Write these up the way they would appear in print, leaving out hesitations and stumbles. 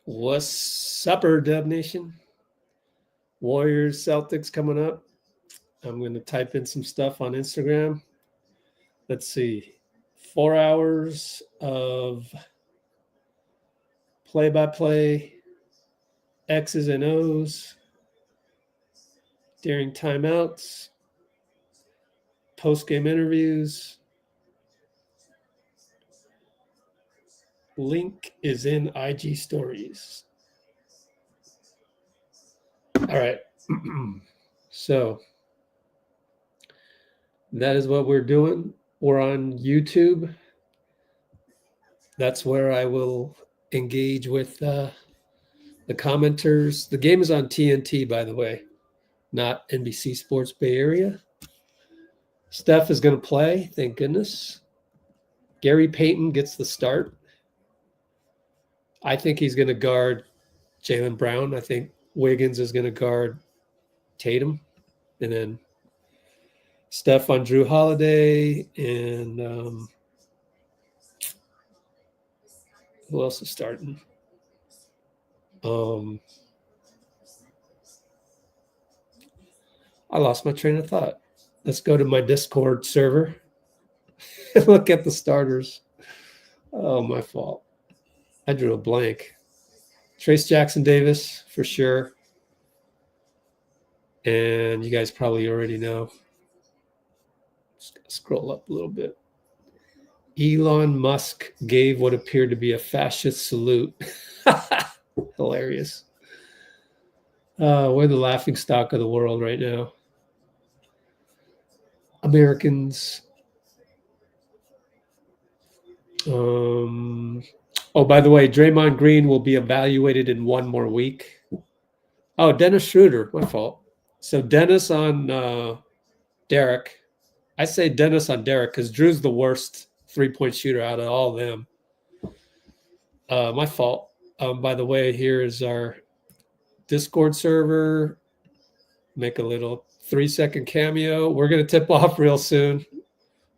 What's upper Dub Nation? Warriors-Celtics coming up. I'm going to type in some stuff on Instagram. Let's see. 4 hours of play-by-play, X's and O's during timeouts, post-game interviews. Link is in IG stories. All right. So that is what we're doing. We're on YouTube. That's where I will engage with the commenters. The game is on TNT, by the way, not NBC Sports Bay Area. Steph is going to play, thank goodness. Gary Payton gets the start. I think he's going to guard Jaylen Brown. I think Wiggins is going to guard Tatum. And then Steph on Jrue Holiday. And who else is starting? I lost my train of thought. Let's go to my Discord server and look at the starters. Oh, my fault. I drew a blank. Trace Jackson Davis, for sure. And you guys probably already know. Just scroll up a little bit. Elon Musk gave what appeared to be a fascist salute. Hilarious. We're the laughingstock of the world right now. Americans. Oh, by the way, Draymond Green will be evaluated in 1 more week. Oh, Dennis Schroder, my fault. So Dennis on Derek. I say Dennis on Derek because Drew's the worst three-point shooter out of all of them. My fault. By the way, here is our Discord server. Make a little 3-second cameo. We're going to tip off real soon.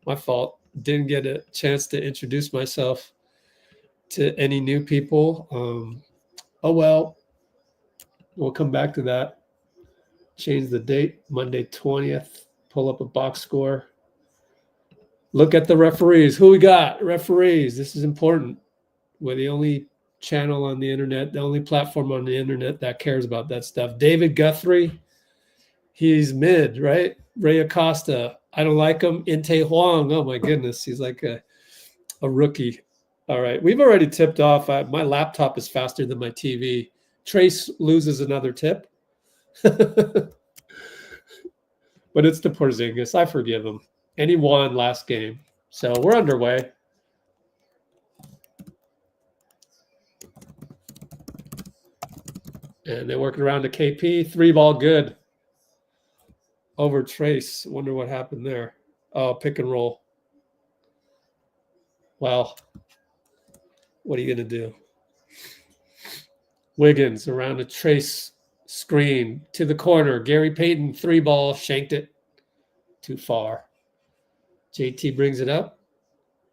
My fault. Didn't get a chance to introduce myself to any new people. Oh, well, we'll come back to that. Change the date, Monday 20th. Pull up a box score. Look at the referees. Who we got? Referees. This is important. We're the only channel on the internet, the only platform on the internet that cares about that stuff. David Guthrie. He's mid, right? Ray Acosta. I don't like him. Inte Huang. Oh, my goodness. He's like a rookie. All right. We've already tipped off. My laptop is faster than my TV. Trace loses another tip. But it's the Porzingis. I forgive him. And he won last game. So we're underway. And they're working around to KP. 3-ball good. Over Trace. Wonder what happened there. Oh, pick and roll. Well, what are you going to do? Wiggins around a Trace screen to the corner. Gary Payton, 3-ball, shanked it. Too far. JT brings it up.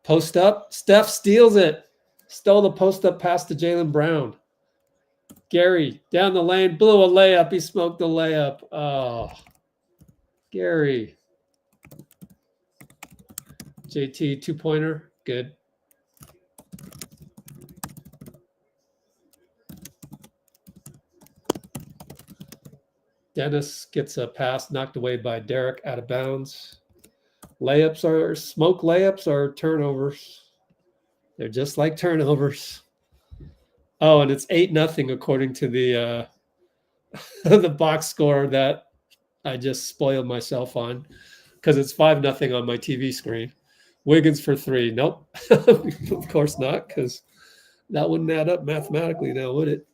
Post up. Steph steals it. Stole the post up pass to Jaylen Brown. Gary down the lane, blew a layup. He smoked the layup. Oh, Gary. JT 2-pointer. Good. Dennis gets a pass knocked away by Derek out of bounds. Smoke layups are turnovers. They're just like turnovers. Oh, and it's 8-0 according to the the box score that I just spoiled myself on because it's 5-0 on my TV screen. Wiggins for 3. Nope. Of course not, because that wouldn't add up mathematically now, would it?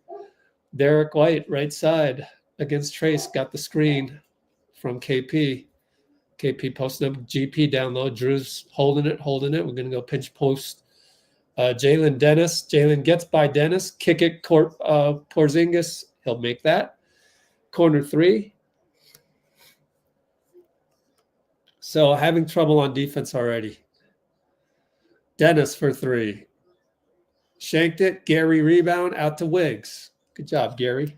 Derek White, right side against Trace, got the screen from KP. KP posted up, GP down low. Drew's holding it. We're going to go pinch post. Jalen Dennis. Jalen gets by Dennis. Kick it, Porzingis. He'll make that. Corner 3. So having trouble on defense already. Dennis for 3. Shanked it. Gary rebound out to Wiggs. Good job, Gary.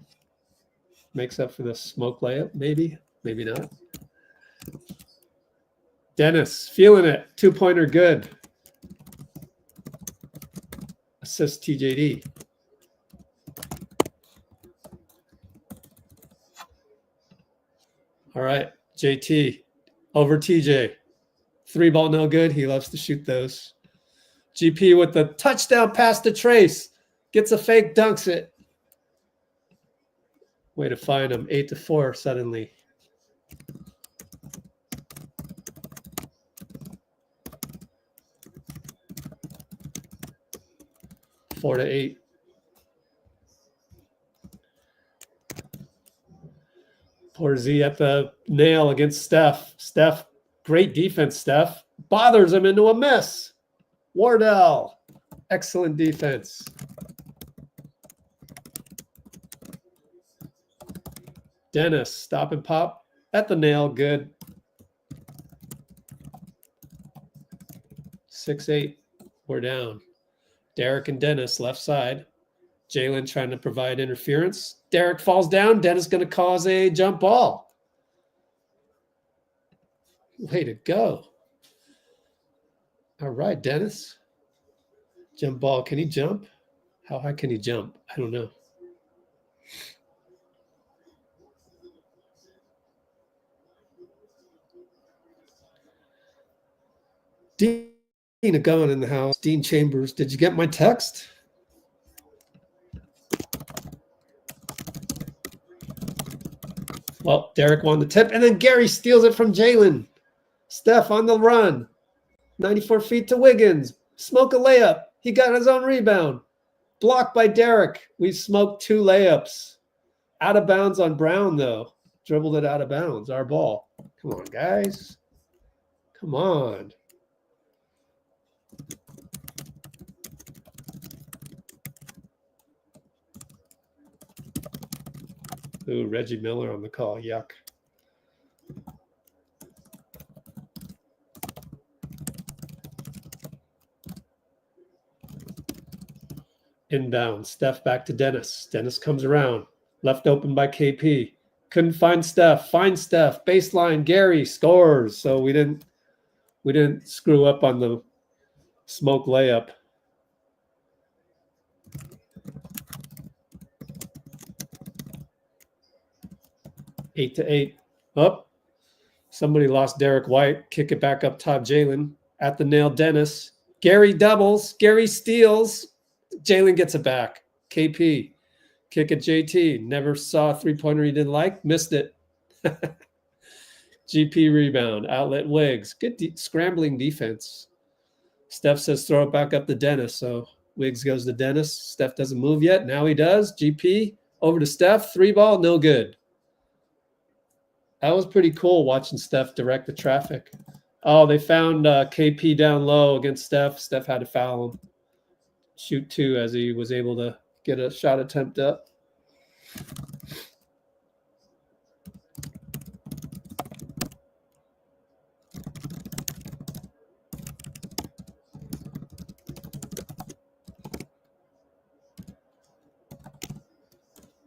Makes up for the smoke layup, maybe. Maybe not. Dennis, feeling it. 2-pointer good. Assist TJD. All right, JT over TJ. 3-ball no good. He loves to shoot those. GP with the touchdown pass to Trace. Gets a fake, dunks it. Way to find him. 8-4 suddenly. 4-8. Porzingis at the nail against Steph. Steph, great defense, Steph. Bothers him into a miss. Wardell, excellent defense. Dennis, stop and pop at the nail, good. 6-8, we're down. Derek and Dennis, left side. Jaylen trying to provide interference. Derek falls down. Dennis going to cause a jump ball. Way to go. All right, Dennis. Jump ball. Can he jump? How high can he jump? I don't know. Dean Gunn in the house. Dean Chambers. Did you get my text? Well, Derek won the tip, and then Gary steals it from Jaylen. Steph on the run. 94 feet to Wiggins. Smoke a layup. He got his own rebound. Blocked by Derek. We've smoked 2 layups. Out of bounds on Brown, though. Dribbled it out of bounds. Our ball. Come on, guys. Come on. Ooh, Reggie Miller on the call. Yuck. Inbound. Steph back to Dennis. Dennis comes around. Left open by KP. Couldn't find Steph. Find Steph. Baseline. Gary scores. So we didn't screw up on the smoke layup. Eight to 8. Up. Somebody lost Derek White. Kick it back up top. Jaylen at the nail. Dennis. Gary doubles. Gary steals. Jaylen gets it back. KP. Kick at JT. Never saw a 3-pointer he didn't like. Missed it. GP rebound. Outlet Wiggs. Good scrambling defense. Steph says throw it back up to Dennis. So Wiggs goes to Dennis. Steph doesn't move yet. Now he does. GP over to Steph. 3-ball. No good. That was pretty cool watching Steph direct the traffic. Oh, they found KP down low against Steph. Steph had to foul him. Shoot 2 as he was able to get a shot attempt up.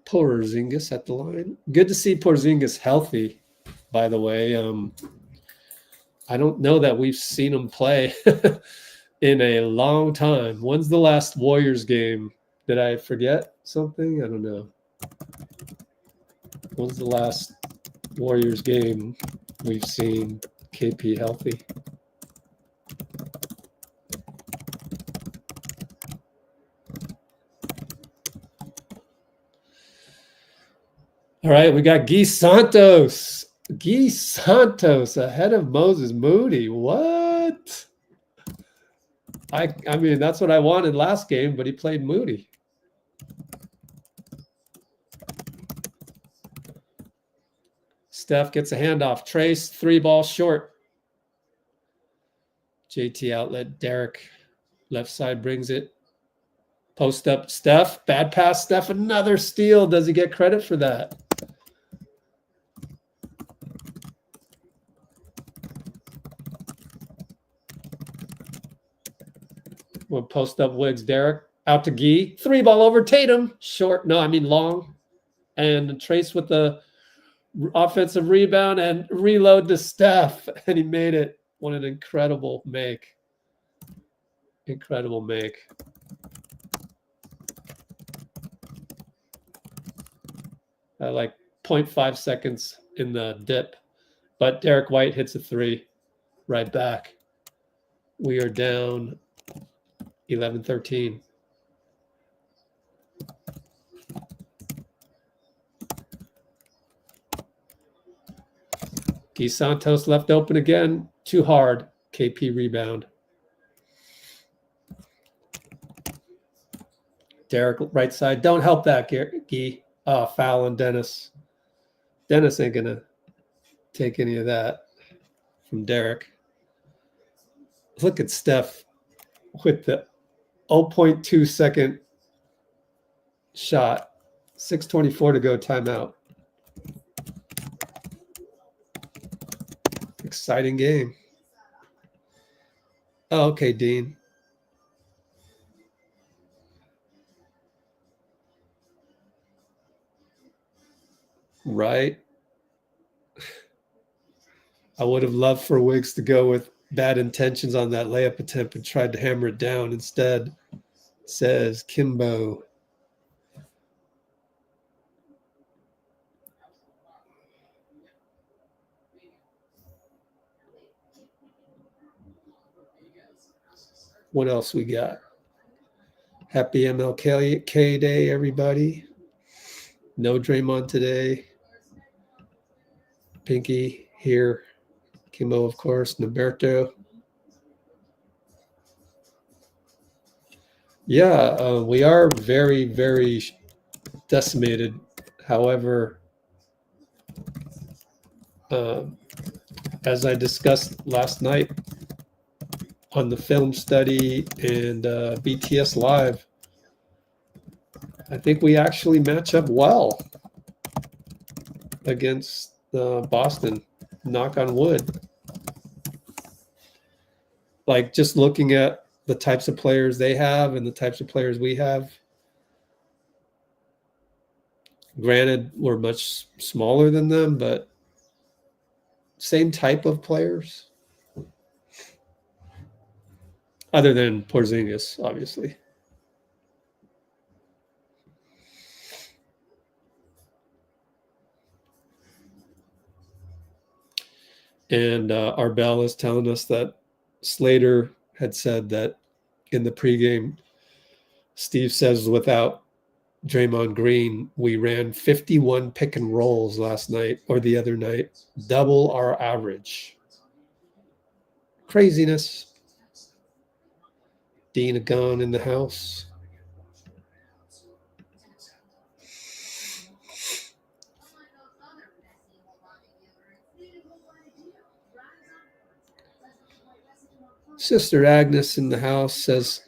Porzingis at the line. Good to see Porzingis healthy, by the way. I don't know that we've seen him play in a long time. When's the last Warriors game? Did I forget something? I don't know. When's the last Warriors game we've seen KP healthy? All right, we got Santos. Santos ahead of Moses Moody. What? I mean, that's what I wanted last game, but he played Moody. Steph gets a handoff. Trace, 3-ball short. JT outlet. Derek, left side brings it. Post up Steph. Bad pass, Steph. Another steal. Does he get credit for that? We'll post up Wiggs. Derek Out to Gee. 3-ball over Tatum. Short. No, I mean long. And Trace with the offensive rebound and reload to Steph. And he made it. What an incredible make. Incredible make. Like 0.5 seconds in the dip. But Derek White hits a 3 right back. We are down 11-13. Santos left open again. Too hard. KP rebound. Derek right side. Don't help that, Gee. Oh, foul on Dennis. Dennis ain't going to take any of that from Derek. Look at Steph with the 0.2 second shot. 6:24 to go, timeout. Exciting game. Oh, okay, Dean. Right. I would have loved for Wiggs to go with bad intentions on that layup attempt and tried to hammer it down. Instead, says Kimbo. What else we got? Happy MLK Day, everybody. No Draymond today. Pinky here. Kimbo, of course. Noberto. Yeah, we are very, very decimated. However, as I discussed last night on the film study and BTS Live, I think we actually match up well against Boston. Knock on wood. Like just looking at the types of players they have and the types of players we have. Granted, we're much smaller than them, but same type of players. Other than Porzingis, obviously. And Arbel is telling us that Slater had said that in the pregame, Steve says without Draymond Green, we ran 51 pick and rolls last night or the other night, double our average. Craziness. Dean gone in the house. Sister Agnes in the house says,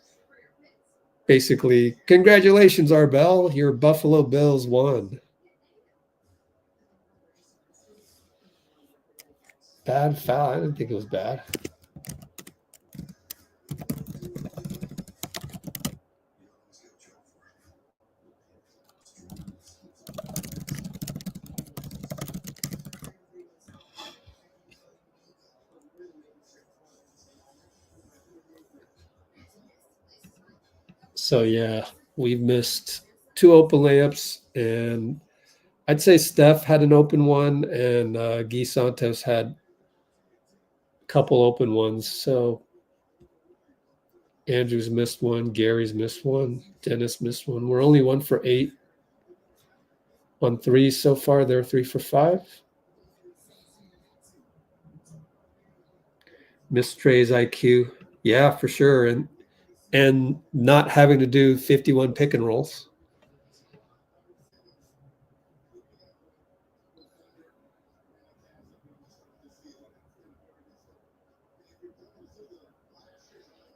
basically, congratulations, Arbel. Your Buffalo Bills won. Bad foul. I didn't think it was bad. So, yeah, we've missed 2 open layups, and I'd say Steph had an open one, and Guy Santos had a couple open ones. So Andrew's missed one, Gary's missed one, Dennis missed one. We're only 1 for 8 on threes so far. They're 3 for 5. Missed Trey's IQ. Yeah, for sure. And not having to do 51 pick and rolls.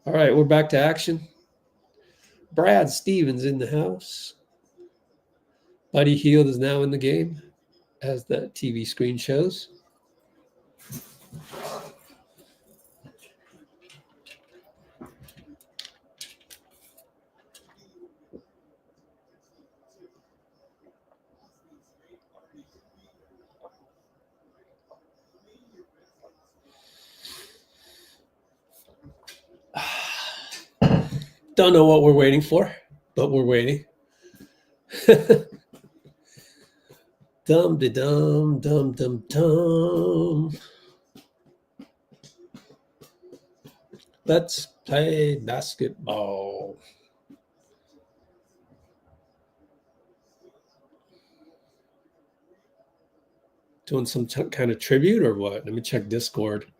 All right, we're back to action. Brad Stevens in the house. Buddy Hield is now in the game, as the TV screen shows. Don't know what we're waiting for, but we're waiting. Dum-de-dum, dum-dum-dum. Let's play basketball. Doing some kind of tribute or what? Let me check Discord.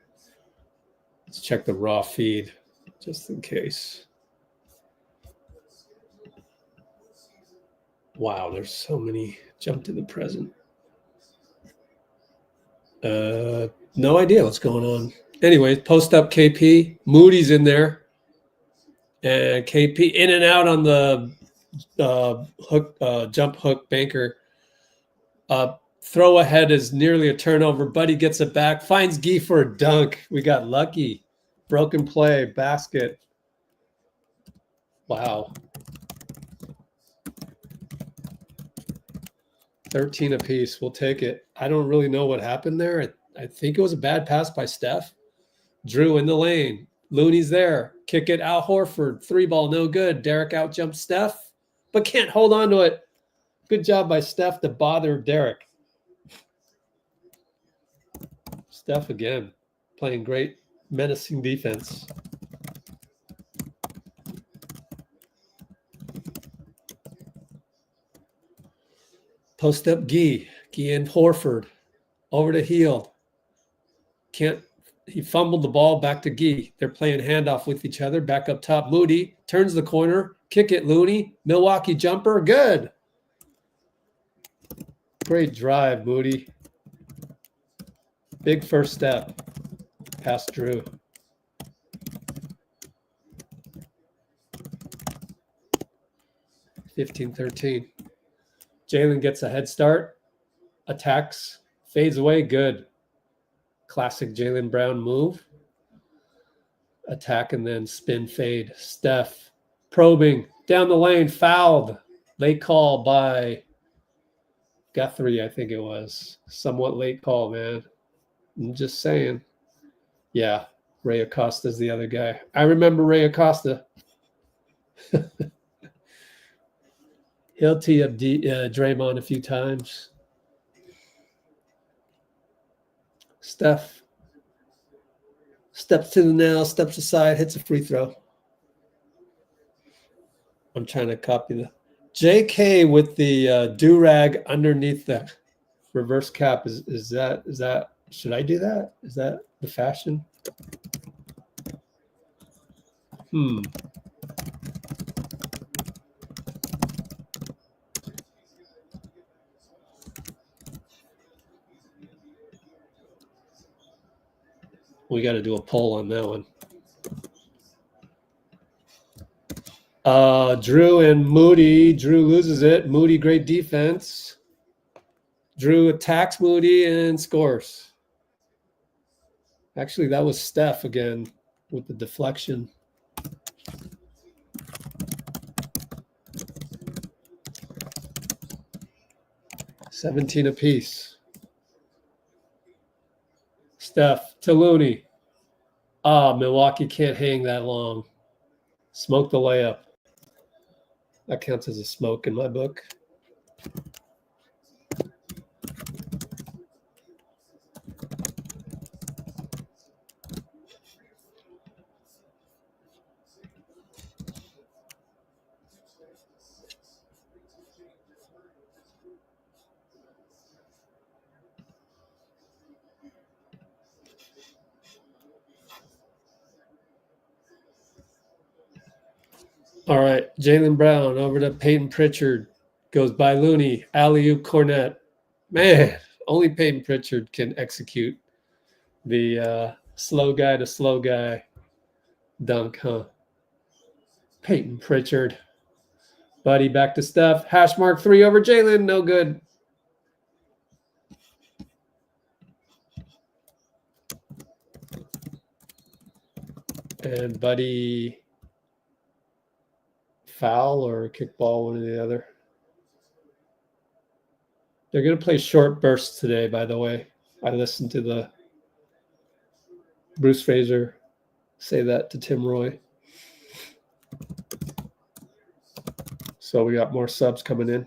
Let's check the raw feed just in case. Wow, there's so many. Jump to the present. No idea what's going on. Anyway, post up KP. Moody's in there. And KP in and out on the hook, jump hook banker. Throw ahead is nearly a turnover. Buddy gets it back. Finds Gee for a dunk. We got lucky. Broken play. Basket. Wow. 13 apiece. We'll take it. I don't really know what happened there. I think it was a bad pass by Steph. Jrue in the lane. Looney's there. Kick it. Al Horford. 3-ball. No good. Derek out jumps Steph, but can't hold on to it. Good job by Steph to bother Derek. Steph again. Playing great menacing defense. Post up Gee and Horford over to Hield. He fumbled the ball back to Gee. They're playing handoff with each other. Back up top, Moody turns the corner. Kick it, Looney. Milwaukee jumper, good. Great drive, Moody. Big first step. Past Jrue. (15-13). Jaylen gets a head start, attacks, fades away, good. Classic Jaylen Brown move. Attack and then spin fade. Steph probing down the lane, fouled. Late call by Guthrie, I think it was. Somewhat late call, man. I'm just saying. Yeah, Ray Acosta's the other guy. I remember Ray Acosta. He'll tee up Draymond a few times. Steph steps to the nail, steps aside, hits a free throw. I'm trying to copy the J.K. with the do-rag underneath the reverse cap. Is that should I do that? Is that the fashion? We got to do a poll on that one. Jrue and Moody. Jrue loses it. Moody, great defense. Jrue attacks Moody and scores. Actually, that was Steph again with the deflection. $17 apiece. Steph to Looney. Milwaukee can't hang that long. Smoke the layup. That counts as a smoke in my book. All right, Jaylen Brown over to Peyton Pritchard. Goes by Looney. Alley-oop Cornette. Man, only Peyton Pritchard can execute the slow guy to slow guy dunk, huh? Peyton Pritchard. Buddy back to Steph. Hash mark 3 over Jaylen. No good. And Buddy foul or kickball, one or the other. They're going to play short bursts today, by the way. I listened to the Bruce Fraser say that to Tim Roy. So we got more subs coming in.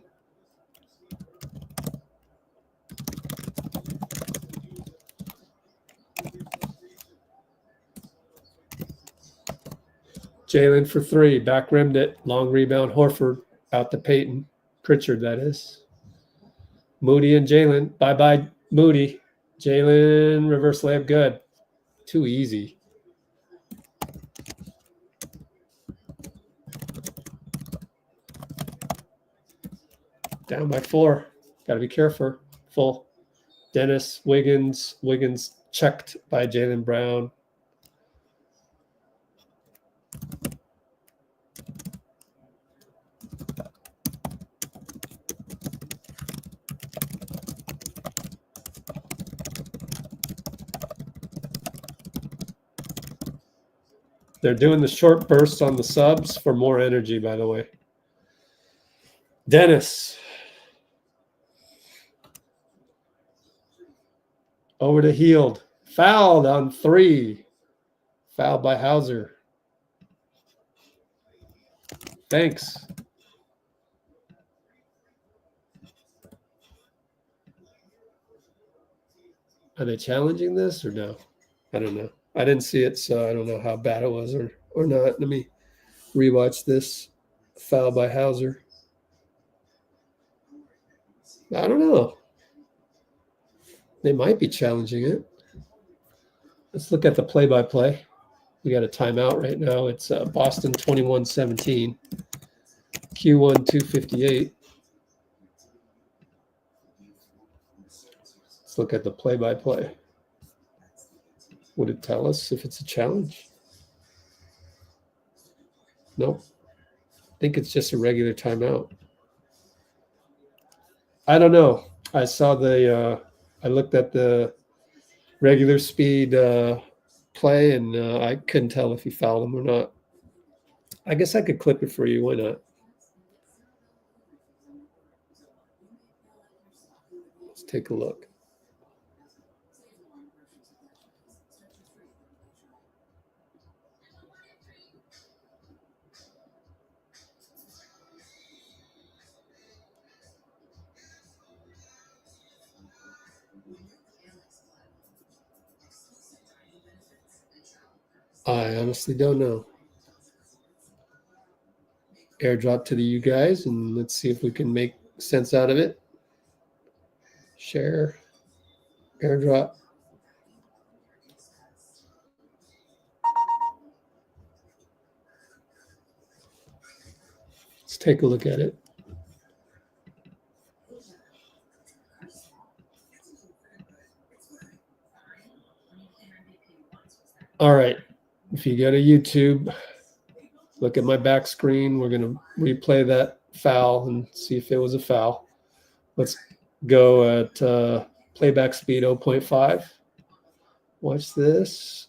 Jaylen for 3, back rimmed it, long rebound, Horford out to Peyton, Pritchard that is. Moody and Jaylen, bye-bye Moody. Jaylen, reverse layup, good. Too easy. Down by 4, got to be careful. Full. Dennis, Wiggins checked by Jaylen Brown. They're doing the short bursts on the subs for more energy, by the way. Dennis. Over to Hield. Fouled on 3. Fouled by Hauser. Thanks. Are they challenging this or no? I don't know. I didn't see it, so I don't know how bad it was or not. Let me rewatch this. Foul by Hauser. I don't know. They might be challenging it. Let's look at the play-by-play. We got a timeout right now. It's Boston 21-17. Q1 258. Let's look at the play-by-play. Would it tell us if it's a challenge? Nope. I think it's just a regular timeout. I don't know. I saw the I looked at the regular speed play, and I couldn't tell if he fouled him or not. I guess I could clip it for you. Why not? Let's take a look. I honestly don't know. Airdrop to you guys, and let's see if we can make sense out of it. Share. Airdrop. Let's take a look at it. All right. If you go to YouTube, look at my back screen. We're going to replay that foul and see if it was a foul. Let's go at playback speed 0.5. Watch this.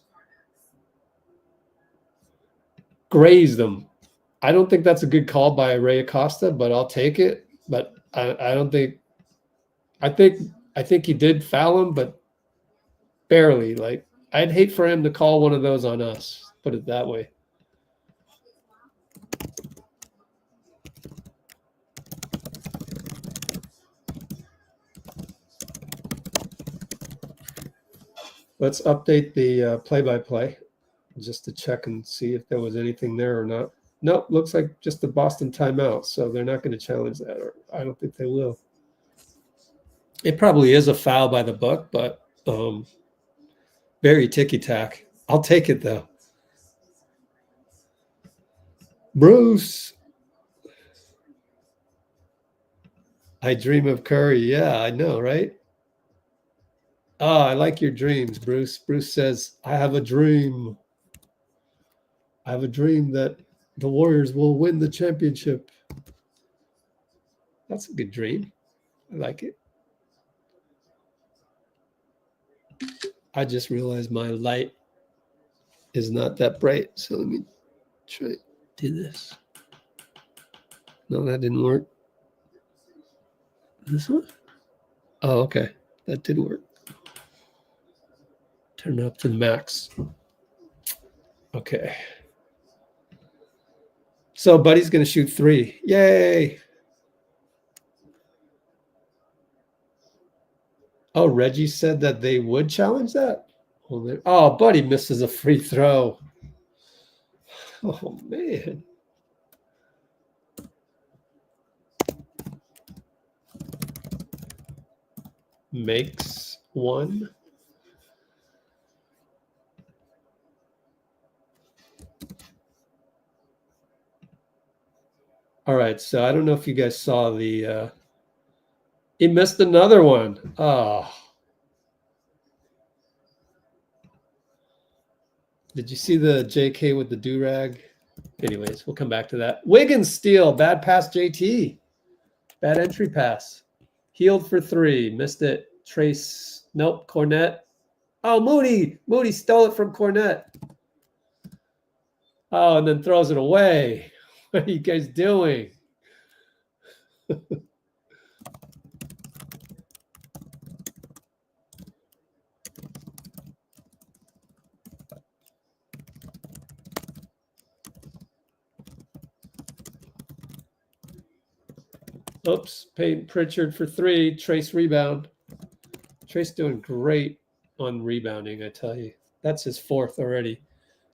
Grazed them. I don't think that's a good call by Ray Acosta, but I'll take it. But I don't think – I think he did foul him, but barely. Like, I'd hate for him to call one of those on us, put it that way. Let's update the play-by-play just to check and see if there was anything there or not. Nope, looks like just the Boston timeout, so they're not going to challenge that, or I don't think they will. It probably is a foul by the book, but very ticky-tack. I'll take it, though. Bruce. I dream of Curry. Yeah, I know, right? Oh, I like your dreams, Bruce. Bruce says, I have a dream. I have a dream that the Warriors will win the championship. That's a good dream. I like it. I just realized my light is not that bright. So let me try to do this. No, that didn't work. This one? Oh, okay. That did work. Turn it up to the max. Okay. So Buddy's going to shoot 3. Yay. Oh, Reggie said that they would challenge that? Oh, Buddy misses a free throw. Oh, man. Makes 1. All right, so I don't know if you guys saw the he missed another one. Oh. Did you see the JK with the do-rag? Anyways, we'll come back to that. Wiggins steal, bad pass JT. Bad entry pass. Hield for 3, missed it. Trace, nope, Cornette. Oh, Moody. Moody stole it from Cornette. Oh, and then throws it away. What are you guys doing? Oops, Peyton Pritchard for 3. Trace rebound. Trace doing great on rebounding, I tell you. That's his 4th already.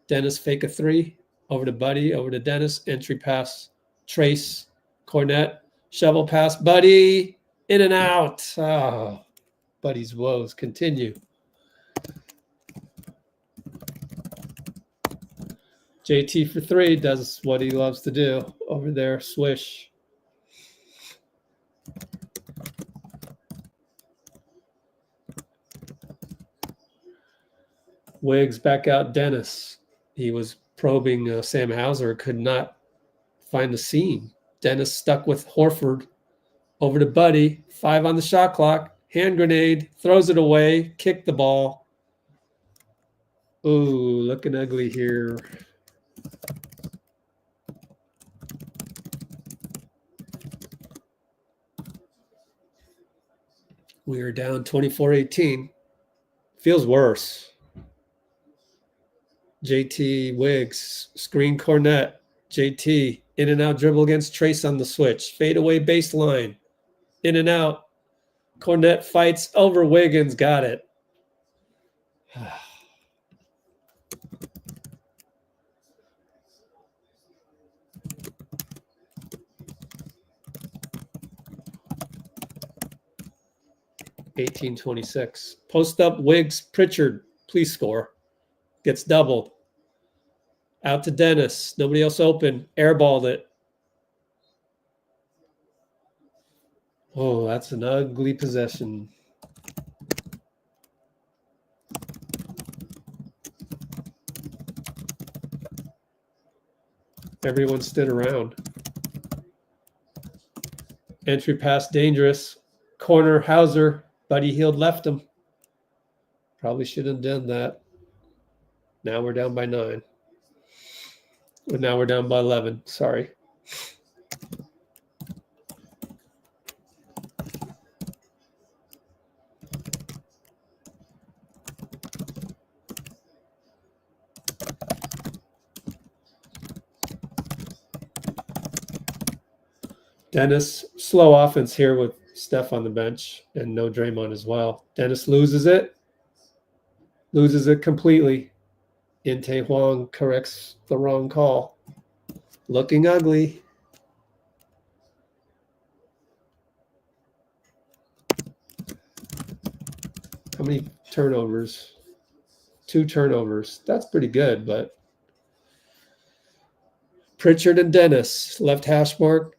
Dennis fake a 3. Over to Buddy, over to Dennis. Entry pass. Trace, Cornette. Shovel pass. Buddy. In and out. Oh, Buddy's woes continue. JT for 3 does what he loves to do. Over there, swish. Wiggs back out Dennis. He was probing Sam Hauser, could not find the seam. Dennis stuck with Horford. Over to Buddy. 5 on the shot clock. Hand grenade. Throws it away. Kick the ball. Ooh, looking ugly here. We are down 24-18. Feels worse. JT Wiggs, screen Cornette. JT, in and out dribble against Trace on the switch. Fade away baseline. In and out. Cornette fights over Wiggins. Got it. 18-26. Post up Wiggs. Pritchard, please score. Gets doubled. Out to Dennis. Nobody else open. Airballed it. Oh, that's an ugly possession. Everyone stood around. Entry pass dangerous. Corner Hauser. Buddy Hield left him. Probably shouldn't have done that. Now we're down by 9. But now we're down by 11. Sorry. Dennis, slow offense here with Steph on the bench and no Draymond as well. Dennis loses it. Loses it completely. Inte Huang corrects the wrong call. Looking ugly. How many turnovers? 2 turnovers. That's pretty good, but Pritchard and Dennis, left hash mark,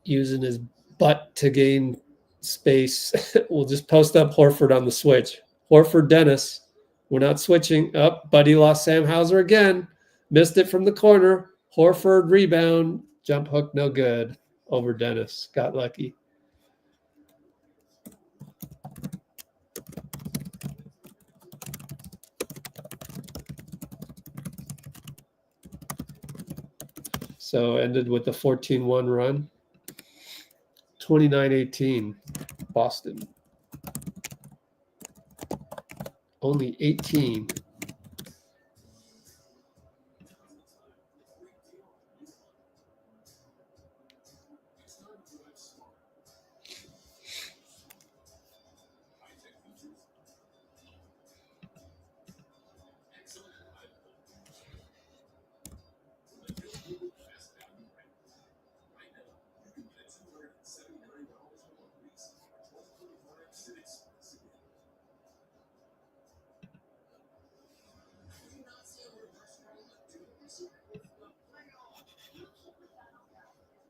using his butt to gain space. We'll just post up Horford on the switch. Horford, Dennis. We're not switching. Up. Buddy lost Sam Hauser again. Missed it from the corner. Horford rebound. Jump hook, no good. Over Dennis. Got lucky. So ended with a 14-1 run. 29-18, Boston. Only 18.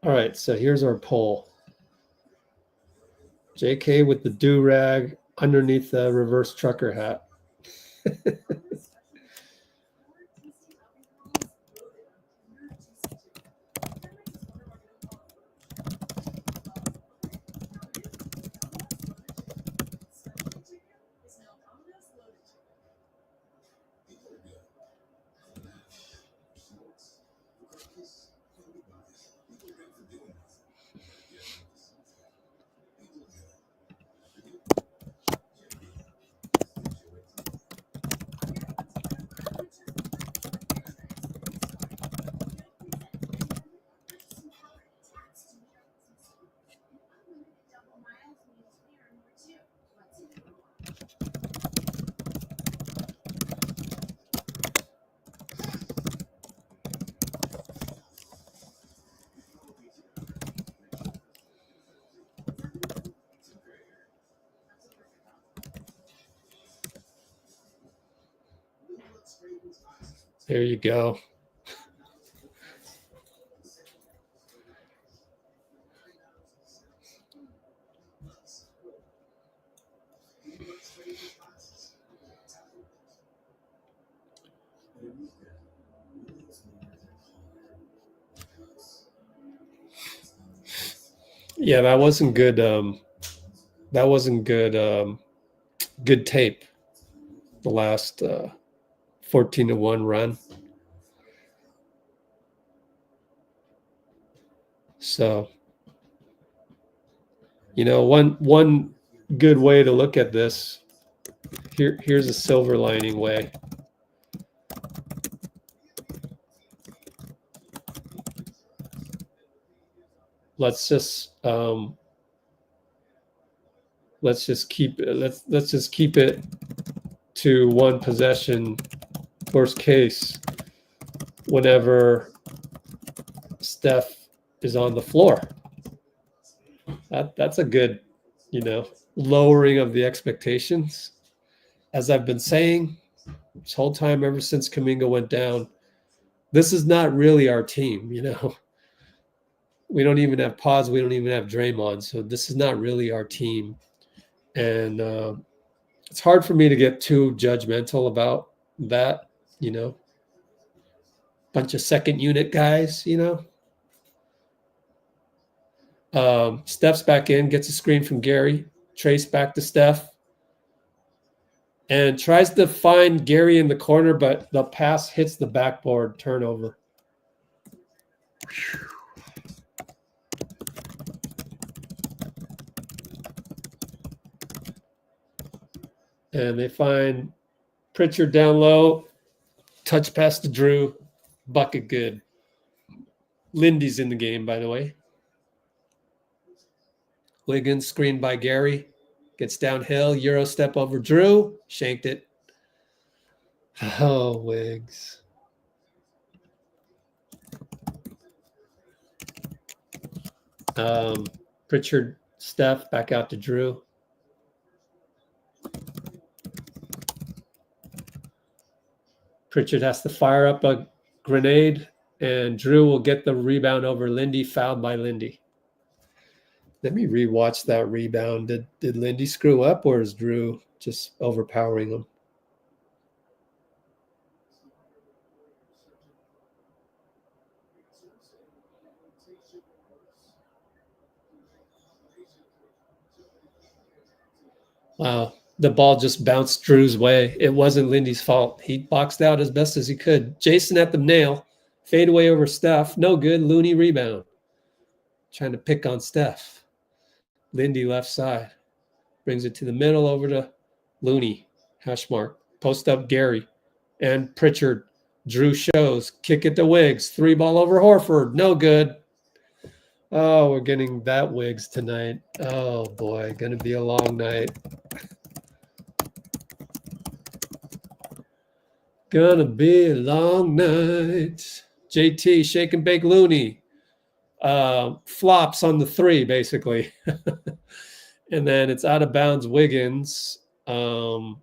All right, so here's our poll. JK with the do-rag underneath the reverse trucker hat. There you go. Yeah, that wasn't good. That wasn't good. Good tape. The last 14-1 run. So, you know, one good way to look at this. Here's a silver lining way. Let's just keep it. Let's just keep it to one possession. Worst case, whenever Steph is on the floor. That's a good, you know, lowering of the expectations. As I've been saying this whole time ever since Kuminga went down, this is not really our team, you know. We don't even have Pods, we don't even have Draymond, so this is not really our team. And it's hard for me to get too judgmental about that, you know. Bunch of second unit guys, you know. Steph's back in, gets a screen from Gary, Trace back to Steph, and tries to find Gary in the corner, but the pass hits the backboard, turnover. And they find Pritchard down low, touch pass to Jrue, bucket good. Lindy's in the game, by the way. Wiggins screened by Gary, gets downhill, Euro step over Jrue, shanked it. Oh, Wiggs. Pritchard, Steph, back out to Jrue. Pritchard has to fire up a grenade, and Jrue will get the rebound over Lindy, fouled by Lindy. Let me rewatch that rebound. Did Lindy screw up, or is Jrue just overpowering him? Wow. The ball just bounced Jrue's way. It wasn't Lindy's fault. He boxed out as best as he could. Jason at the nail. Fade away over Steph. No good. Looney rebound. Trying to pick on Steph. Lindy left side. Brings it to the middle over to Looney. Hash mark. Post up Gary. And Pritchard. Jrue shows. Kick it to Wiggs. 3-ball over Horford. No good. Oh, we're getting that Wiggs tonight. Oh, boy. Going to be a long night. Gonna be a long night. JT, shake and bake Looney. Flops on the 3, basically. And then it's out of bounds Wiggins. Out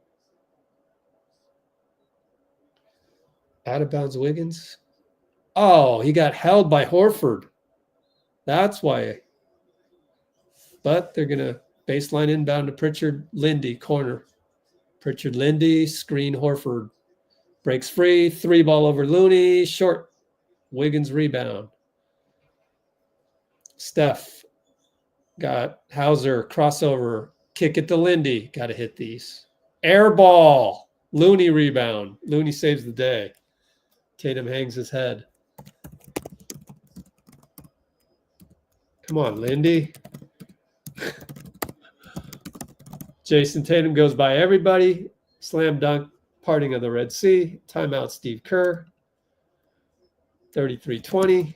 of bounds Wiggins. Oh, he got held by Horford. That's why. But they're going to baseline inbound to Pritchard, Lindy, corner. Pritchard, Lindy, screen, Horford. Breaks free, 3-ball over Looney, short. Wiggins rebound. Steph got Hauser, crossover, kick it to Lindy. Got to hit these. Air ball. Looney rebound. Looney saves the day. Tatum hangs his head. Come on, Lindy. Jason Tatum goes by everybody. Slam dunk, parting of the Red Sea. Timeout, Steve Kerr. 33-20.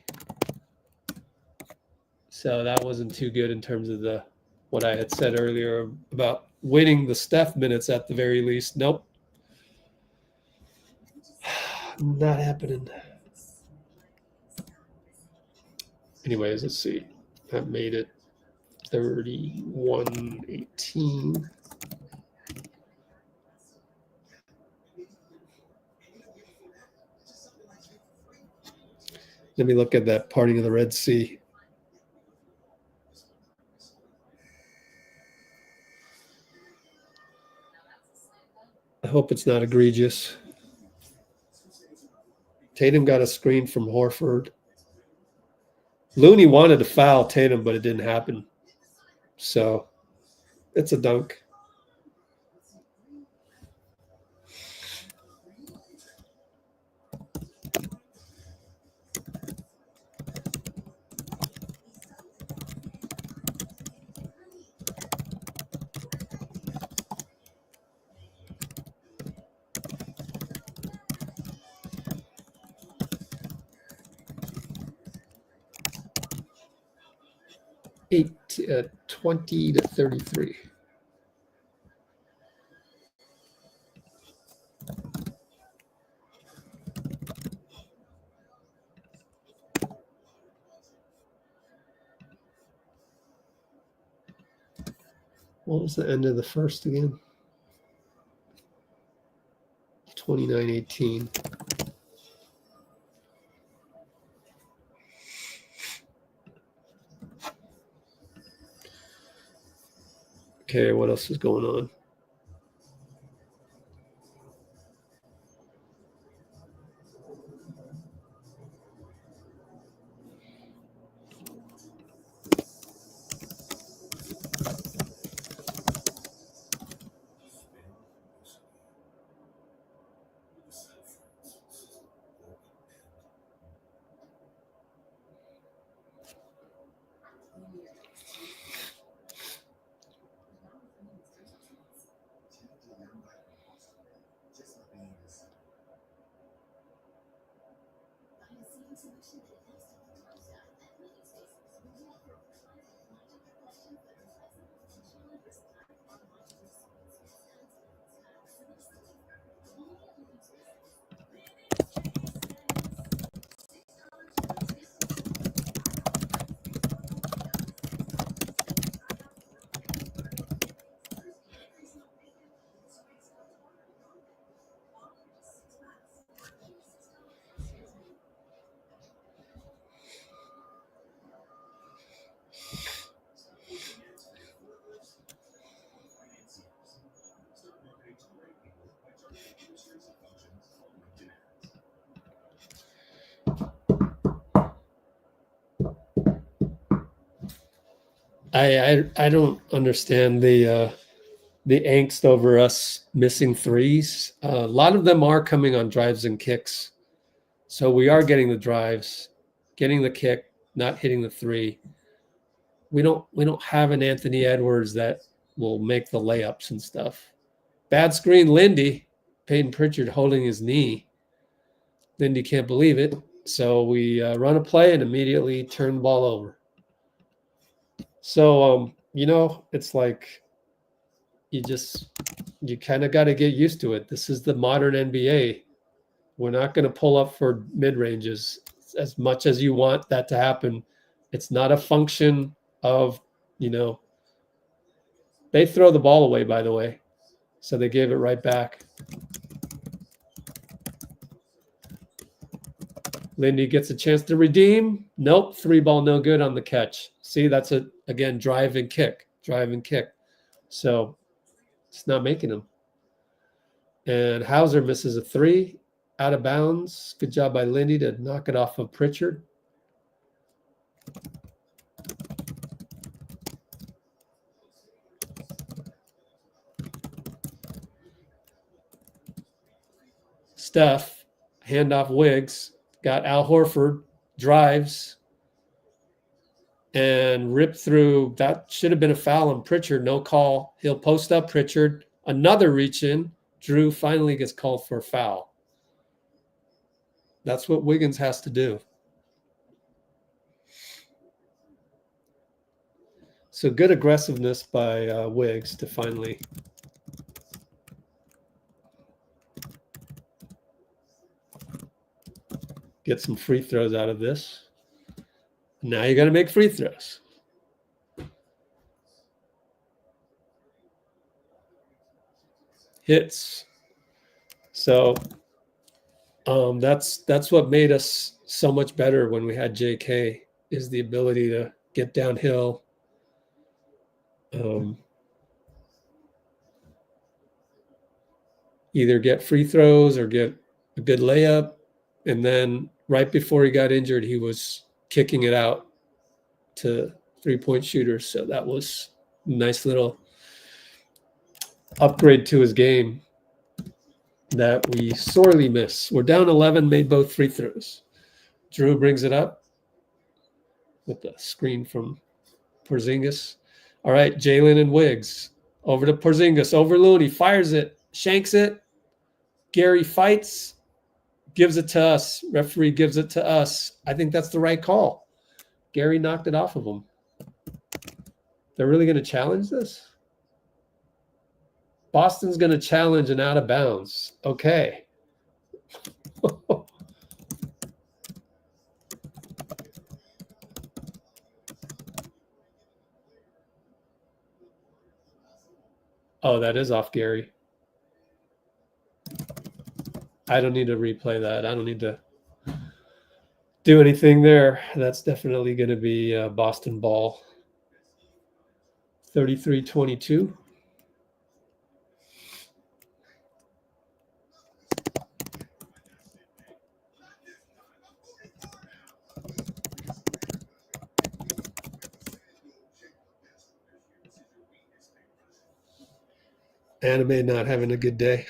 So that wasn't too good in terms of what I had said earlier about winning the Steph minutes at the very least. Nope. Not happening. Anyways, let's see. That made it 31-18. Let me look at that parting of the Red Sea. I hope it's not egregious. Tatum got a screen from Horford. Looney wanted to foul Tatum, but it didn't happen. So it's a dunk. – 20-33. What was the end of the first again? 29-18. Okay, what else is going on? I don't understand the angst over us missing threes. A lot of them are coming on drives and kicks. So we are getting the drives, getting the kick, not hitting the three. We don't have an Anthony Edwards that will make the layups and stuff. Bad screen, Lindy. Peyton Pritchard holding his knee. Lindy can't believe it. So we run a play and immediately turn the ball over. So, it's like you kind of got to get used to it. This is the modern NBA. We're not going to pull up for mid-ranges as much as you want that to happen. It's not a function of, they throw the ball away, by the way. So they gave it right back. Lindy gets a chance to redeem. Nope, 3-ball, no good on the catch. See, that's again, drive and kick. So it's not making them. And Hauser misses a 3, out of bounds. Good job by Lindy to knock it off of Pritchard. Steph, handoff Wiggs, got Al Horford, drives, and ripped through. That should have been a foul on Pritchard. No call. He'll post up Pritchard. Another reach in. Jrue finally gets called for a foul. That's what Wiggins has to do. So good aggressiveness by Wiggs to finally get some free throws out of this. Now you got to make free throws. Hits. So that's what made us so much better when we had J.K. is the ability to get downhill. Either get free throws or get a good layup. And then right before he got injured, he was kicking it out to three-point shooters. So that was a nice little upgrade to his game that we sorely miss. We're down 11, made both free throws. Jrue brings it up with the screen from Porzingis. All right, Jaylen and Wiggs. Over to Porzingis, over Looney, fires it, shanks it. Gary fights, gives it to us. Referee gives it to us. I think that's the right call. Gary knocked it off of him. They're really going to challenge this? Boston's going to challenge an out of bounds. Okay. Oh, that is off Gary. I don't need to replay that. I don't need to do anything there. That's definitely going to be Boston ball. 33-22. Anime not having a good day.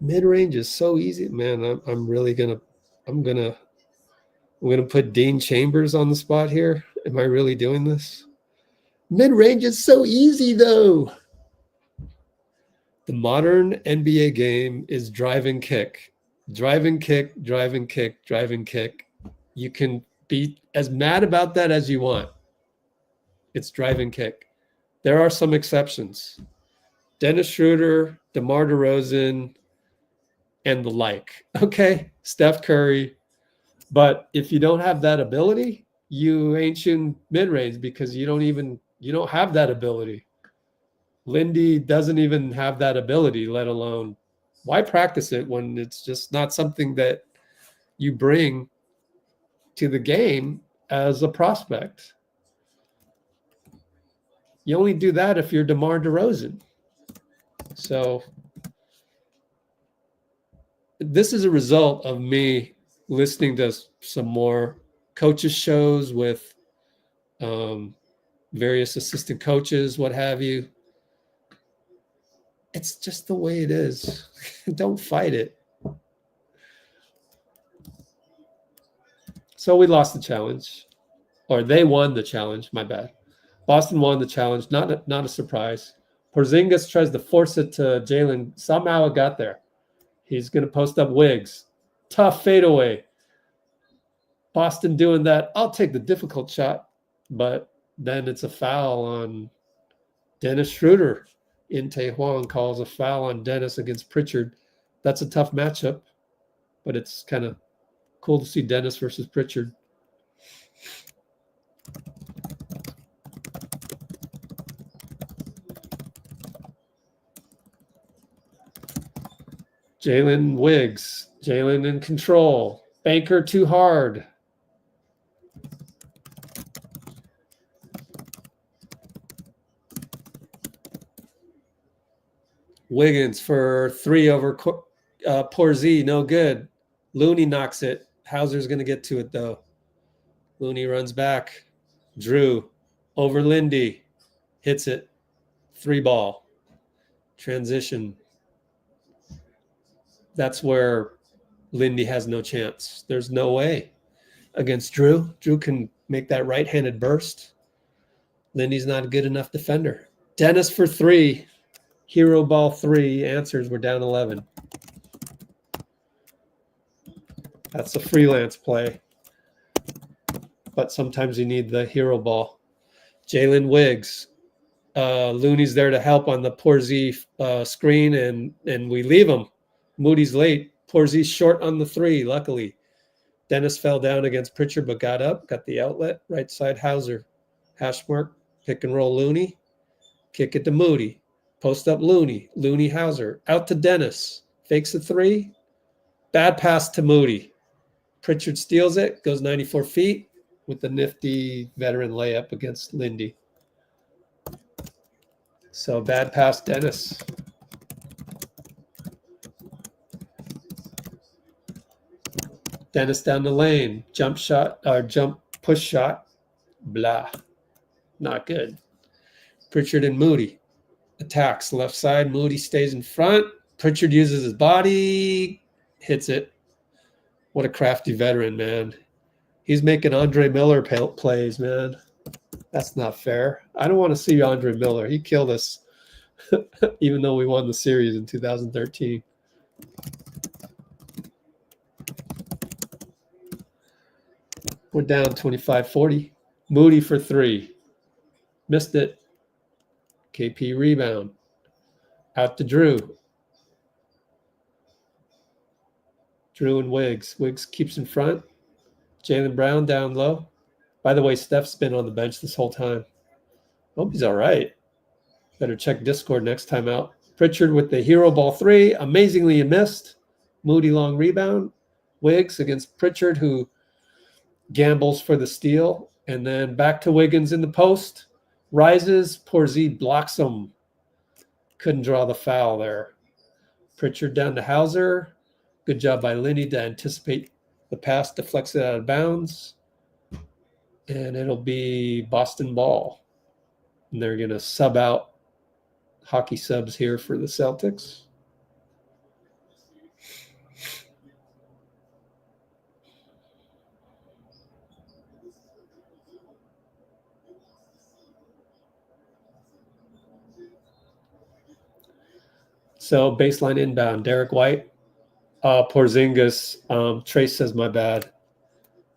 Mid-range is so easy, man. I'm gonna put Dean Chambers on the spot here. Am I really doing this? Mid-range is so easy though. The modern NBA game is drive and kick. Drive and kick, drive and kick, drive and kick. You can be as mad about that as you want. It's drive and kick. There are some exceptions. Dennis Schroder, DeMar DeRozan, and the like. Okay, Steph Curry. But if you don't have that ability, you ain't shooting mid-range because you don't have that ability. Lindy doesn't even have that ability, let alone why practice it when it's just not something that you bring to the game as a prospect. You only do that if you're DeMar DeRozan. So this is a result of me listening to some more coaches shows with various assistant coaches, what have you. It's just the way it is. Don't fight it. So we lost the challenge, or they won the challenge. My bad. Boston won the challenge. Not a surprise. Porzingis tries to force it to Jaylen. Somehow it got there. He's going to post up Wiggs. Tough fadeaway. Boston doing that. I'll take the difficult shot, but then it's a foul on Dennis Schroder. In Huang calls a foul on Dennis against Pritchard. That's a tough matchup, but it's kind of cool to see Dennis versus Pritchard. Jalen Wiggs. Jalen in control. Banker too hard. Wiggins for 3 over Porzingis. No good. Looney knocks it. Hauser's going to get to it, though. Looney runs back. Jrue over Lindy. Hits it. 3 ball. Transition. That's where Lindy has no chance. There's no way against Jrue. Jrue can make that right-handed burst. Lindy's not a good enough defender. Dennis for 3. Hero ball 3. Answers. We're down 11. That's a freelance play. But sometimes you need the hero ball. Jalen Wiggs. Looney's there to help on the Porzingis screen, and we leave him. Moody's late. Porzingis short on the 3, luckily. Dennis fell down against Pritchard, but got up, got the outlet. Right side, Hauser. Hash mark, pick and roll Looney. Kick it to Moody. Post up Looney. Looney, Hauser. Out to Dennis. Fakes a 3. Bad pass to Moody. Pritchard steals it, goes 94 feet with the nifty veteran layup against Lindy. So bad pass, Dennis. Dennis down the lane. Jump shot, or jump push shot. Blah. Not good. Pritchard and Moody. Attacks left side. Moody stays in front. Pritchard uses his body. Hits it. What a crafty veteran, man. He's making Andre Miller plays, man. That's not fair. I don't want to see Andre Miller. He killed us, even though we won the series in 2013. We're down 25-40. Moody for 3. Missed it. KP rebound. Out to Jrue. Jrue and Wiggs. Wiggs keeps in front. Jaylen Brown down low. By the way, Steph's been on the bench this whole time. Hope he's all right. Better check Discord next time out. Pritchard with the hero ball 3. Amazingly missed. Moody long rebound. Wiggs against Pritchard, who gambles for the steal. And then back to Wiggins in the post. Rises. Porzingis blocks him. Couldn't draw the foul there. Pritchard down to Hauser. Good job by Lindy to anticipate the pass, deflects it out of bounds. And it'll be Boston ball. And they're going to sub out hockey subs here for the Celtics. So baseline inbound, D.White. Porzingis. Trace says my bad.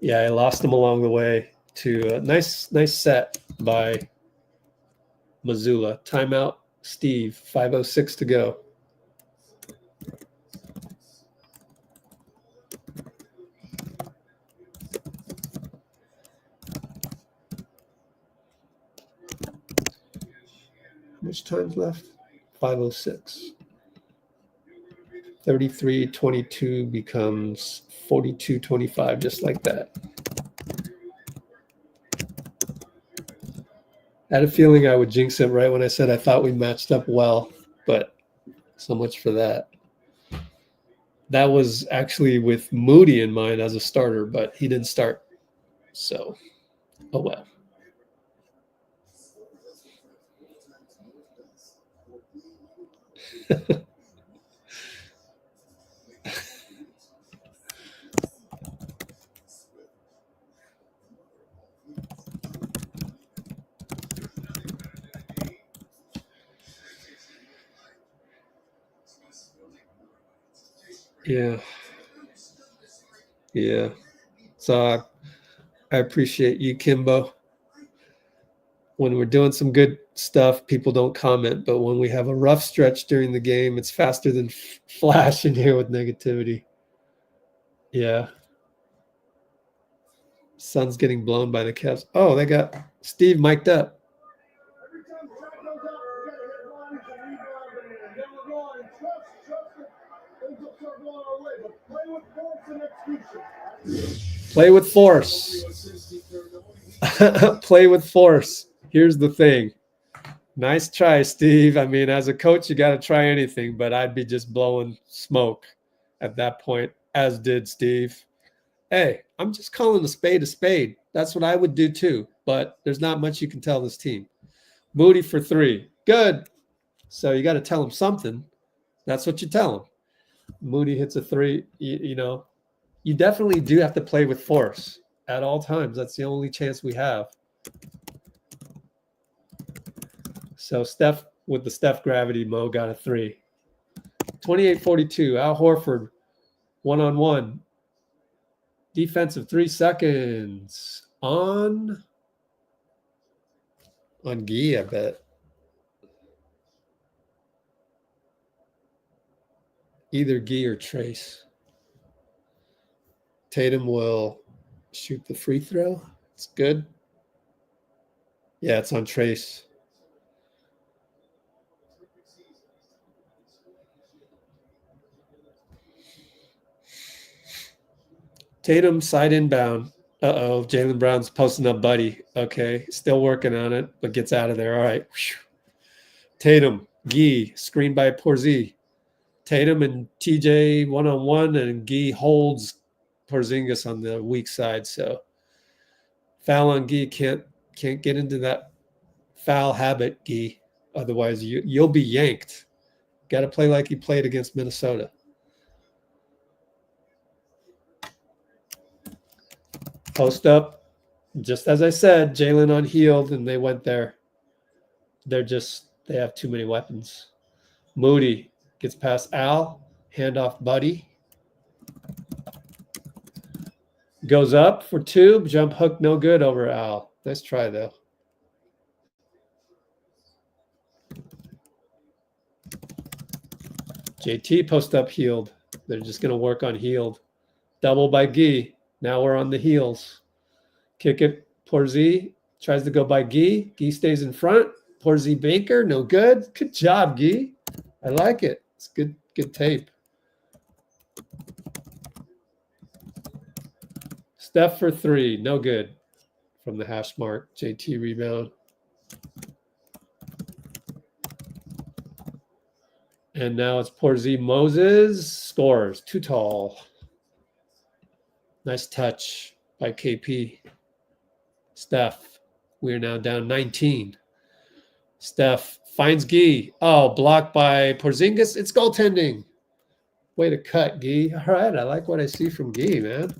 Yeah, I lost him along the way to a nice set by Missoula. Timeout Steve, 5:06 to go. How much time's left? 5:06. 33:22 becomes 42:25, just like that. I had a feeling I would jinx it right when I said I thought we matched up well, but so much for that. That was actually with Moody in mind as a starter, but he didn't start. So, oh well. Yeah. Yeah. So I appreciate you, Kimbo. When we're doing some good stuff, people don't comment. But when we have a rough stretch during the game, it's faster than flash in here with negativity. Yeah. Sun's getting blown by the Cavs. Oh, they got Steve mic'd up. Play with force. Play with force. Here's the thing. Nice try, Steve. I mean, as a coach, you got to try anything, but I'd be just blowing smoke at that point, as did Steve. Hey, I'm just calling a spade a spade. That's what I would do too, but there's not much you can tell this team. Moody for 3. Good. So you got to tell him something. That's what you tell him. Moody hits a 3. You know, you definitely do have to play with force at all times. That's the only chance we have. So Steph with the Steph gravity Mo got a 3. 28-42. Al Horford, one-on-one. Defensive 3 seconds on Guy, I bet. Either Guy or Trace. Tatum will shoot the free throw. It's good. Yeah, it's on Trace. Tatum side inbound. Uh-oh, Jaylen Brown's posting up Buddy. Okay, still working on it, but gets out of there. All right. Tatum, Guy, screened by Porzingis. Tatum and TJ one-on-one, and Guy holds Porzingis on the weak side. So foul on Guy, can't get into that foul habit, Guy. Otherwise, you'll be yanked. Got to play like he played against Minnesota. Post up, just as I said, Jaylen on Hield, and they went there. They have too many weapons. Moody gets past Al, handoff Buddy. Goes up for 2, jump hook, no good over Al. Nice try, though. JT post up Hield. They're just going to work on Hield. Double by Guy. Now we're on the heels. Kick it. Porzingis tries to go by Guy. Guy stays in front. Porzingis Baker, no good. Good job, Guy. I like it. It's good tape. Steph for 3, no good from the hash mark. JT rebound. And now it's Porzingis Moses. Scores. Too tall. Nice touch by KP. Steph. We are now down 19. Steph finds Guy. Oh, blocked by Porzingis. It's goaltending. Way to cut, Guy. All right, I like what I see from Guy, man.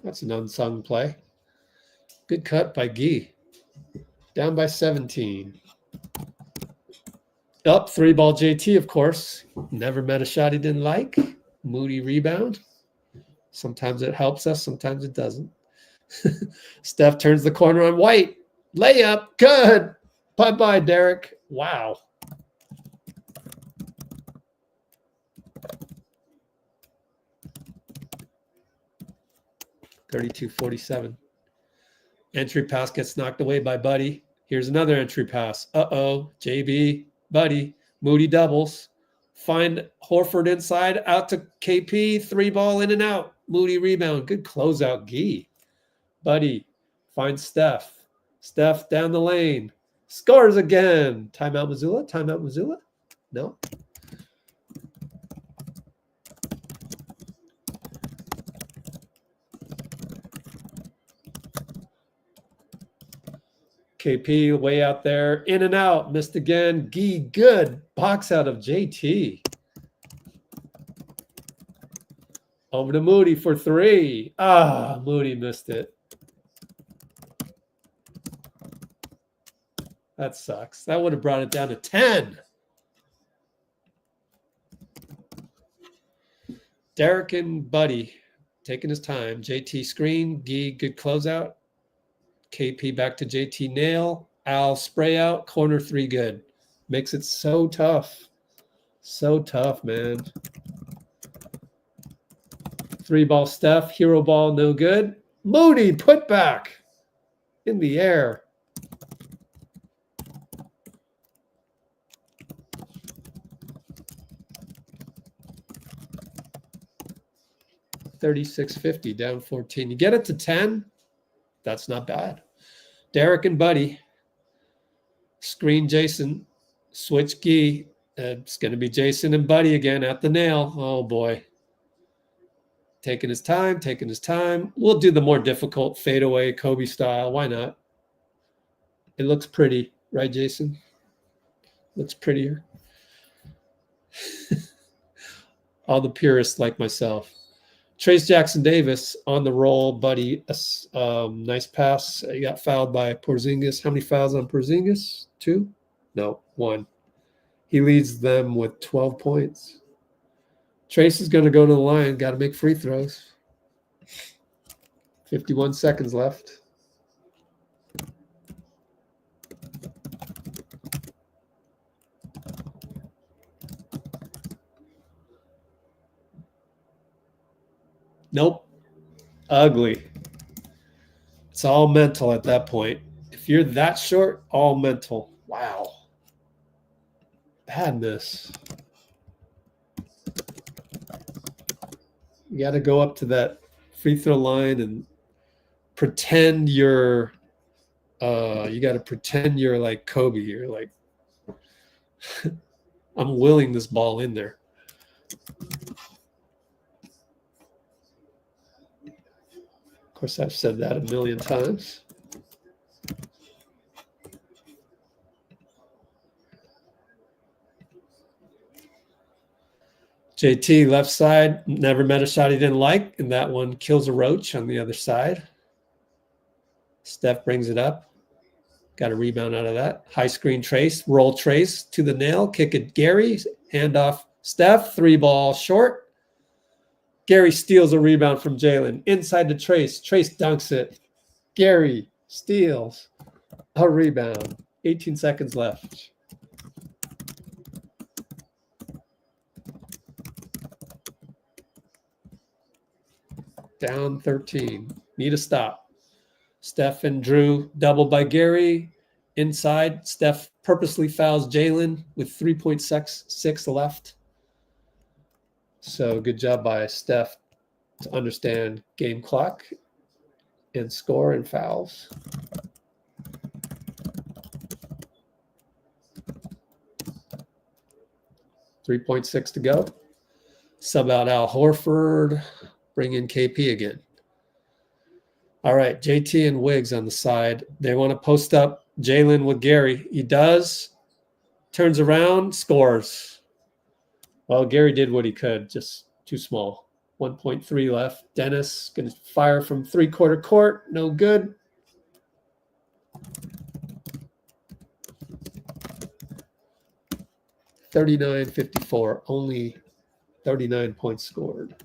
That's an unsung play. Good cut by Guy. Down by 17. Up, 3-ball JT, of course. Never met a shot he didn't like. Moody rebound. Sometimes it helps us, sometimes it doesn't. Steph turns the corner on White. Layup. Good. Bye-bye, Derek. Wow. $32-47. Entry pass gets knocked away by Buddy. Here's another entry pass. Uh-oh. JB. Buddy. Moody doubles. Find Horford inside. Out to KP. 3-ball in and out. Moody rebound. Good closeout, Gee. Buddy. Finds Steph. Steph down the lane. Scores again. Timeout, Missoula. Timeout, Missoula. No. KP way out there. In and out. Missed again. Gee, good. Box out of JT. Over to Moody for 3. Ah, Moody missed it. That sucks. That would have brought it down to 10. Derek and Buddy taking his time. JT screen. Gee, good closeout. KP back to JT nail. Al spray out. Corner 3 good. Makes it so tough. So tough, man. 3-ball Steph. Hero ball no good. Moody put back. In the air. $36.50 down 14. You get it to 10. That's not bad. Derek and Buddy. Screen Jason. Switch Gee. It's going to be Jason and Buddy again at the nail. Oh, boy. Taking his time, taking his time. We'll do the more difficult fadeaway Kobe style. Why not? It looks pretty, right, Jason? Looks prettier. All the purists like myself. Trace Jackson Davis on the roll, Buddy. Nice pass. He got fouled by Porzingis. How many fouls on Porzingis? 2? No, 1. He leads them with 12 points. Trace is going to go to the line. Got to make free throws. 51 seconds left. Nope. Ugly. It's all mental at that point. If you're that short, all mental. Wow. Bad miss. You got to go up to that free throw line and pretend you're you got to pretend you're like Kobe. You're like, I'm willing this ball in there. Of course, I've said that a million times. JT left side, never met a shot he didn't like, and that one kills a roach on the other side. Steph brings it up. Got a rebound out of that. High screen Trace, roll Trace to the nail, kick it Gary, handoff Steph, 3-ball short. Gary steals a rebound from Jaylen. Inside to Trace. Trace dunks it. Gary steals a rebound. 18 seconds left. Down 13. Need a stop. Steph and Jrue doubled by Gary. Inside, Steph purposely fouls Jaylen with 3.6 left. So good job by Steph to understand game clock and score and fouls. .6 to go. Sub out Al Horford. Bring in KP again. All right, JT and Wiggs on the side. They want to post up Jaylen with Gary. He does. Turns around, scores. Well, Gary did what he could, just too small. 1.3 left. Dennis going to fire from 3-quarter court. No good. $39.54. Only 39 points scored.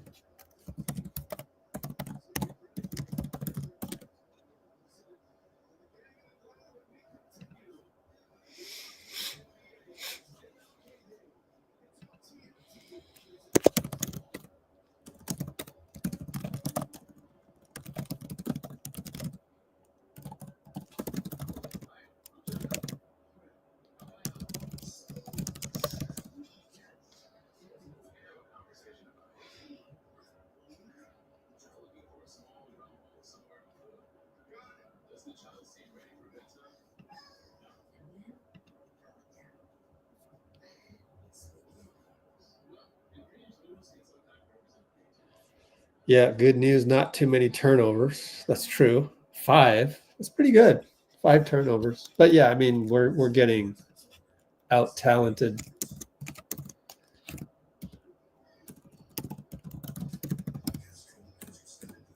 Yeah, good news. Not too many turnovers. That's true. 5. That's pretty good. 5 turnovers. But yeah, I mean, we're getting out talented.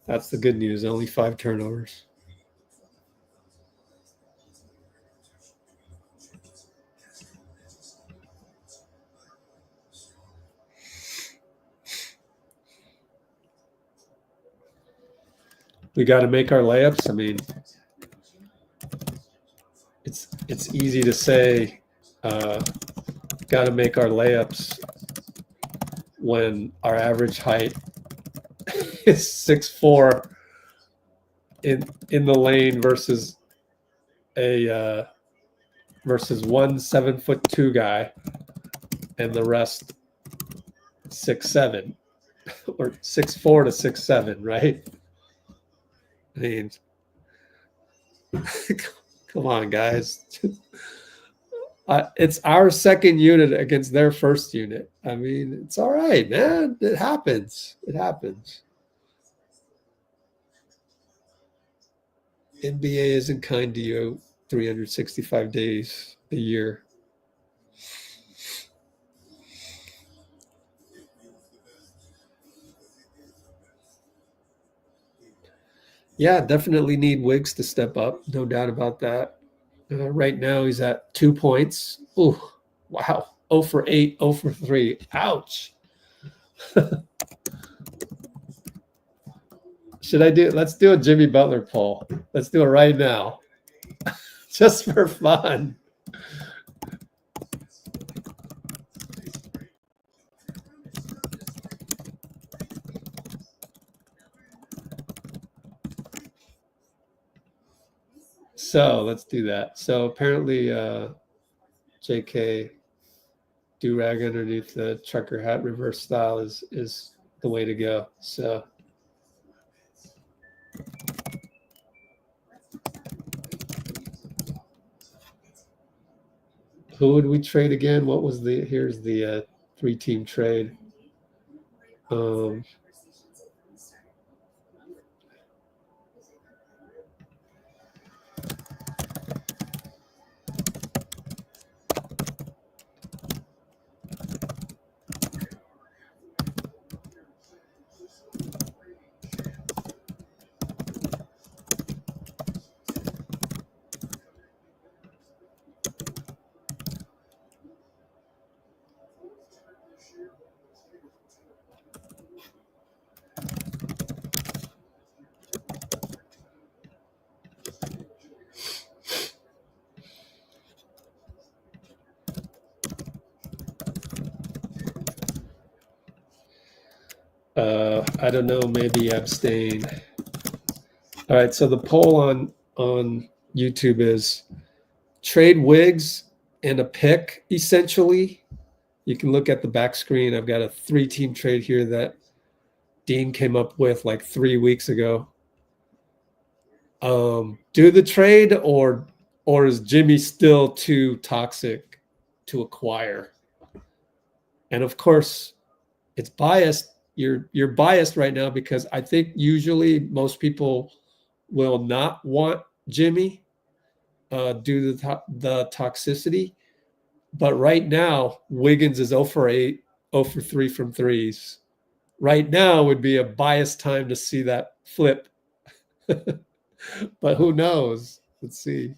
That's the good news. Only 5 turnovers. We got to make our layups. I mean, it's easy to say, got to make our layups when our average height is 6'4" in the lane versus one 7'2" guy, and the rest 6'7" or 6'4" to 6'7", right? I mean, come on, guys. It's our second unit against their first unit. I mean, it's all right, man. It happens. It happens. NBA isn't kind to you 365 days a year. Yeah, definitely need Wiggs to step up. No doubt about that. Right now, he's at 2 points. Ooh, wow. 0 for 8, 0 for 3. Ouch. Let's do a Jimmy Butler poll. Let's do it right now. Just for fun. So let's do that. So apparently JK do-rag underneath the trucker hat reverse style is the way to go. So who would we trade again? What was here's the 3-team trade. I don't know, maybe abstain. All right, so the poll on YouTube is trade Wiggs and a pick, essentially. You can look at the back screen. I've got a 3-team trade here that Dean came up with like 3 weeks ago. Do the trade, or is Jimmy still too toxic to acquire? And of course, it's biased. You're biased right now because I think usually most people will not want Jimmy due to the toxicity. But right now, Wiggins is 0 for 8, 0 for 3 from threes. Right now would be a biased time to see that flip. But who knows? Let's see.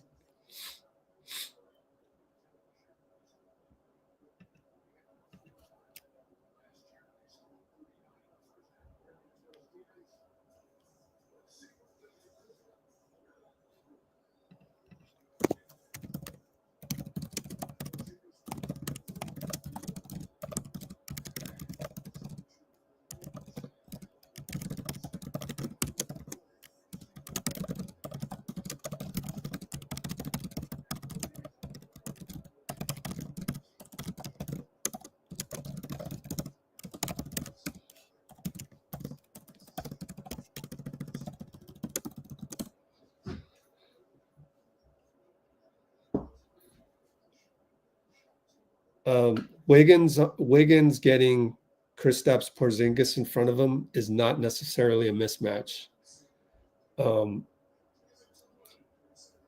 Wiggins getting Kristaps Porzingis in front of him is not necessarily a mismatch.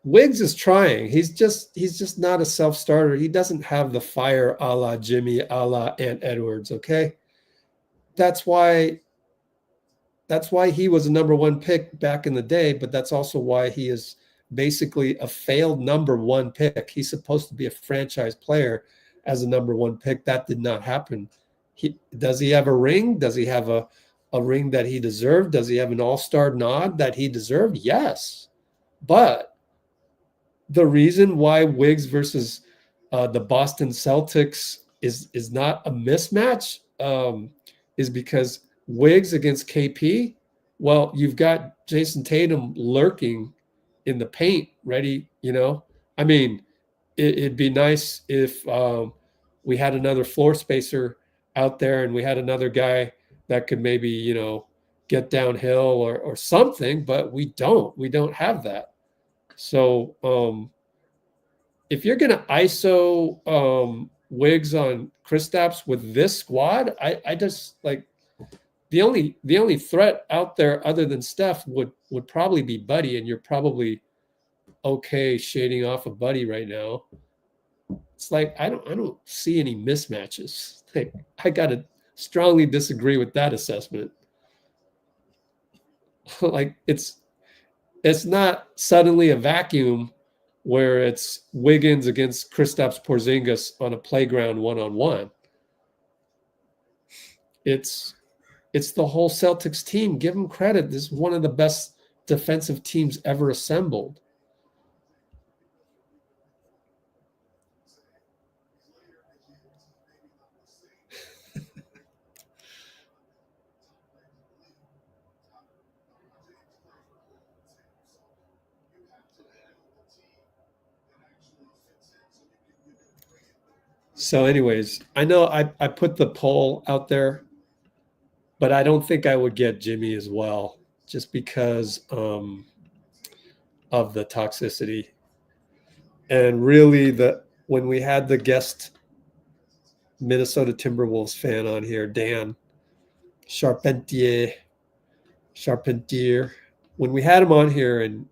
Wiggs is trying. He's just not a self-starter. He doesn't have the fire a la Jimmy, a la Ant Edwards. Okay, that's why he was a number one pick back in the day. But that's also why he is basically a failed number one pick. He's supposed to be a franchise player as a number one pick. That did not happen. Does he have a ring? Does he have a ring that he deserved? Does he have an all-star nod that he deserved? Yes, but the reason why Wiggs versus the Boston Celtics is not a mismatch is because Wiggs against KP, well, you've got Jason Tatum lurking in the paint, ready. I mean, it'd be nice if we had another floor spacer out there and we had another guy that could maybe get downhill or something, but we don't have that. So if you're going to ISO Wiggs on Kristaps with this squad, I just like the only threat out there other than Steph would probably be Buddy, and you're probably okay shading off of Buddy right now. It's like I don't see any mismatches. Like, I gotta strongly disagree with that assessment. Like it's not suddenly a vacuum where it's Wiggins against Kristaps Porzingis on a playground one-on-one. It's the whole Celtics team. Give them credit. This is one of the best defensive teams ever assembled. So anyways, I know I put the poll out there, but I don't think I would get Jimmy as well, just because of the toxicity. And really, when we had the guest Minnesota Timberwolves fan on here, Dan Charpentier, when we had him on here, and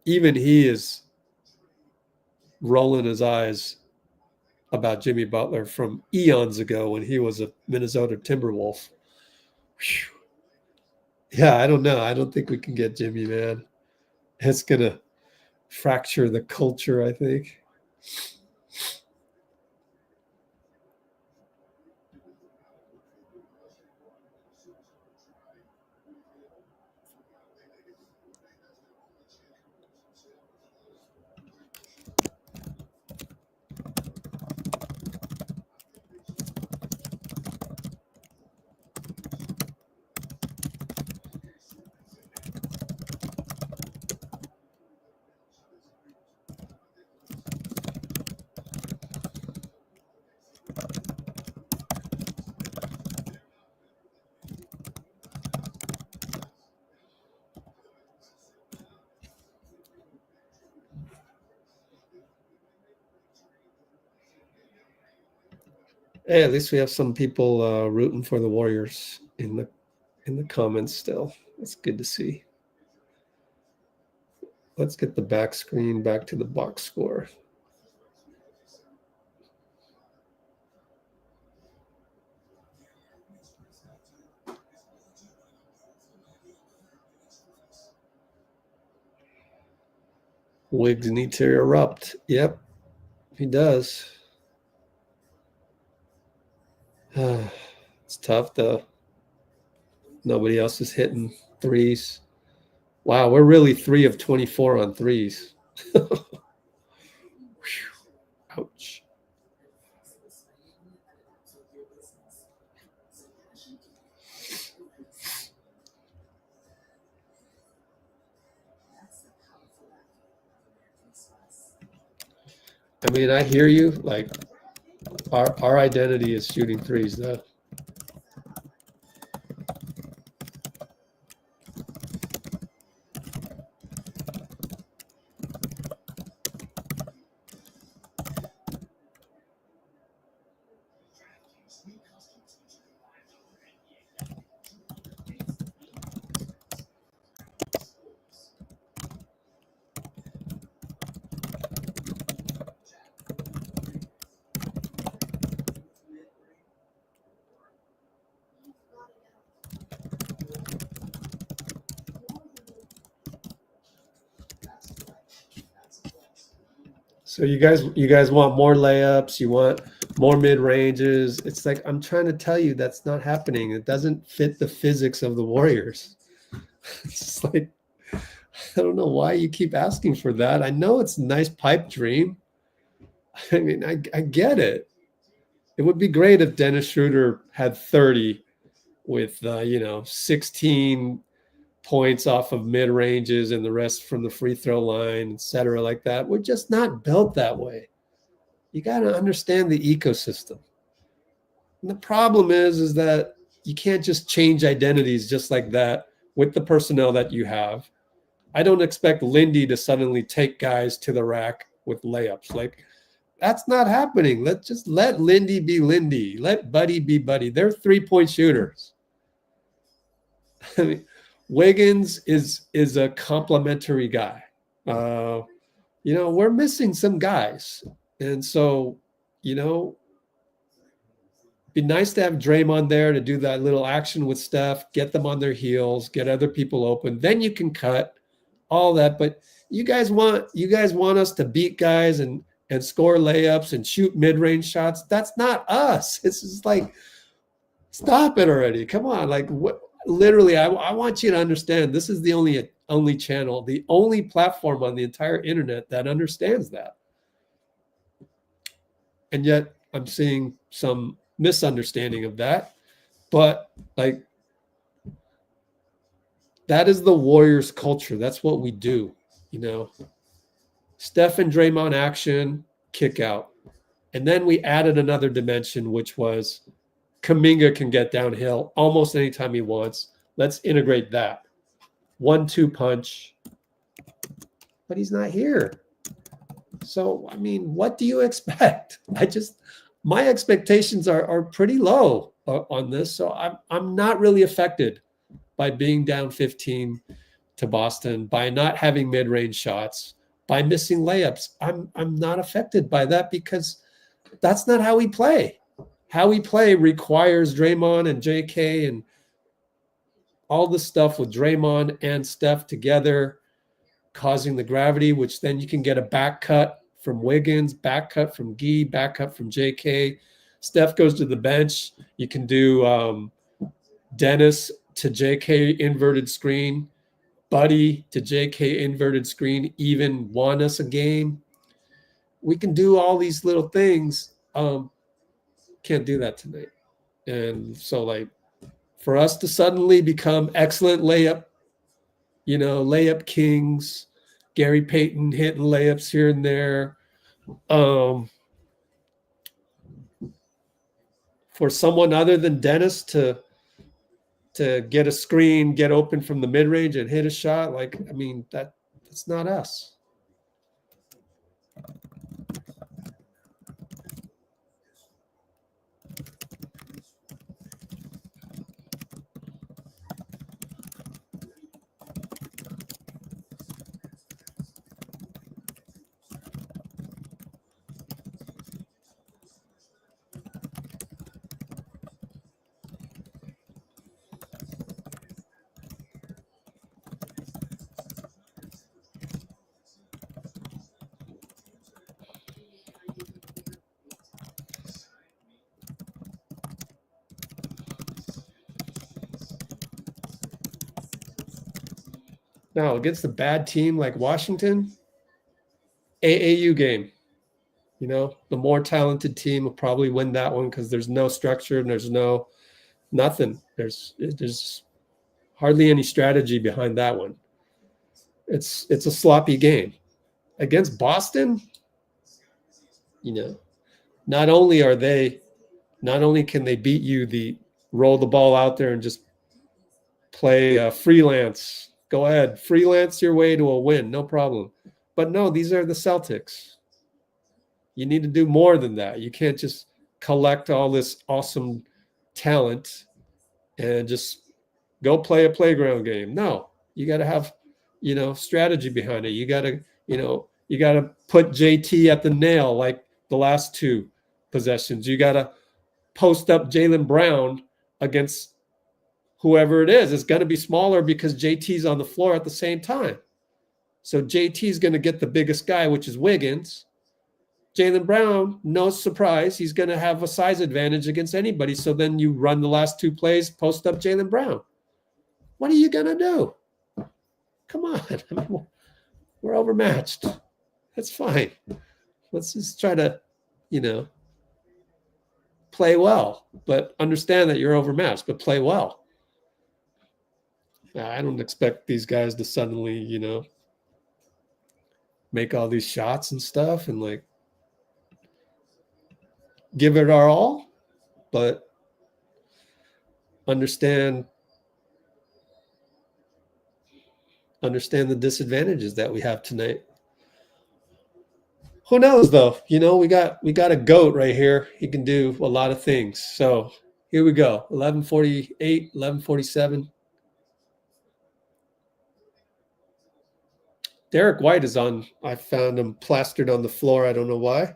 even he is rolling his eyes about Jimmy Butler from eons ago when he was a Minnesota Timberwolf. Whew. Yeah, I don't know. I don't think we can get Jimmy, man. It's going to fracture the culture, I think. Hey, at least we have some people rooting for the Warriors in the comments still. That's good to see. Let's get the back screen back to the box score. Wiggs need to erupt. Yep, he does. It's tough, though. Nobody else is hitting threes. Wow, we're really 3 of 24 on threes. Ouch. I mean, I hear you. Like, our identity is shooting threes, though. So you guys want more layups, you want more mid-ranges. It's like I'm trying to tell you that's not happening. It doesn't fit the physics of the Warriors. It's like I don't know why you keep asking for that. I know it's a nice pipe dream. I mean, I get it. It would be great if Dennis Schroder had 30 with 16 points off of mid ranges and the rest from the free throw line, et cetera, like that. We're just not built that way. You got to understand the ecosystem. And the problem is that you can't just change identities just like that with the personnel that you have. I don't expect Lindy to suddenly take guys to the rack with layups. Like, that's not happening. Let Lindy be Lindy. Let Buddy be Buddy. They're 3-point shooters. I mean, Wiggins is a complimentary guy. We're missing some guys. And so, be nice to have Draymond there to do that little action with Steph, get them on their heels, get other people open. Then you can cut all that. But you guys want us to beat guys and score layups and shoot mid-range shots. That's not us. It's just like, stop it already. Come on. Like, what? Literally, I want you to understand this is the only channel, the only platform on the entire internet that understands that. And yet I'm seeing some misunderstanding of that. But like, that is the Warriors culture. That's what we do, Steph and Draymond action, kick out. And then we added another dimension, which was Kuminga can get downhill almost anytime he wants. Let's integrate that. 1-2 punch. But he's not here. So, I mean, what do you expect? My expectations are pretty low on this. So I'm not really affected by being down 15 to Boston, by not having mid-range shots, by missing layups. I'm not affected by that because that's not how we play. How we play requires Draymond and J.K. and all the stuff with Draymond and Steph together, causing the gravity, which then you can get a back cut from Wiggins, back cut from Gee, back cut from J.K. Steph goes to the bench. You can do Dennis to J.K. inverted screen, Buddy to J.K. inverted screen, even won us a game. We can do all these little things. Can't do that tonight. And so, like, for us to suddenly become excellent layup kings, Gary Payton hitting layups here and there. For someone other than Dennis to get a screen, get open from the mid-range and hit a shot, like, I mean, that's not us. Now, against a bad team like Washington, AAU game. The more talented team will probably win that one because there's no structure and there's nothing. There's hardly any strategy behind that one. It's a sloppy game. Against Boston, not only can they beat you, roll the ball out there and just play freelance. Go ahead, freelance your way to a win, no problem. But no, these are the Celtics. You need to do more than that. You can't just collect all this awesome talent and just go play a playground game. No, you got to have, strategy behind it. You got to put JT at the nail like the last two possessions. You got to post up Jaylen Brown against whoever it is. It's going to be smaller because JT's on the floor at the same time. So JT is going to get the biggest guy, which is Wiggins. Jaylen Brown, no surprise, he's going to have a size advantage against anybody. So then you run the last 2 plays, post up Jaylen Brown. What are you going to do? Come on. I mean, we're overmatched. That's fine. Let's just try to, play well, but understand that you're overmatched, but play well. I don't expect these guys to suddenly, make all these shots and stuff and like give it our all, but understand the disadvantages that we have tonight. Who knows though? We got a GOAT right here. He can do a lot of things. So here we go. 11:48, 11:47. D.White is on. I found him plastered on the floor. I don't know why.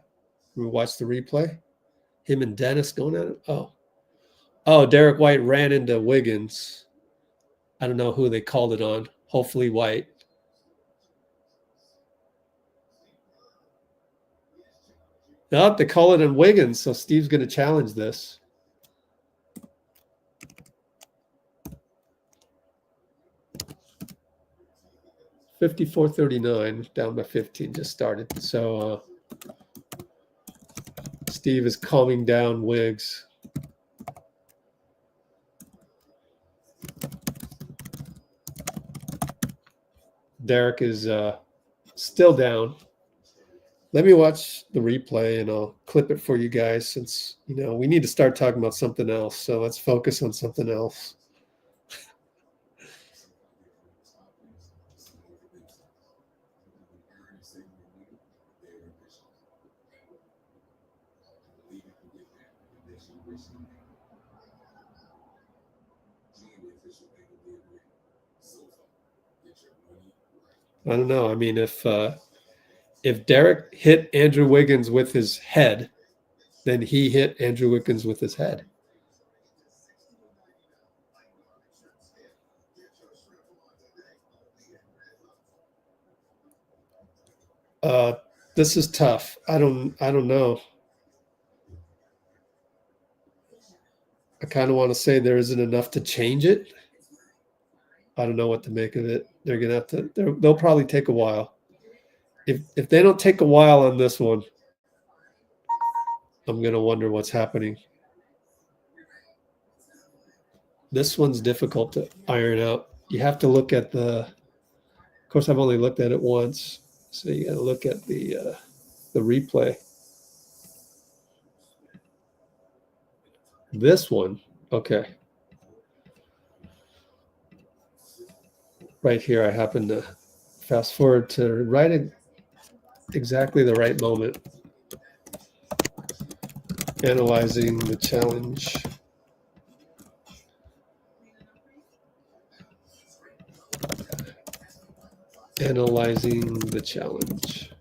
We watched the replay. Him and Dennis going at it. Oh, D.White ran into Wiggins. I don't know who they called it on. Hopefully White. Nope, they call it on Wiggins, so Steve's going to challenge this. $54-39, down by 15, just started. So Steve is calming down Wiggs. Derek is still down. Let me watch the replay and I'll clip it for you guys since, we need to start talking about something else. So let's focus on something else. I don't know. I mean, if Derek hit Andrew Wiggins with his head, then he hit Andrew Wiggins with his head. This is tough. I don't know. I kind of want to say there isn't enough to change it. I don't know what to make of it. They're gonna have to. They'll probably take a while. If they don't take a while on this one, I'm gonna wonder what's happening. This one's difficult to iron out. You have to look at the. Of course, I've only looked at it once, so you got to look at the replay. This one, okay. Right here, I happen to fast forward to right at exactly the right moment. Analyzing the challenge. Analyzing the challenge.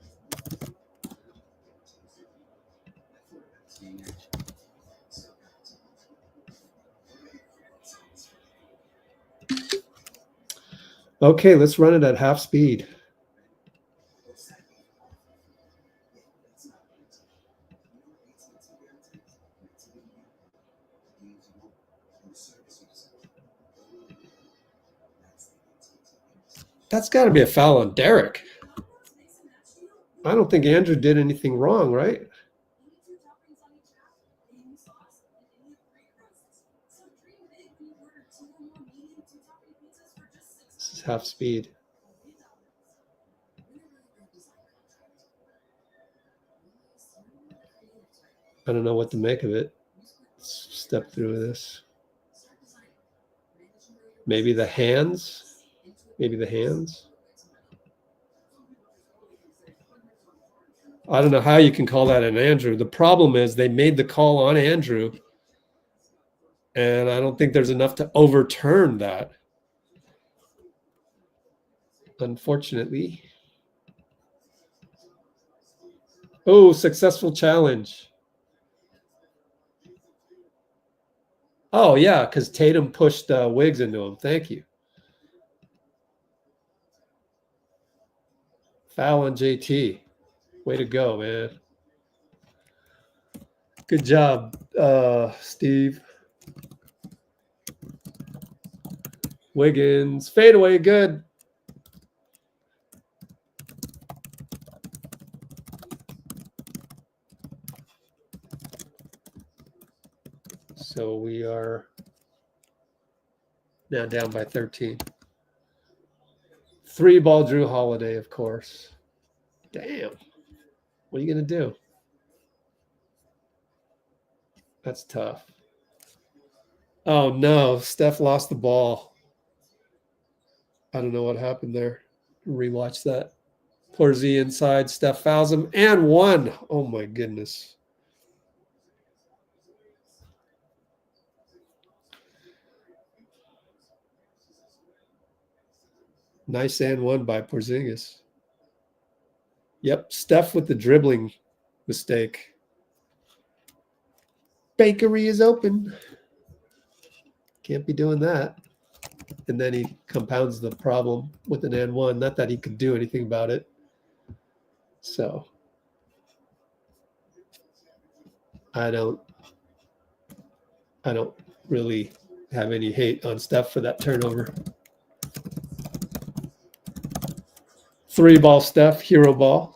Okay, let's run it at half speed. That's got to be a foul on Derek. I don't think Andrew did anything wrong, right? This is half speed. I don't know what to make of it. Let's step through this. Maybe the hands. Maybe the hands. I don't know how you can call that an Andrew. The problem is they made the call on Andrew, and I don't think there's enough to overturn that. Unfortunately. Oh, successful challenge. Oh, yeah, because Tatum pushed Wiggs into him. Thank you. Foul on JT. Way to go, man. Good job, Steve. Wiggins, fadeaway, good. So we are now down by 13. 3-ball Jrue Holiday, of course. Damn. What are you going to do? That's tough. Oh, no. Steph lost the ball. I don't know what happened there. Rewatch that. Porzingis inside. Steph fouls him and one. Oh, my goodness. Nice and one by Porzingis. Yep, Steph with the dribbling mistake. Bakery is open. Can't be doing that. And then he compounds the problem with an and one. Not that he could do anything about it. So I don't really have any hate on Steph for that turnover. 3-ball Steph, hero ball.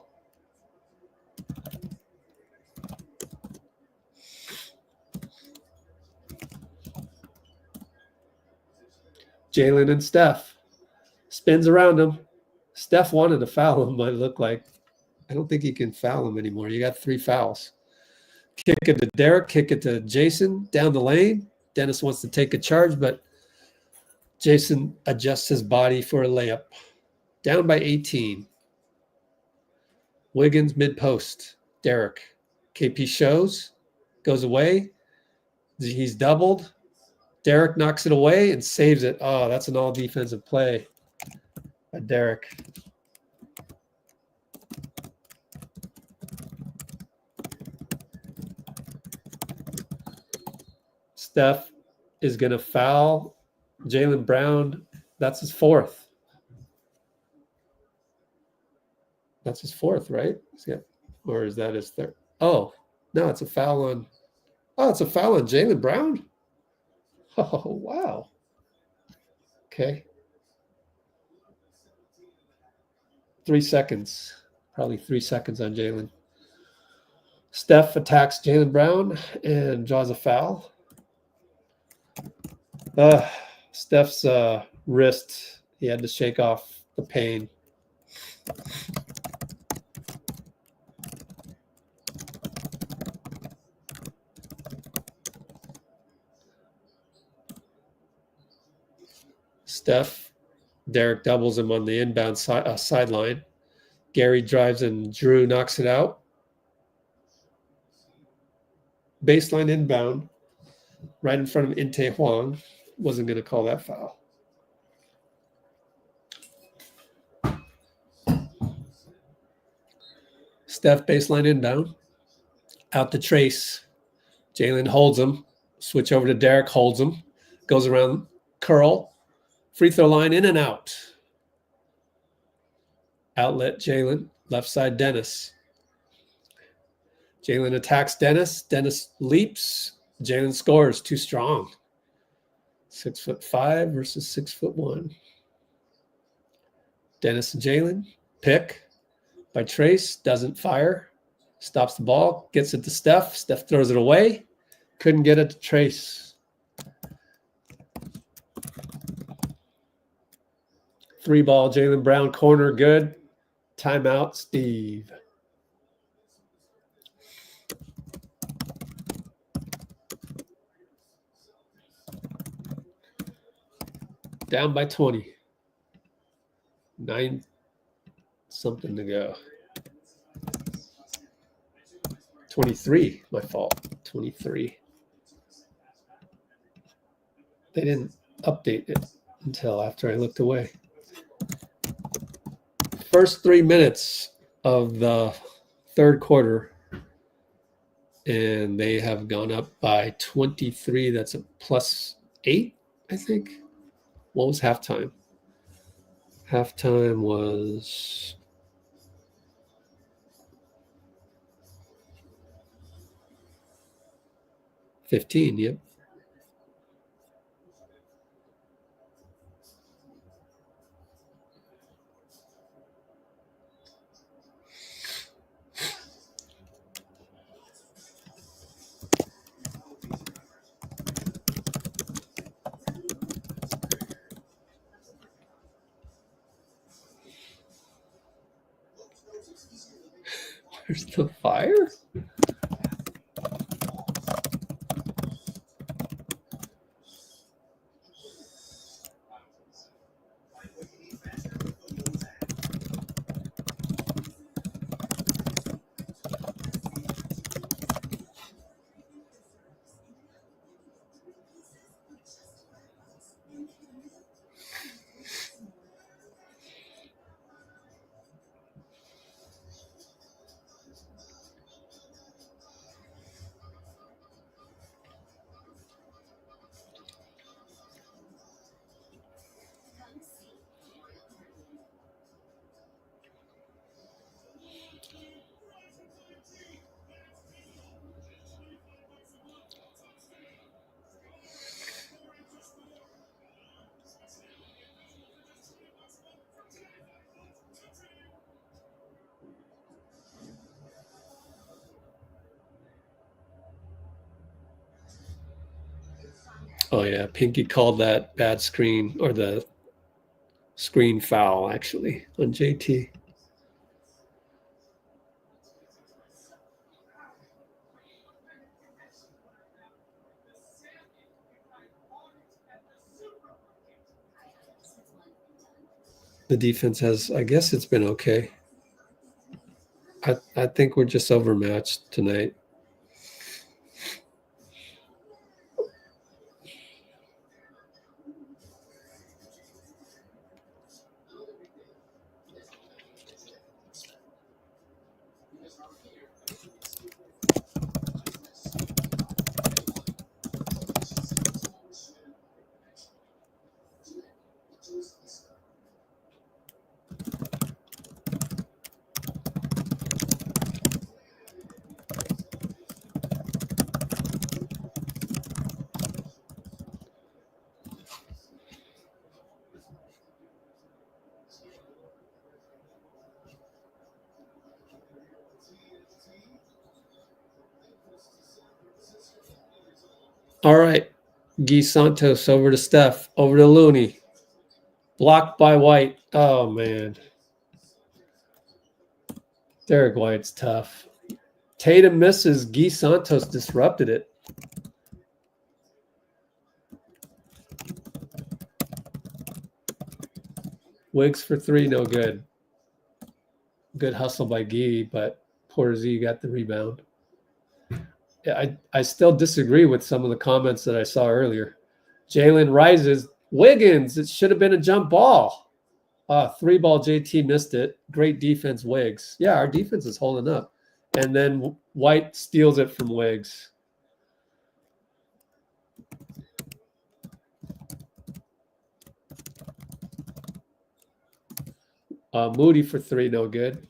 Jaylen and Steph. Spins around him. Steph wanted to foul him, but it looked like I don't think he can foul him anymore. You got 3 fouls. Kick it to Derek, kick it to Jason down the lane. Dennis wants to take a charge, but Jason adjusts his body for a layup. Down by 18. Wiggins mid-post. Derek. KP shows. Goes away. He's doubled. Derek knocks it away and saves it. Oh, that's an all-defensive play by Derek. Steph is going to foul Jaylen Brown. That's his 4th. That's his 4th, right? Yeah. Or is that his 3rd? Oh, no, it's a foul on. Oh, it's a foul on Jaylen Brown? Oh, wow. Okay. 3 seconds. Probably 3 seconds on Jaylen. Steph attacks Jaylen Brown and draws a foul. Steph's wrist, he had to shake off the pain. Steph, Derek doubles him on the inbound sideline. Gary drives and Jrue knocks it out. Baseline inbound, right in front of Inte Huang. Wasn't going to call that foul. Steph baseline inbound. Out to Trace. Jaylen holds him. Switch over to Derek, holds him. Goes around, curl. Free throw line, in and out. Outlet Jaylen. Left side Dennis. Jaylen attacks Dennis. Dennis leaps. Jaylen scores. Too strong. 6'5" versus 6'1". Dennis and Jaylen. Pick by Trace. Doesn't fire. Stops the ball. Gets it to Steph. Steph throws it away. Couldn't get it to Trace. 3-ball Jaylen Brown corner. Good. Timeout, Steve. Down by 20. 9 something to go. 23, my fault. 23. They didn't update it until after I looked away. First 3 minutes of the third quarter, and they have gone up by 23. That's a +8, I think. What was halftime? Halftime was 15, yep. There's the fire? Oh, yeah. Pinky called that bad screen, or the screen foul, actually, on JT. The defense has, I guess it's been okay. I think we're just overmatched tonight. All right. Guy Santos over to Steph, over to Looney. Blocked by White. Oh, man. Derek White's tough. Tatum misses. Guy Santos disrupted it. Wiggs for 3, no good. Good hustle by Guy, but Porzingis got the rebound. Yeah, I still disagree with some of the comments that I saw earlier. Jaylen rises. Wiggins, it should have been a jump ball. 3-ball JT missed it. Great defense, Wiggs. Yeah, our defense is holding up. And then White steals it from Wiggs. Moody for 3, no good.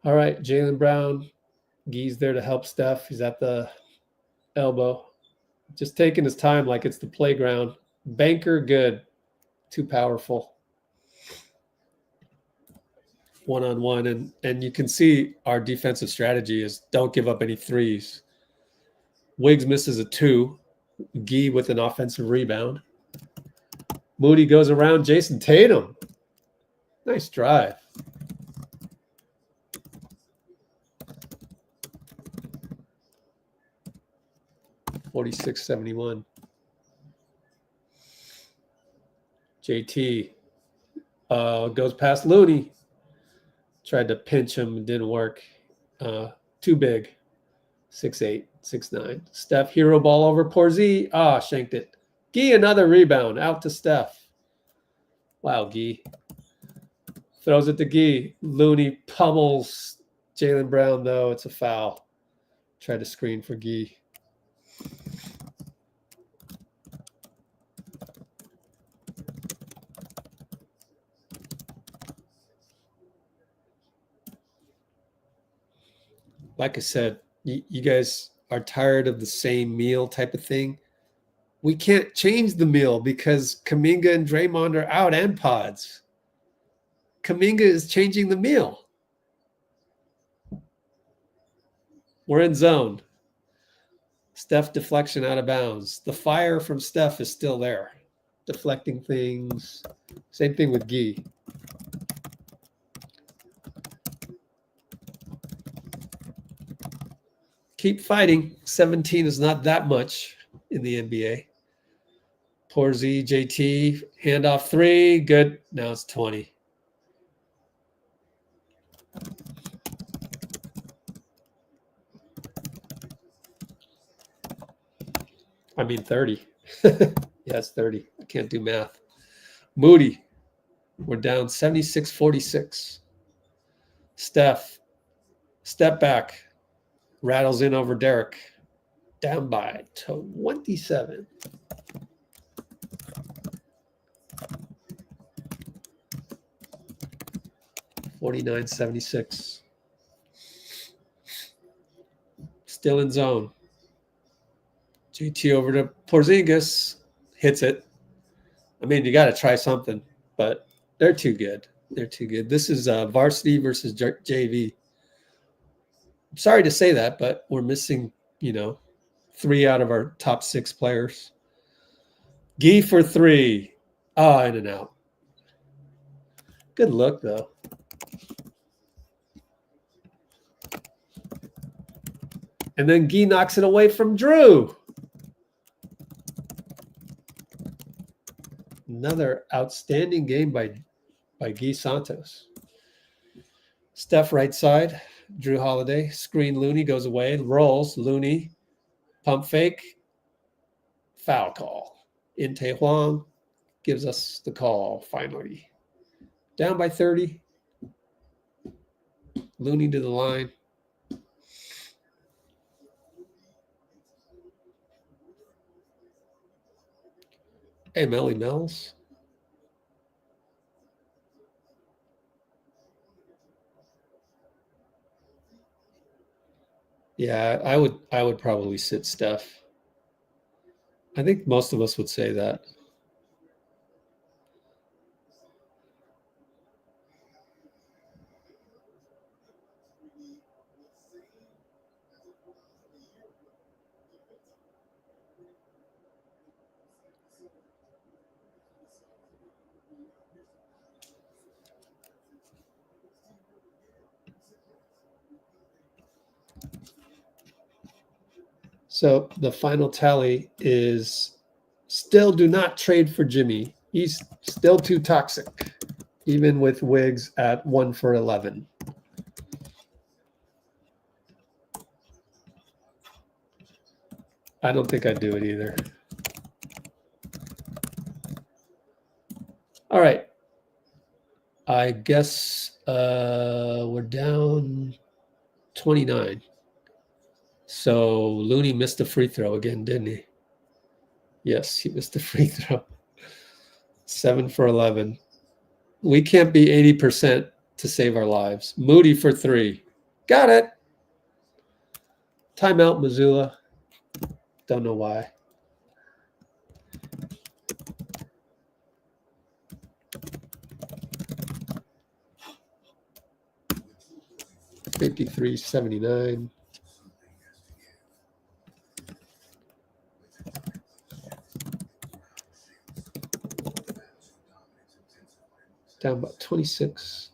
All right, Jaylen Brown. Guy's there to help Steph. He's at the elbow. Just taking his time like it's the playground. Banker, good. Too powerful. One-on-one. And you can see our defensive strategy is don't give up any threes. Wiggs misses a 2. Guy with an offensive rebound. Moody goes around Jason Tatum. Nice drive. $46.71. JT goes past Looney. Tried to pinch him. It didn't work. Too big. 6'8", 6'9". Steph, hero ball over Porzingis. Shanked it. Guy, another rebound. Out to Steph. Wow, Guy. Throws it to Guy. Looney pummels Jaylen Brown, though. It's a foul. Tried to screen for Guy. like I said, you guys are tired of the same meal type of thing. We can't change the meal because Kuminga and Draymond are out and pods. Kuminga is changing the meal. We're in zone. Steph deflection out of bounds. The fire from Steph is still there. Deflecting things. Same thing with Gee. Keep fighting. 17 is not that much in the NBA. Porzingis, JT, handoff 3. Good. Now it's 20. I mean 30. Yeah, it's 30. I can't do math. Moody. We're down 76-46. Steph. Step back. Rattles in over Derek. Down by 27. $49.76. Still in zone. GT over to Porzingis. Hits it. I mean, you got to try something, but they're too good. They're too good. This is varsity versus JV. I'm sorry to say that, but we're missing, 3 out of our top 6 players. Gee for 3. Oh, in and out. Good look, though. And then Gee knocks it away from Jrue. Another outstanding game by Gee Santos. Steph right side. Jrue Holiday. Screen Looney goes away. Rolls. Looney. Pump fake. Foul call. Inte Huang gives us the call finally. Down by 30. Looney to the line. Hey, Melly Mells. Yeah, I would probably sit Steph. I think most of us would say that. So the final tally is still do not trade for Jimmy. He's still too toxic, even with Wiggs at 1 for 11. I don't think I'd do it either. All right. I guess we're down 29. So Looney missed a free throw again, didn't he? Yes, he missed a free throw. 7 for 11. We can't be 80% to save our lives. Moody for 3. Got it. Timeout, Missoula. Don't know why. $53.79. Down about 26.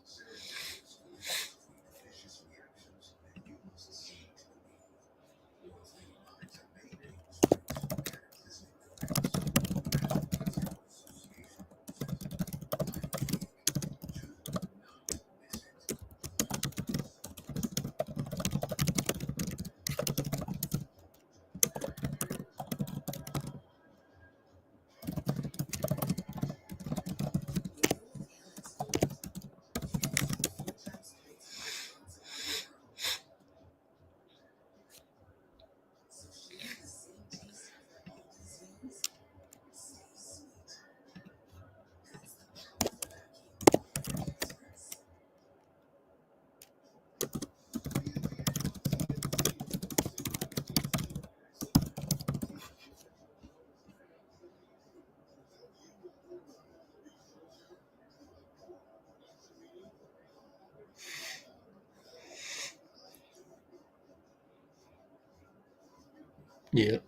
Yeah.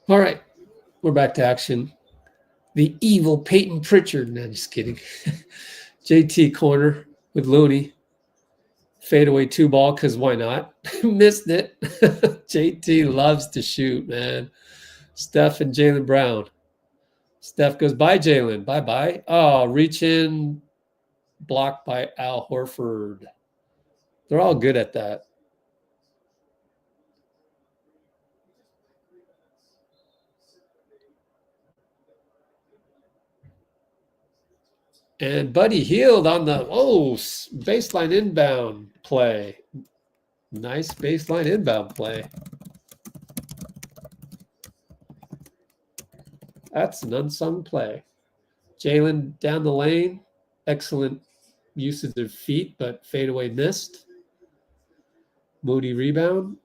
All right. We're back to action. The evil Peyton Pritchard. No, just kidding. JT corner with Looney. Fadeaway 2-ball, because why not? Missed it. JT loves to shoot, man. Steph and Jaylen Brown. Steph goes, bye, Jaylen. Bye-bye. Oh, reach in. Blocked by Al Horford. They're all good at that. And Buddy Hield on the baseline inbound play. Nice baseline inbound play. That's an unsung play. Jaylen down the lane. Excellent usage of feet, but fadeaway missed. Moody rebound.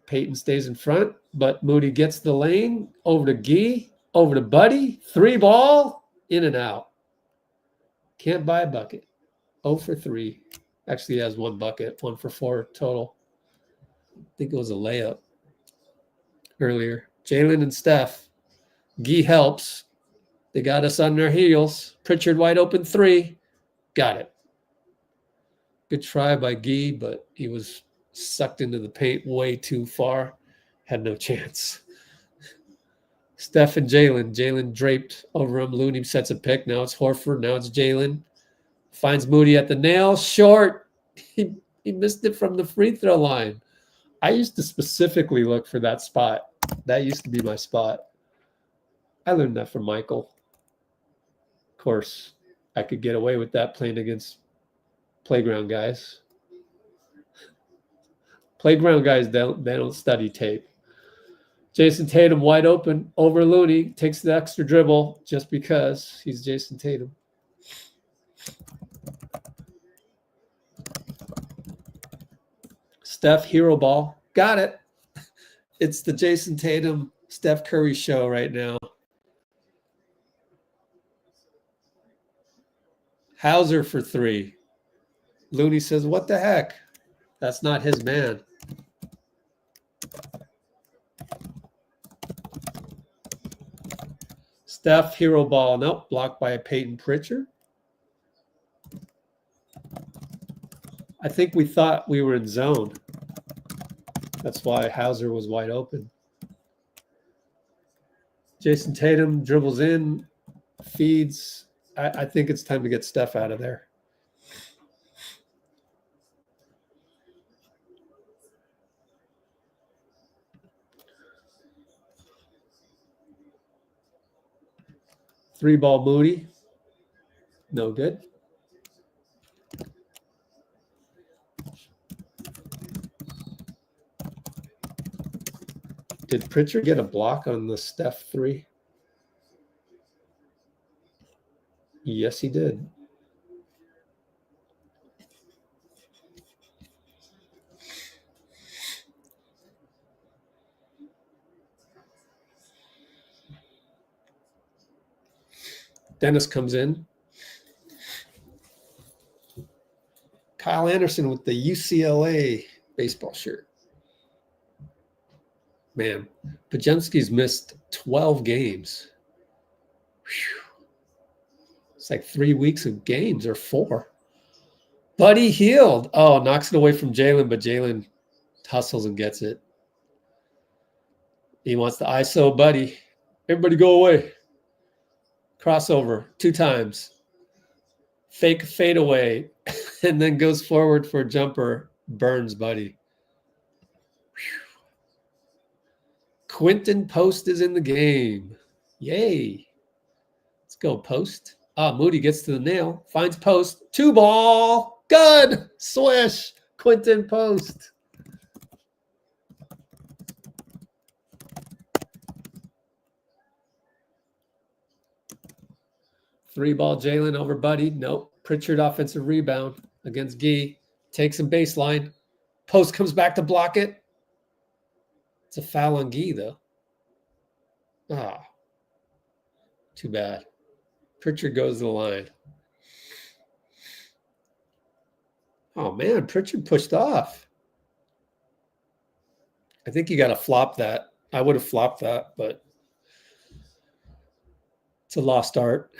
Peyton stays in front, but Moody gets the lane. Over to Gee. Over to Buddy. 3-ball. In and out. Can't buy a bucket. 0 for 3. Actually, he has 1 bucket. 1 for 4 total. I think it was a layup earlier. Jaylen and Steph. Gee helps. They got us on their heels. Pritchard wide open 3. Got it. Good try by Gee, but he was sucked into the paint way too far. Had no chance. Steph and Jaylen. Jaylen draped over him. Looney sets a pick. Now it's Horford. Now it's Jaylen. Finds Moody at the nail. Short. He missed it from the free throw line. I used to specifically look for that spot. That used to be my spot. I learned that from Michael. Of course, I could get away with that playing against playground guys. Playground guys, they don't study tape. Jason Tatum wide open over Looney. Takes the extra dribble just because he's Jason Tatum. Steph, hero ball. Got it. It's the Jason Tatum, Steph Curry show right now. Hauser for 3. Looney says, what the heck? That's not his man. Steph, hero ball. Nope, blocked by a Peyton Pritchard. I think we thought we were in zone. That's why Hauser was wide open. Jason Tatum dribbles in, feeds. I think it's time to get Steph out of there. Three-ball Moody. No good. Did Pritchard get a block on the Steph 3? Yes, he did. Dennis comes in. Kyle Anderson with the UCLA baseball shirt. Man, Pajemski's missed 12 games. Whew. It's like 3 weeks of games or 4. Buddy Hield. Oh, knocks it away from Jaylen, but Jaylen hustles and gets it. He wants the ISO Buddy. Everybody go away. Crossover 2 times. Fake fadeaway, and then goes forward for a jumper. Burns Buddy. Whew. Quentin Post is in the game. Yay. Let's go, Post. Moody gets to the nail. Finds Post. 2-ball. Good. Swish. Quentin Post. Three-ball Jaylen over Buddy. Nope. Pritchard offensive rebound against Gee. Takes him baseline. Post comes back to block it. It's a foul on Gee, though. Too bad. Pritchard goes to the line. Oh, man, Pritchard pushed off. I think you got to flop that. I would have flopped that, but it's a lost art.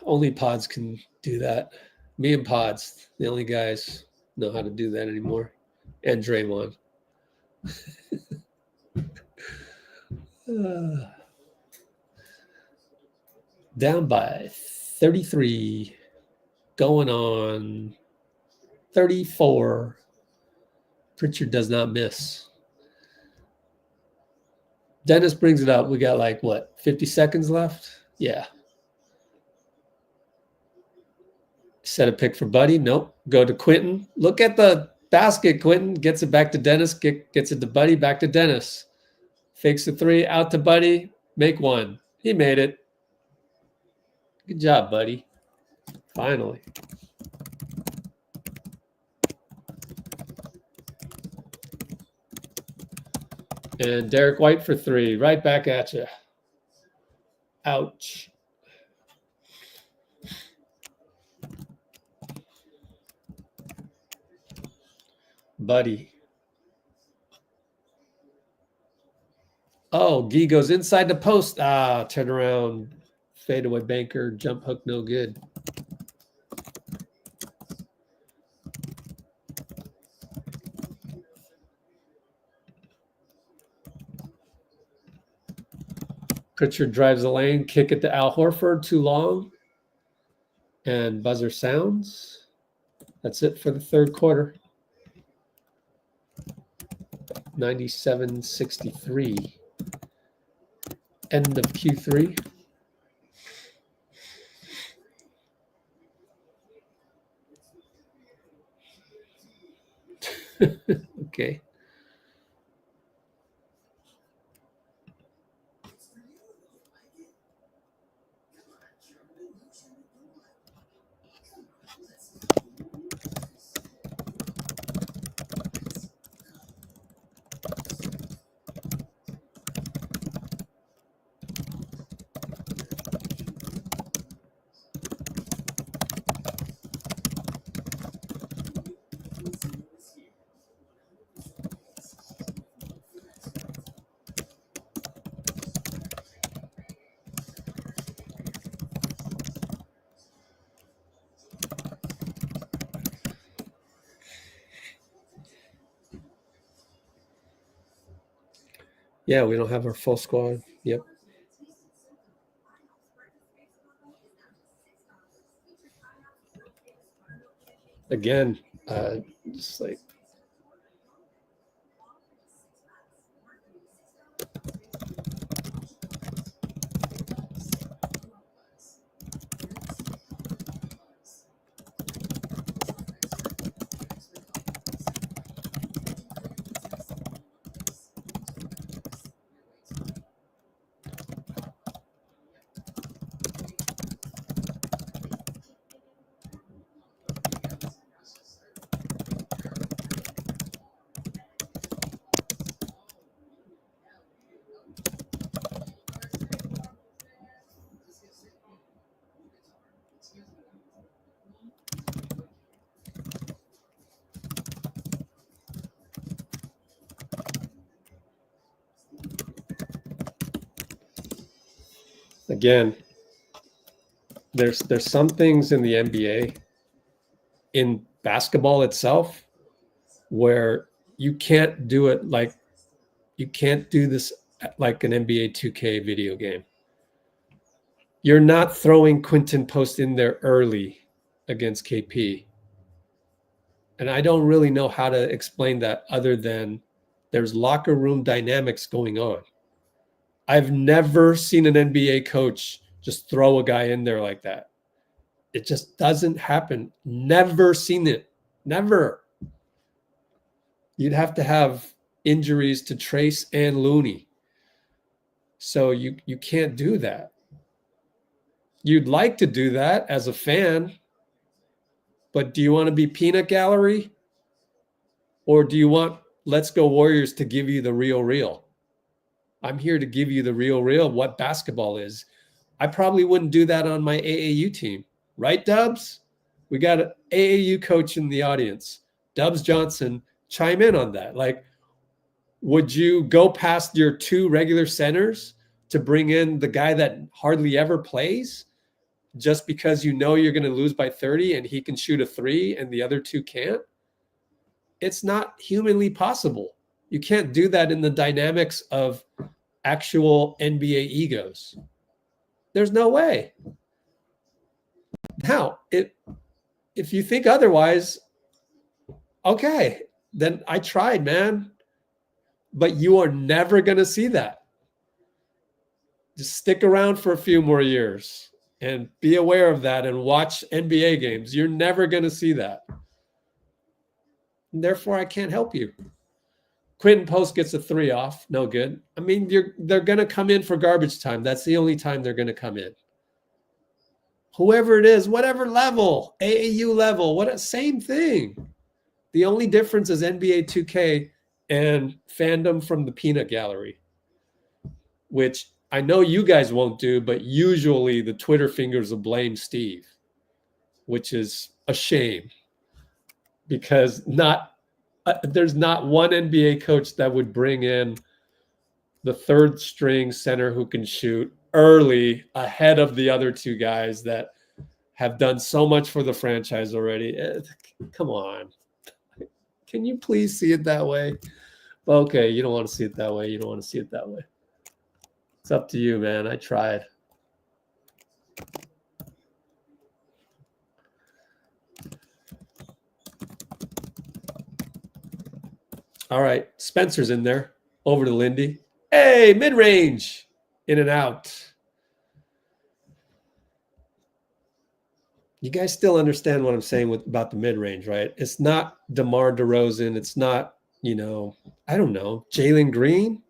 Only Pods can do that. Me and Pods, the only guys know how to do that anymore. And Draymond. Down by 33, going on 34. Pritchard does not miss. Dennis brings it up. We got like, what, 50 seconds left? Yeah. Set a pick for Buddy. Nope. Go to Quentin. Look at the basket, Quentin. Gets it back to Dennis. Gets it to Buddy. Back to Dennis. Fakes the three. Out to Buddy. Make one. He made it. Good job, Buddy. Finally. And Derek White for three. Right back at you. Ouch. Buddy. Oh, Gee goes inside the post. Turn around. Fadeaway banker. Jump hook, no good. Pritchard drives the lane. Kick it to Al Horford. Too long. And buzzer sounds. That's it for the third quarter. 97-63. End of Q3. Okay. Yeah, we don't have our full squad. Yep. Again, just like again, there's some things in the NBA, in basketball itself, where you can't do it like you can't do this like an NBA 2K video game. You're not throwing Quinton Post in there early against KP. And I don't really know how to explain that other than there's locker room dynamics going on. I've never seen an NBA coach just throw a guy in there like that. It just doesn't happen. Never seen it. Never. You'd have to have injuries to Trace and Looney. So you can't do that. You'd like to do that as a fan, but do you want to be peanut gallery? Or do you want Let's Go Warriors to give you the real? I'm here to give you the real what basketball is. I probably wouldn't do that on my AAU team. Right, Dubs? We got an AAU coach in the audience. Dubs Johnson, chime in on that. Like, would you go past your 2 regular centers to bring in the guy that hardly ever plays just because you know you're going to lose by 30 and he can shoot a 3 and the other 2 can't? It's not humanly possible. You can't do that in the dynamics of actual NBA egos. There's no way. Now, if you think otherwise, okay, then I tried, man. But you are never going to see that. Just stick around for a few more years and be aware of that and watch NBA games. You're never going to see that. And therefore, I can't help you. Quentin Post gets a 3 off. No good. I mean, they're going to come in for garbage time. That's the only time they're going to come in. Whoever it is, whatever level, AAU level, same thing. The only difference is NBA 2K and fandom from the peanut gallery, which I know you guys won't do, but usually the Twitter fingers will blame Steve, which is a shame because there's not one NBA coach that would bring in the 3rd string center who can shoot early ahead of the other 2 guys that have done so much for the franchise already. Come on. Can you please see it that way? Okay, you don't want to see it that way. You don't want to see it that way. It's up to you, man. I tried. All right, Spencer's in there. Over to Lindy. Hey, mid-range. In and out. You guys still understand what I'm saying about the mid-range, right? It's not DeMar DeRozan. It's not, I don't know, Jalen Green.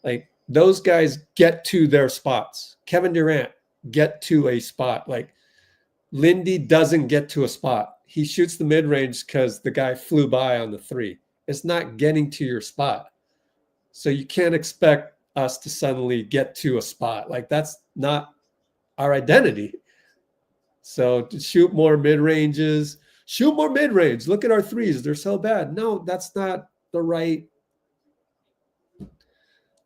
Like, those guys get to their spots. Kevin Durant, get to a spot. Like, Lindy doesn't get to a spot. He shoots the mid-range because the guy flew by on the 3. It's not getting to your spot. So you can't expect us to suddenly get to a spot. Like, that's not our identity. So to shoot more mid-ranges, shoot more mid-range. Look at our 3s. They're so bad. No, that's not the right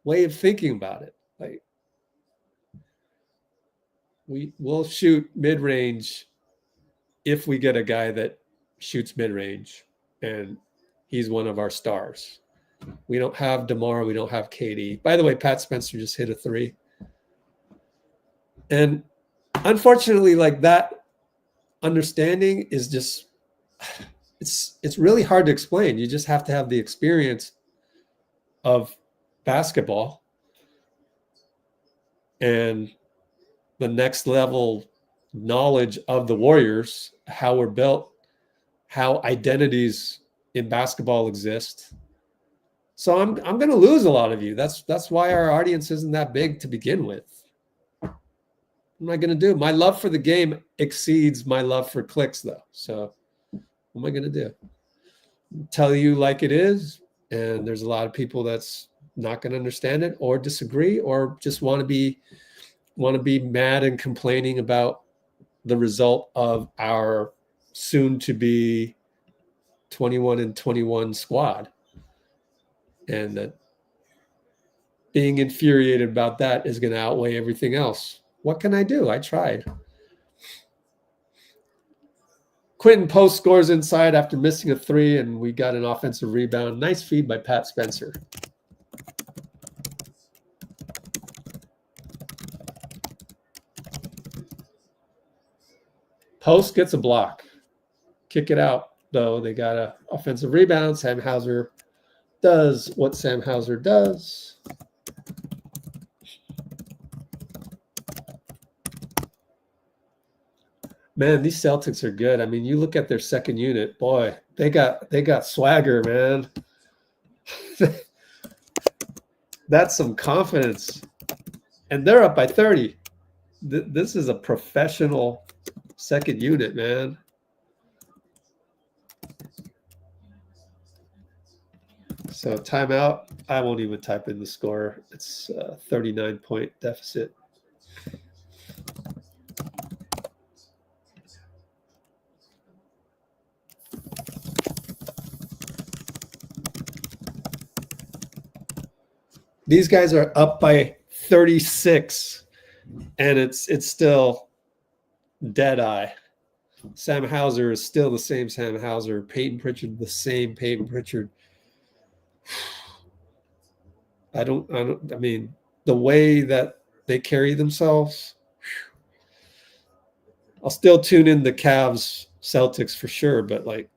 way of thinking about it. Like, we'll shoot mid-range if we get a guy that shoots mid-range and he's one of our stars. We don't have DeMar. We don't have KD. By the way, Pat Spencer just hit a 3. And unfortunately, like, that understanding is just, it's really hard to explain. You just have to have the experience of basketball and the next level knowledge of the Warriors, how we're built, how identities in basketball exist. So I'm going to lose a lot of you. That's why our audience isn't that big to begin with. What am I going to do? My love for the game exceeds my love for clicks, though. So what am I going to do? Tell you like it is, and there's a lot of people that's not going to understand it or disagree or just want to be mad and complaining about the result of our soon-to-be 21-21 squad. And that being infuriated about that is going to outweigh everything else. What can I do? I tried. Quentin Post scores inside after missing a 3, and we got an offensive rebound. Nice feed by Pat Spencer. Post gets a block. Kick it out, though. They got an offensive rebound. Sam Hauser does what Sam Hauser does. Man, these Celtics are good. I mean, you look at their second unit, boy, they got swagger, man. That's some confidence. And they're up by 30. This is a professional second unit, man. So timeout. I won't even type in the score. It's a 39-point deficit. These guys are up by 36, and it's still dead eye. Sam Hauser is still the same Sam Hauser. Peyton Pritchard, the same Peyton Pritchard. I mean, the way that they carry themselves, I'll still tune in the Cavs Celtics for sure, but like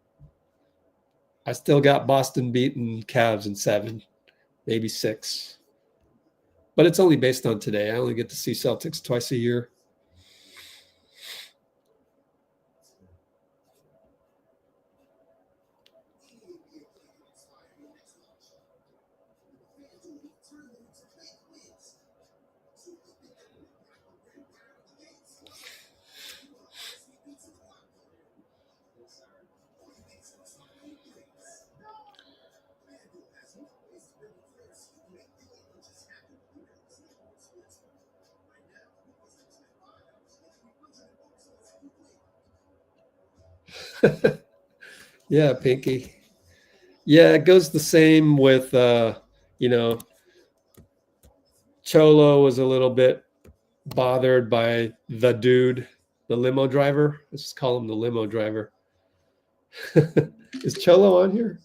I still got Boston beating Cavs in 7, maybe 6. But it's only based on today. I only get to see Celtics twice a year. Yeah, Pinky. Yeah, it goes the same with Cholo was a little bit bothered by the dude, the limo driver. Let's just call him the limo driver. Is Cholo on here?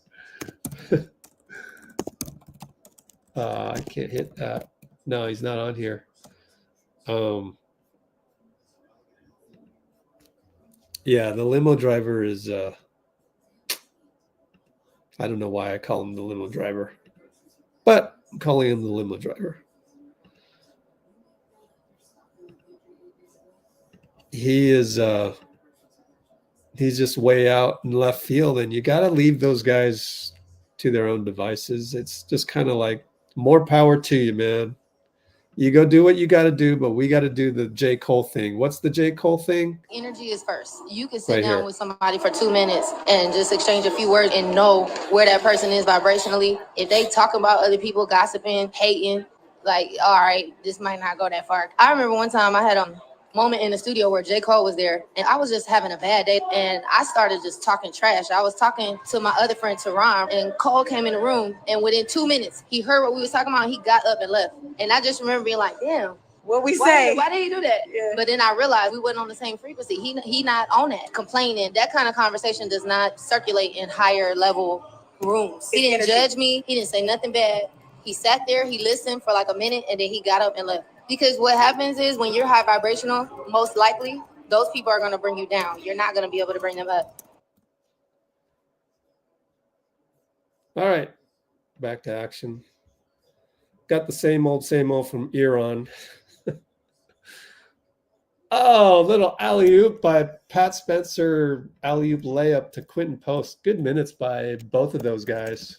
I can't hit that. No, he's not on here. Yeah, the limo driver is I don't know why I call him the limo driver, but I'm calling him the limo driver. He is he's just way out in left field, and you got to leave those guys to their own devices. It's just kind of like more power to you, man. You go do what you got to do, but we got to do the J.Cole thing. What's the J.Cole thing? Energy is first. You can sit down with somebody for 2 minutes and just exchange a few words and know where that person is vibrationally. If they talk about other people, gossiping, hating, like, all right, this might not go that far. I remember one time I had a moment in the studio where J.Cole was there, and I was just having a bad day, and I started just talking trash. I was talking to my other friend, Teron, and Cole came in the room, and within 2 minutes, he heard what we was talking about, and he got up and left. And I just remember being like, damn. What we say? Why did he do that? Yeah. But then I realized we wasn't on the same frequency. He not on that. Complaining. That kind of conversation does not circulate in higher level rooms. He didn't judge me. He didn't say nothing bad. He sat there, he listened for like a minute, and then he got up and left. Because what happens is when you're high vibrational, most likely, those people are going to bring you down. You're not going to be able to bring them up. All right. Back to action. Got the same old from Iran. Oh, little alley-oop by Pat Spencer, alley-oop layup to Quentin Post. Good minutes by both of those guys.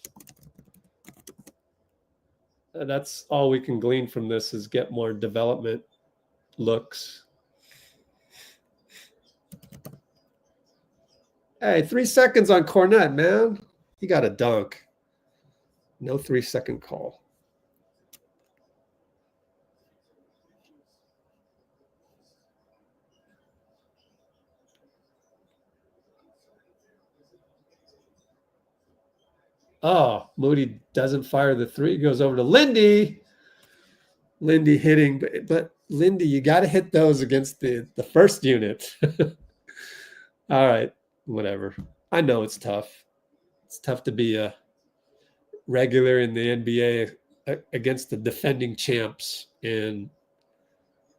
That's all we can glean from this is get more development looks. Hey, 3 seconds on Cornette, man. He got a dunk. No 3-second call. Oh, Moody doesn't fire the 3. Goes over to Lindy. Lindy hitting, but Lindy, you got to hit those against the first unit. All right, whatever. I know it's tough. It's tough to be a regular in the NBA against the defending champs and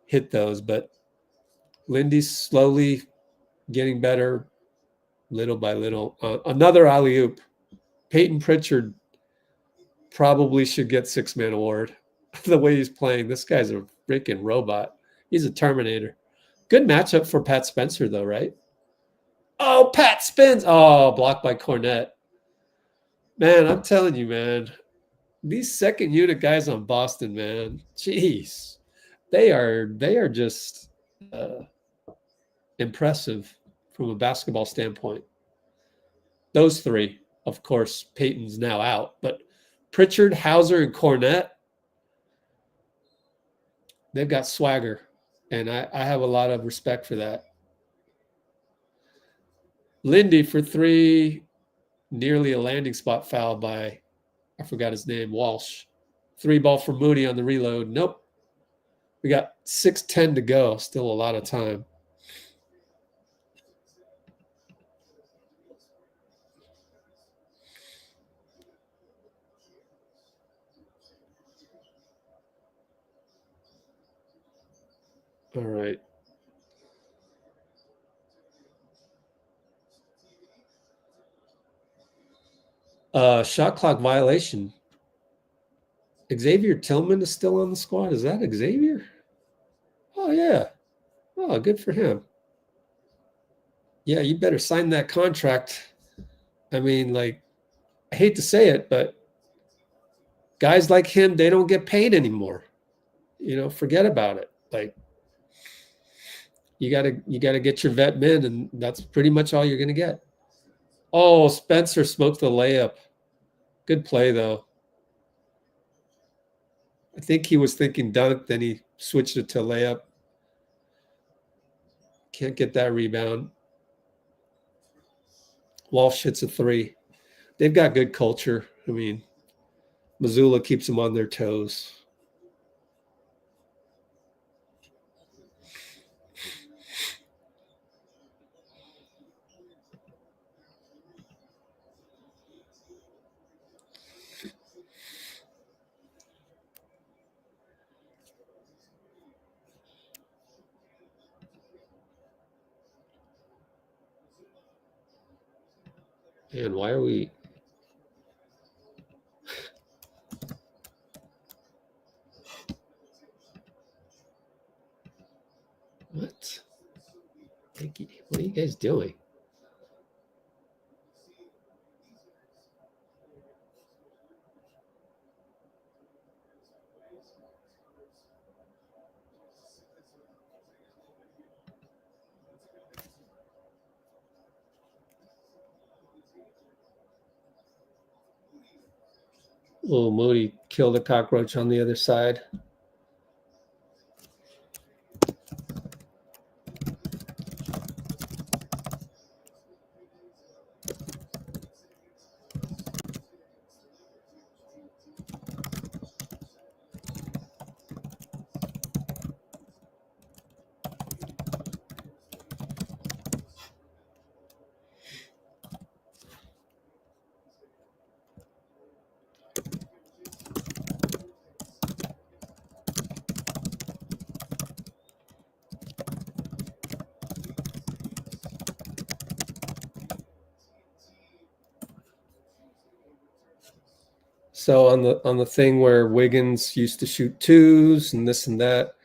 hit those, but Lindy's slowly getting better little by little. Another alley-oop. Peyton Pritchard probably should get 6-man award. The way he's playing, this guy's a freaking robot. He's a Terminator. Good matchup for Pat Spencer, though, right? Oh, Pat spins. Oh, blocked by Cornette. Man, I'm telling you, man, these second unit guys on Boston, man, jeez, they are just impressive from a basketball standpoint. Those 3, of course, Peyton's now out, but Pritchard, Hauser, and Cornette, they've got swagger, and I have a lot of respect for that. Lindy for 3, nearly a landing spot foul by, I forgot his name, Walsh. 3 ball for Moody on the reload. Nope. We got 6:10 to go. Still a lot of time. All right. Shot clock violation. Xavier Tillman is still on the squad. Is that Xavier? Oh, yeah. Oh, good for him. Yeah, you better sign that contract. I mean, like, I hate to say it, but guys like him, they don't get paid anymore. Forget about it. Like, you gotta get your vet men, and that's pretty much all you're gonna get. Oh, Spencer smoked the layup. Good play, though. I think he was thinking dunk, then he switched it to layup. Can't get that rebound. Walsh hits a 3. They've got good culture. I mean, Missoula keeps them on their toes. And why are we... What? What are you guys doing? Oh, Moody killed a cockroach on the other side. So on the thing where Wiggins used to shoot 2s and this and that,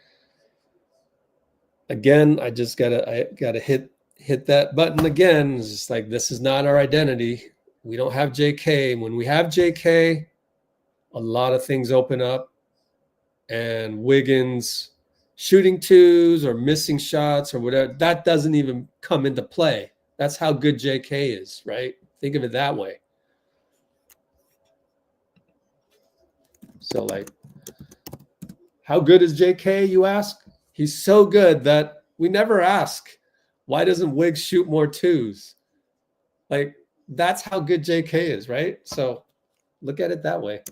again, I gotta hit that button again. It's just like, this is not our identity. We don't have JK. When we have JK, a lot of things open up, and Wiggins shooting 2s or missing shots or whatever, that doesn't even come into play. That's how good JK is, right? Think of it that way. So, like, how good is JK, you ask? He's so good that we never ask, why doesn't Wiggs shoot more 2s? Like, that's how good JK is, right? So look at it that way.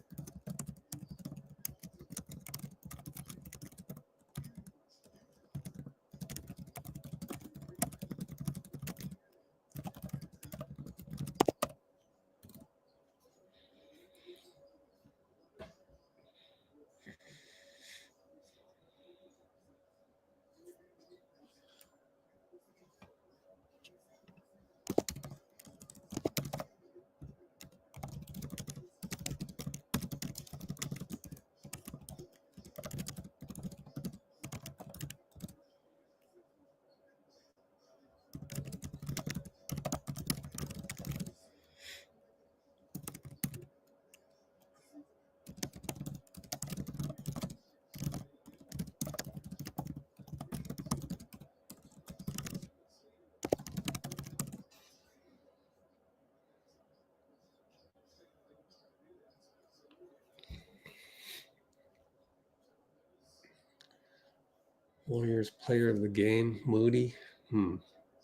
Warriors player of the game, Moody.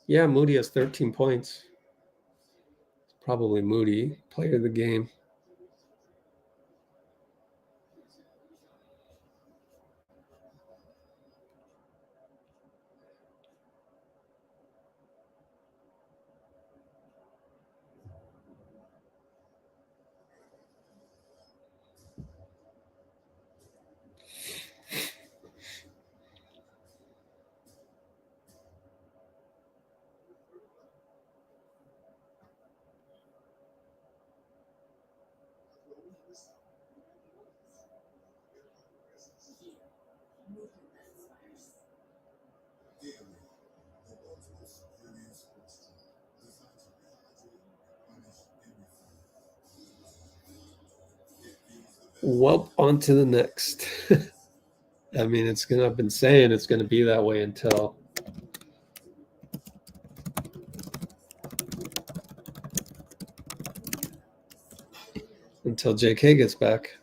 Yeah, Moody has 13 points. Probably Moody, player of the game. Well, on to the next. I mean, I've been saying it's gonna be that way until JK gets back.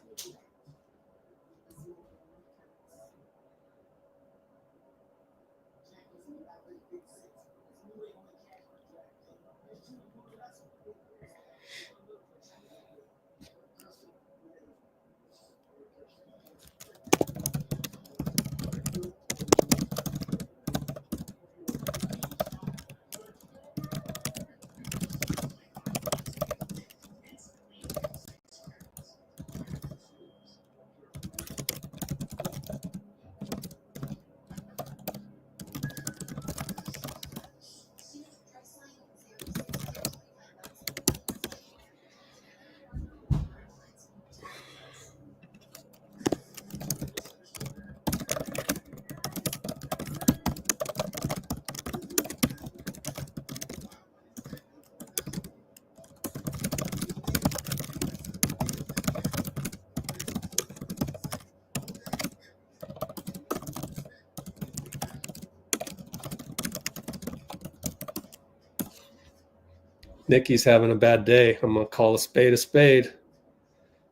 Nikki's having a bad day. I'm gonna call a spade a spade.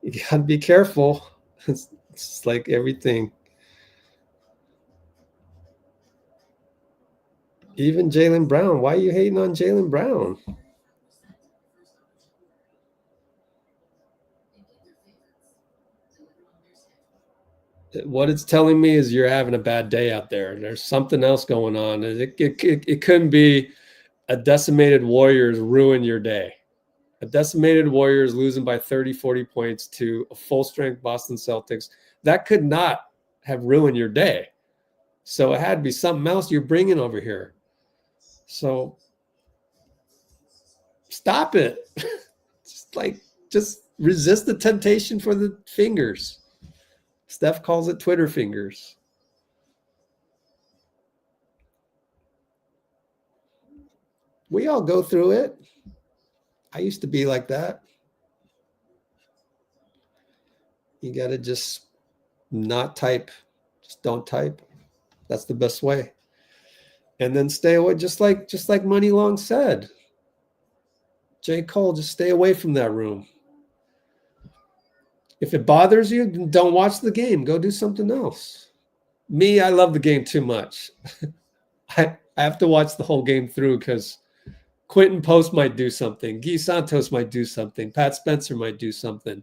You gotta be careful. It's like everything. Even Jaylen Brown. Why are you hating on Jaylen Brown? What it's telling me is you're having a bad day out there. There's something else going on. It couldn't be a decimated Warriors ruin your day. A decimated Warriors losing by 30, 40 points to a full-strength Boston Celtics. That could not have ruined your day. So it had to be something else you're bringing over here. So stop it. just resist the temptation for the fingers. Steph calls it Twitter fingers. We all go through it. I used to be like that. You got to just not type. Just don't type. That's the best way. And then stay away, just like Muni Long said. J.Cole, just stay away from that room. If it bothers you, then don't watch the game. Go do something else. Me, I love the game too much. I have to watch the whole game through because Quentin Post might do something. Santos might do something. Pat Spencer might do something.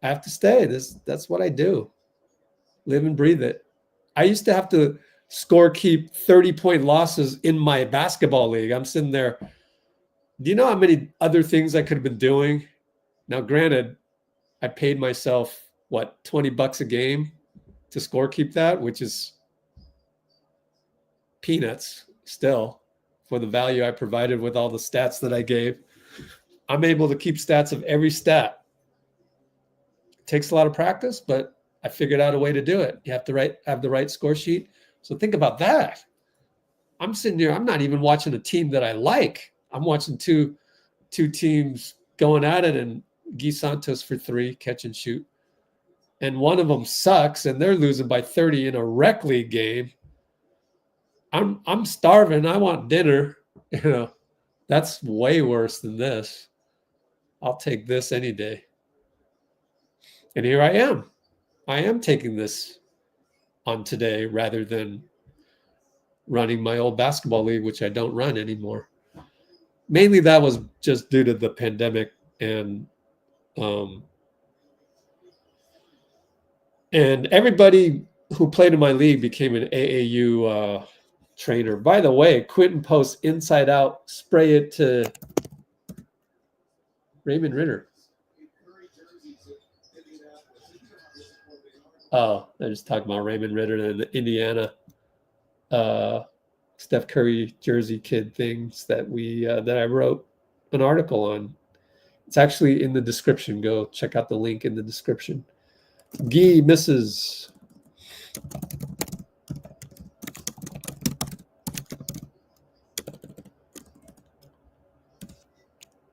I have to stay. That's what I do. Live and breathe it. I used to have to keep 30-point losses in my basketball league. I'm sitting there. Do you know how many other things I could have been doing? Now, granted, I paid myself, $20 a game to keep that, which is peanuts still for the value I provided with all the stats that I gave. I'm able to keep stats of every stat. It takes a lot of practice, but I figured out a way to do it. You have to have the right score sheet. So think about that. I'm sitting here. I'm not even watching a team that I like. I'm watching two teams going at it, and Santos for 3, catch and shoot. And one of them sucks, and they're losing by 30 in a rec league game. I'm starving. I want dinner. That's way worse than this. I'll take this any day. And here I am. I am taking this on today rather than running my old basketball league, which I don't run anymore. Mainly that was just due to the pandemic and everybody who played in my league became an AAU trainer. By the way, Quentin Post inside out, spray it to Raymond Ritter. Oh, I just talking about Raymond Ritter and the Indiana Steph Curry jersey kid things that I wrote an article on. It's actually in the description. Go check out the link in the description. Guy misses.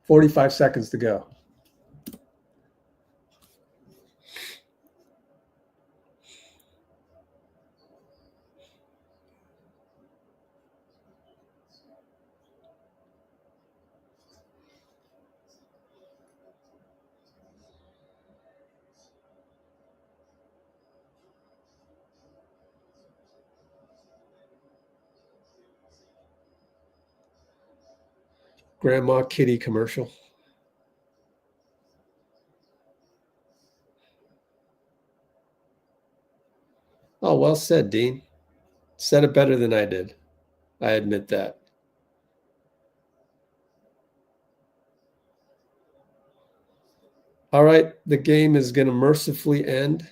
$45 seconds to go. Grandma Kitty commercial. Oh, well said, Dean. Said it better than I did. I admit that. All right, the game is going to mercifully end.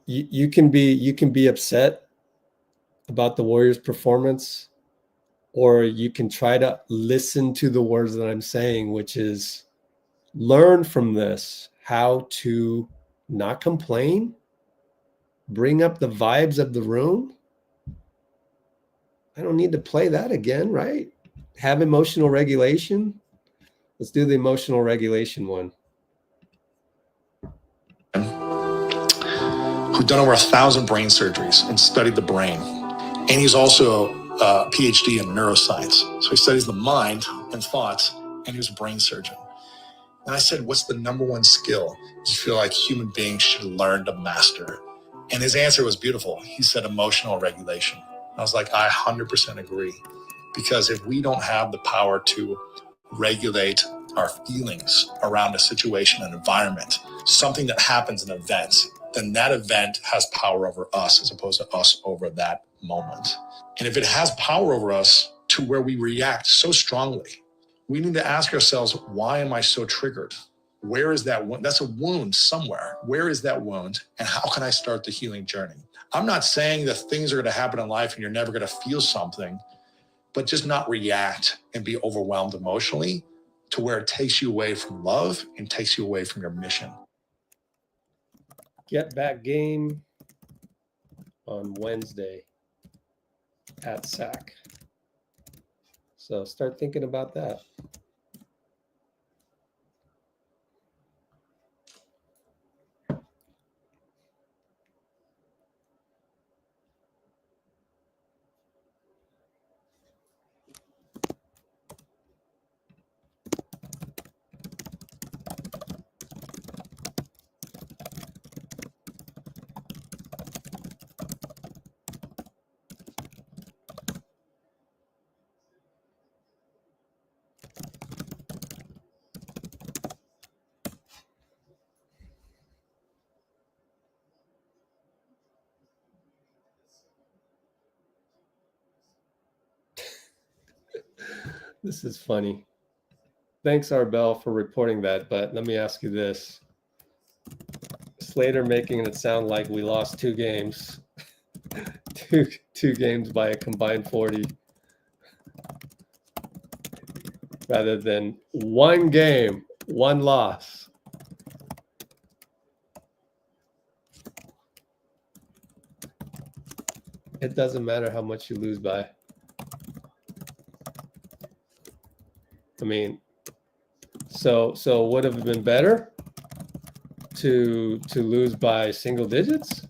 You can be upset about the Warriors' performance, or you can try to listen to the words that I'm saying, which is learn from this how to not complain, bring up the vibes of the room. I don't need to play that again, right? Have emotional regulation. Let's do the emotional regulation one. Who've done over 1,000 brain surgeries and studied the brain. And he's also a PhD in neuroscience. So he studies the mind and thoughts, and he was a brain surgeon. And I said, what's the number one skill you feel like human beings should learn to master? And his answer was beautiful. He said emotional regulation. I was like, I 100% agree. Because if we don't have the power to regulate our feelings around a situation, an environment, something that happens, an event, then that event has power over us as opposed to us over that moment. And if it has power over us to where we react so strongly, we need to ask ourselves, why am I so triggered? Where is that wound? That's a wound somewhere. Where is that wound? And how can I start the healing journey? I'm not saying that things are going to happen in life and you're never going to feel something, but just not react and be overwhelmed emotionally to where it takes you away from love and takes you away from your mission. Get back game on Wednesday at SAC. So start thinking about that. This is funny. Thanks, Arbel, for reporting that. But let me ask you this. Slater making it sound like we lost 2 games. two games by a combined 40. Rather than 1 game, 1 loss. It doesn't matter how much you lose by. I mean, so would it have been better to lose by single digits?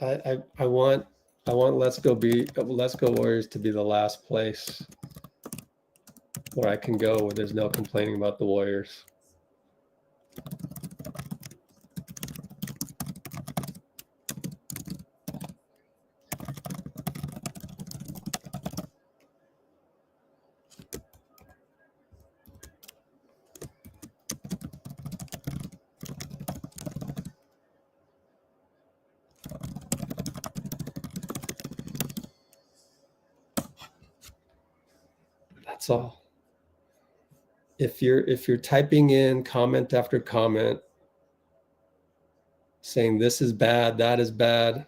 I want Let's Go Warriors to be the last place where I can go where there's no complaining about the Warriors. That's all. If you're typing in comment after comment saying this is bad, that is bad,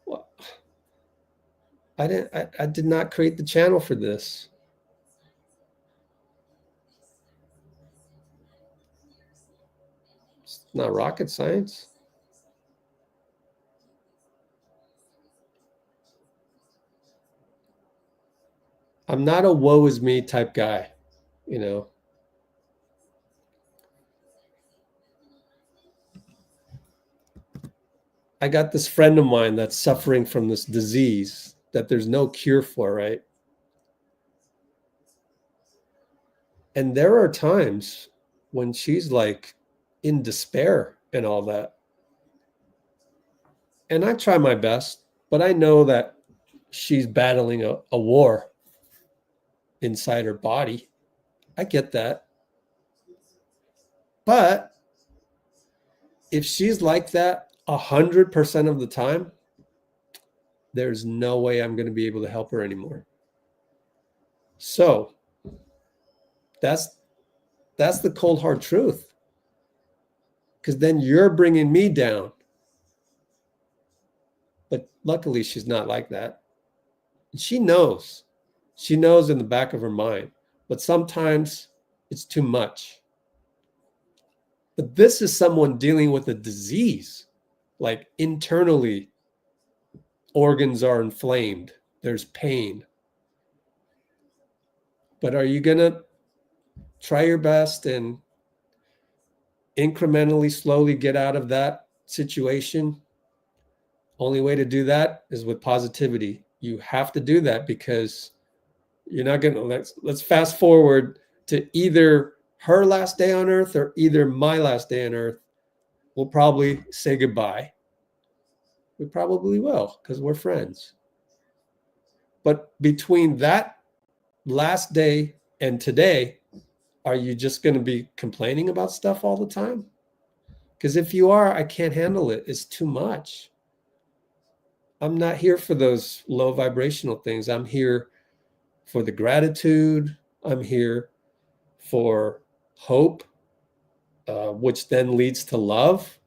well, I did not create the channel for this. It's not rocket science. I'm not a woe is me type guy, you know. I got this friend of mine that's suffering from this disease that there's no cure for, right? And there are times when she's like in despair and all that. And I try my best, but I know that she's battling a war inside her body. I get that. But if she's like that 100% of the time, there's no way I'm going to be able to help her anymore. So that's the cold hard truth. Because then you're bringing me down. But luckily, she's not like that. She knows. She knows in the back of her mind. But sometimes it's too much. But this is someone dealing with a disease. Like internally, organs are inflamed. There's pain. But are you going to try your best and incrementally, slowly get out of that situation? Only way to do that is with positivity. You have to do that because you're not going to, let's fast forward to either her last day on earth or either my last day on earth. We'll probably say goodbye. We probably will because we're friends. But between that last day and today, are you just going to be complaining about stuff all the time? Because if you are, I can't handle it. It's too much. I'm not here for those low vibrational things. I'm here for the gratitude. I'm here for hope, which then leads to love.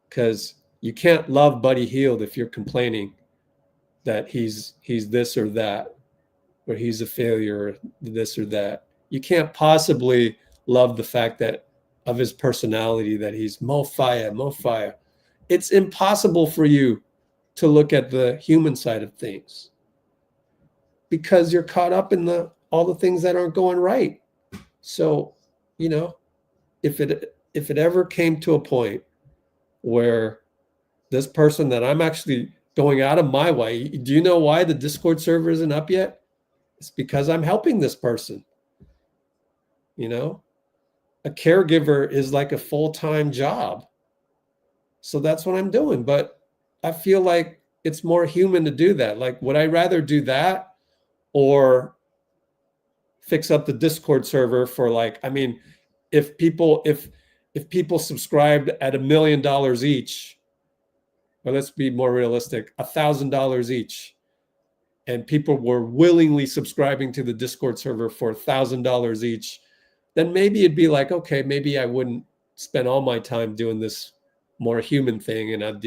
Because you can't love Buddy Hield if you're complaining that he's this or that, or he's a failure, or this or that. You can't possibly love the fact that of his personality that he's mo fire. It's impossible for you to look at the human side of things because you're caught up in all the things that aren't going right. So, you know, if it ever came to a point where this person that I'm actually going out of my way, do you know why the Discord server isn't up yet? It's because I'm helping this person. You know, a caregiver is like a full-time job. So that's what I'm doing. But I feel like it's more human to do that. Like, would I rather do that or fix up the Discord server for like, I mean, if people subscribed at $1 million each, or let's be more realistic, $1,000 each, and people were willingly subscribing to the Discord server for $1,000 each, then maybe it'd be like, okay, maybe I wouldn't spend all my time doing this more human thing, and I'd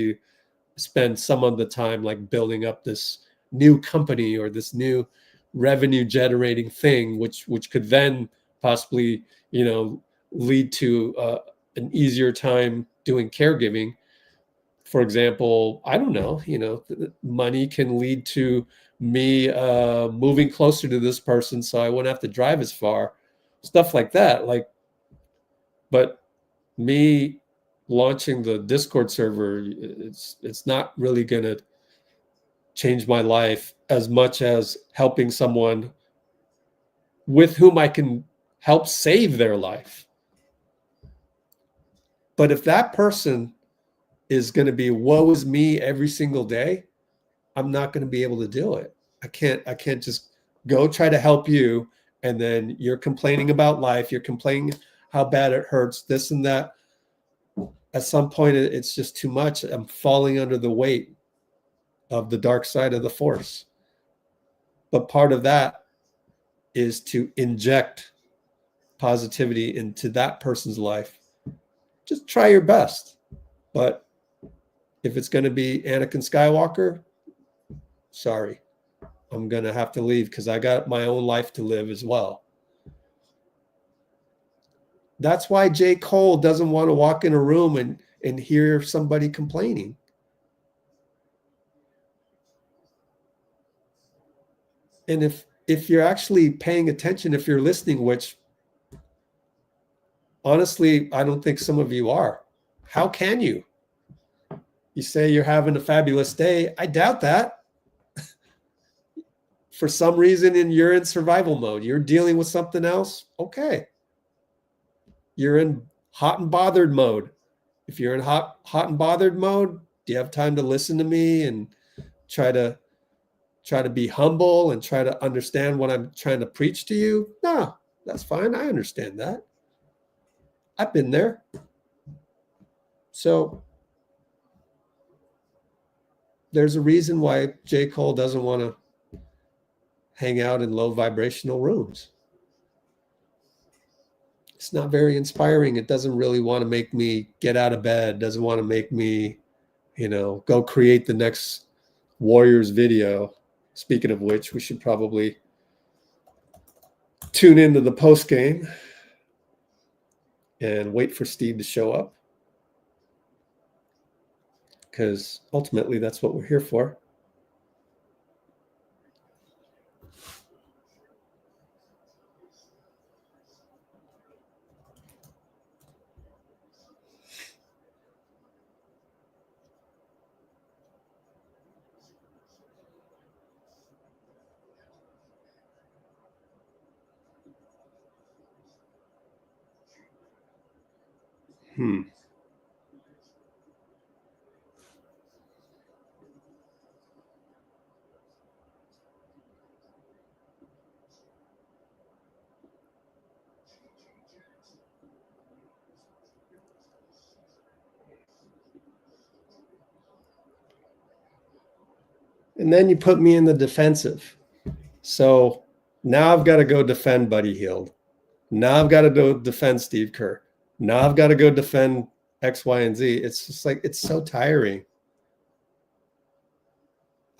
spend some of the time like building up this new company or this new revenue generating thing, which could then possibly, you know, lead to an easier time doing caregiving. For example, I don't know, you know, money can lead to me moving closer to this person so I wouldn't have to drive as far, stuff like that. Like, but me launching the Discord server, it's not really going to change my life as much as helping someone with whom I can help save their life. But if that person is going to be woe is me every single day, I'm not going to be able to do it. I can't just go try to help you and then you're complaining about life, you're complaining how bad it hurts, this and that. At some point it's just too much. I'm falling under the weight of the dark side of the force. But part of that is to inject positivity into that person's life, just try your best. But if it's going to be Anakin Skywalker, sorry, I'm going to have to leave because I got my own life to live as well. That's why J.Cole doesn't want to walk in a room and hear somebody complaining. And if you're actually paying attention, if you're listening, which honestly, I don't think some of you are, how can you? You say you're having a fabulous day. I doubt that. For some reason, you're in survival mode. You're dealing with something else. Okay. You're in hot and bothered mode. If you're in hot and bothered mode, do you have time to listen to me and try to be humble and try to understand what I'm trying to preach to you? No, that's fine. I understand that. I've been there. So there's a reason why J. Cole doesn't want to hang out in low vibrational rooms. It's not very inspiring. It doesn't really want to make me get out of bed. Doesn't want to make me, go create the next Warriors video. Speaking of which, we should probably tune into the post game and wait for Steve to show up. Because ultimately, that's what we're here for. And then you put me in the defensive. So now I've got to go defend Buddy Hield. Now I've got to go defend Steve Kerr. Now I've got to go defend X, Y, and Z. It's just like, it's so tiring.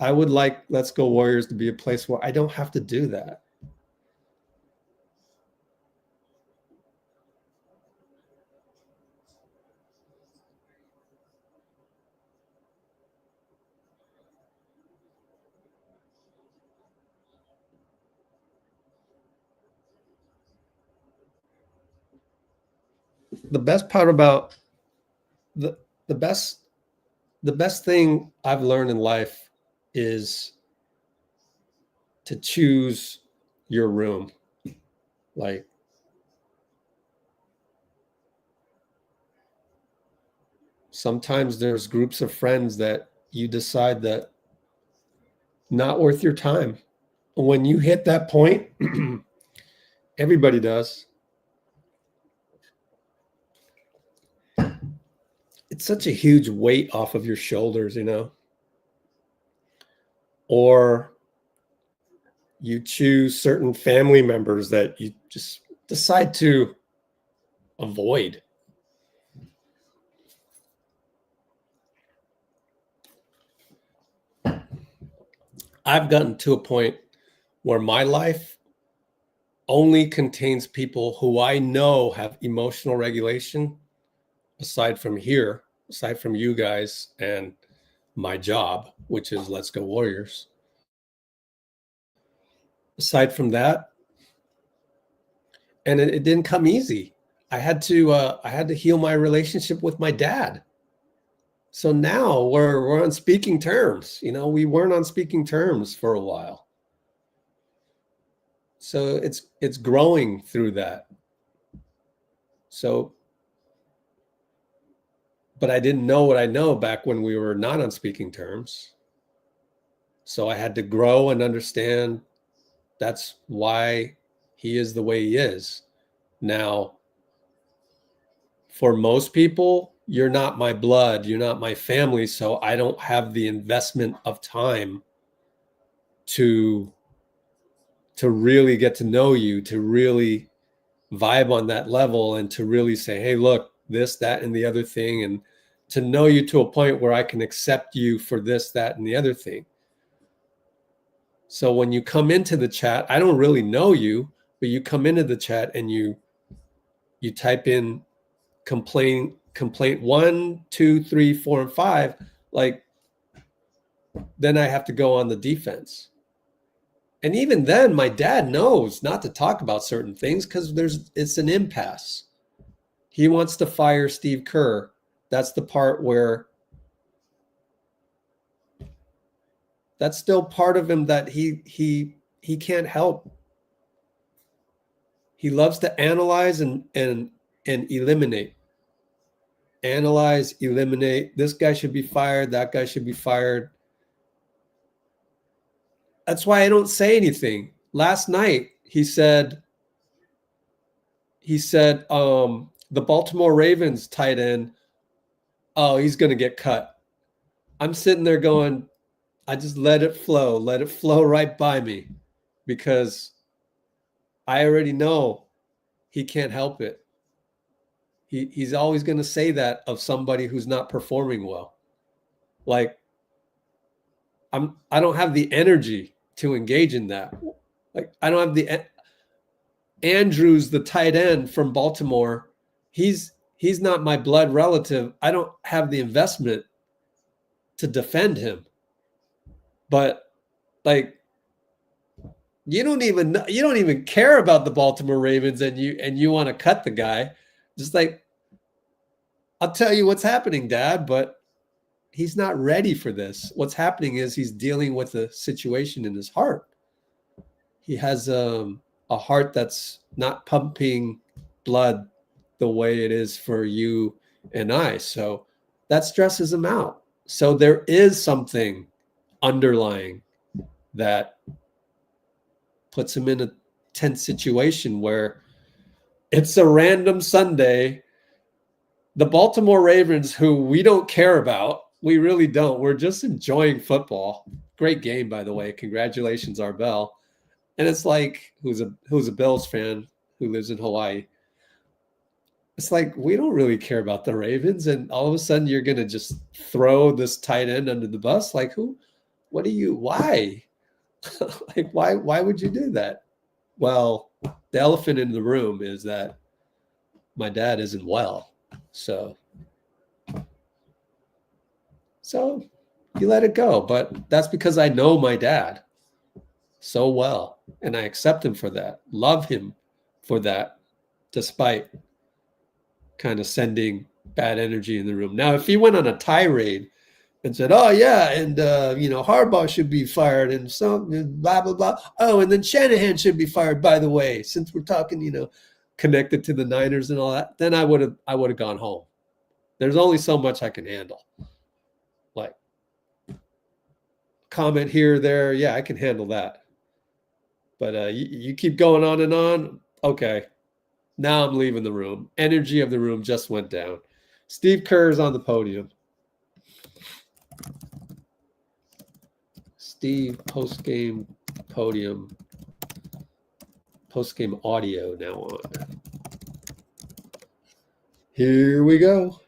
I would like Let's Go Warriors to be a place where I don't have to do that. The best part about the best thing I've learned in life is to choose your room. Like, sometimes there's groups of friends that you decide that not worth your time. When you hit that point, everybody does. It's such a huge weight off of your shoulders, Or you choose certain family members that you just decide to avoid. I've gotten to a point where my life only contains people who I know have emotional regulation, aside from you guys and my job, which is Let's Go Warriors. Aside from that, and it didn't come easy. I had to heal my relationship with my dad. So now we're on speaking terms. We weren't on speaking terms for a while. So it's growing through that. So, but I didn't know what I know back when we were not on speaking terms. So I had to grow and understand that's why he is the way he is. Now, for most people, you're not my blood, you're not my family, so I don't have the investment of time to to really get to know you, to really vibe on that level, and to really say, hey, look, this, that, and the other thing, and to know you to a point where I can accept you for this, that, and the other thing. So when you come into the chat, I don't really know you, but you come into the chat and you type in complaint 1, 2, 3, 4, and 5, like, then I have to go on the defense. And even then, my dad knows not to talk about certain things because it's an impasse. He wants to fire Steve Kerr. That's the part where that's still part of him that he can't help. He loves to analyze and eliminate. Analyze, eliminate. This guy should be fired. That guy should be fired. That's why I don't say anything. Last night, he said, the Baltimore Ravens tight end, oh, he's going to get cut. I'm sitting there going, I just let it flow right by me, because I already know he can't help it. He's always going to say that of somebody who's not performing well. Like, I don't have the energy to engage in that. Like, I don't have Andrews, the tight end from Baltimore. He's not my blood relative. I don't have the investment to defend him. But like, you don't even care about the Baltimore Ravens, and you want to cut the guy. Just like, I'll tell you what's happening, Dad, but he's not ready for this. What's happening is he's dealing with a situation in his heart. He has a heart that's not pumping blood the way it is for you and I. So that stresses him out. So there is something underlying that puts him in a tense situation where it's a random Sunday. The Baltimore Ravens, who we don't care about, we really don't. We're just enjoying football. Great game, by the way. Congratulations, Arbel. And it's like, who's a Bills fan who lives in Hawaii. It's like, we don't really care about the Ravens, and all of a sudden you're going to just throw this tight end under the bus? Like, who? What do you? Why? Like, why would you do that? Well, the elephant in the room is that my dad isn't well. So you let it go. But that's because I know my dad so well, and I accept him for that, love him for that, despite kind of sending bad energy in the room. Now, if he went on a tirade and said, oh, yeah, and, Harbaugh should be fired and blah, blah, blah. Oh, and then Shanahan should be fired, by the way, since we're talking, connected to the Niners and all that, then I would have gone home. There's only so much I can handle. Like, comment here or there, yeah, I can handle that. But you keep going on and on, okay. Now I'm leaving the room. Energy of the room just went down. Steve Kerr is on the podium. Steve, post-game podium. Post-game audio now on. Here we go.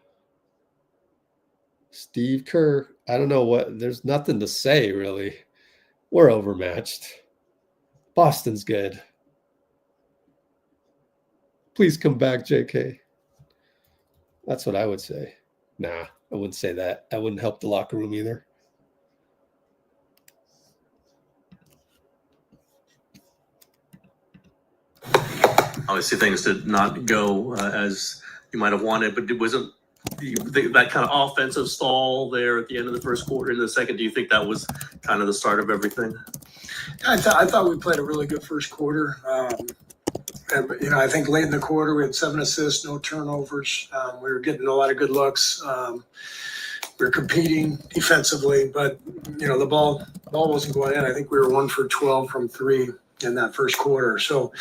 Steve Kerr. I don't know what. There's nothing to say, really. We're overmatched. Boston's good. Please come back, JK. That's what I would say. Nah, I wouldn't say that. That wouldn't help the locker room either. Obviously, things did not go as you might have wanted, but it wasn't that kind of offensive stall there at the end of the first quarter. In the second, do you think that was kind of the start of everything? I thought we played a really good first quarter. I think late in the quarter we had 7 assists, no turnovers. We were getting a lot of good looks. We were competing defensively, but the ball wasn't going in. I think we were 1 for 12 from 3 in that first quarter. So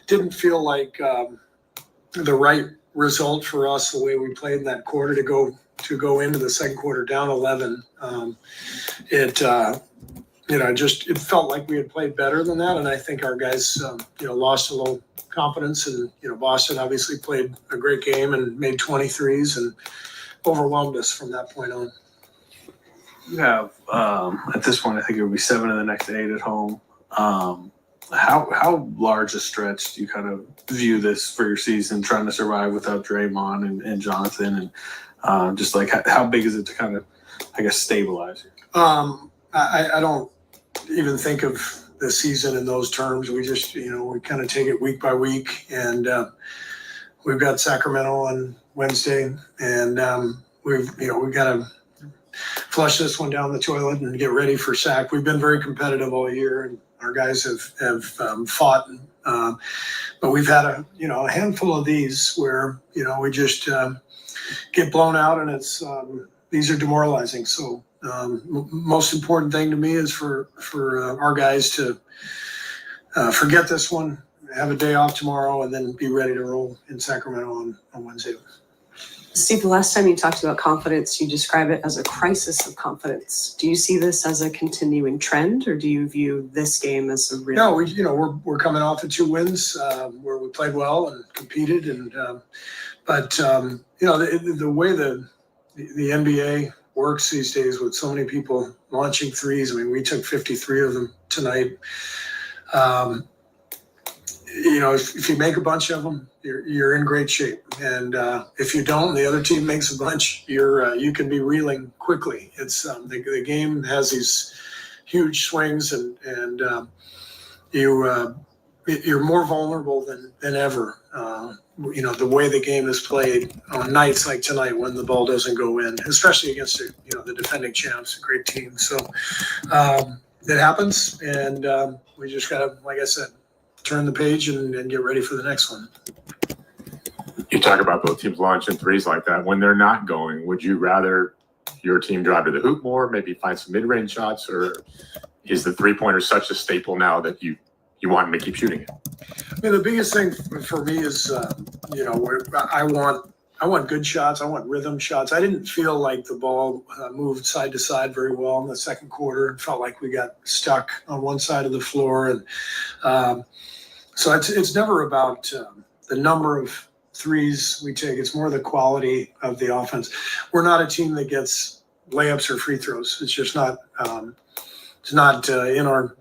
didn't feel like the right result for us the way we played in that quarter to go into the second quarter down 11. it felt like we had played better than that. And I think our guys, lost a little confidence. And, Boston obviously played a great game and made 23s and overwhelmed us from that point on. You have, at this point, I think it would be 7 of the next 8 at home. How large a stretch do you kind of view this for your season, trying to survive without Draymond and Jonathan? And just like, how big is it to kind of, I guess, stabilize you? I don't even think of the season in those terms. We just, we kind of take it week by week. And we've got Sacramento on Wednesday. And we've got to flush this one down the toilet and get ready for Sac. We've been very competitive all year, and our guys have fought. But we've had a handful of these where, we just get blown out, and it's these are demoralizing. So most important thing to me is for our guys to forget this one, have a day off tomorrow, and then be ready to roll in Sacramento on Wednesday. Steve, the last time you talked about confidence, you describe it as a crisis of confidence. Do you see this as a continuing trend, or do you view this game as a real? No, we're coming off of 2 wins where we played well and competed, and the way the NBA works these days with so many people launching threes. I mean, we took 53 of them tonight. If you make a bunch of them, you're in great shape. And if you don't, the other team makes a bunch, you can be reeling quickly. It's the game has these huge swings, and you're more vulnerable than ever. The way the game is played on nights like tonight when the ball doesn't go in, especially against the defending champs, a great team. So it happens, and we just got to, like I said, turn the page and get ready for the next one. You talk about both teams launching threes like that. When they're not going, would you rather your team drive to the hoop more, maybe find some mid-range shots, or is the three-pointer such a staple now that you want them to keep shooting it? I mean, the biggest thing for me is, I want good shots. I want rhythm shots. I didn't feel like the ball moved side to side very well in the second quarter. It felt like we got stuck on one side of the floor. And so it's never about the number of threes we take. It's more the quality of the offense. We're not a team that gets layups or free throws. It's just not in our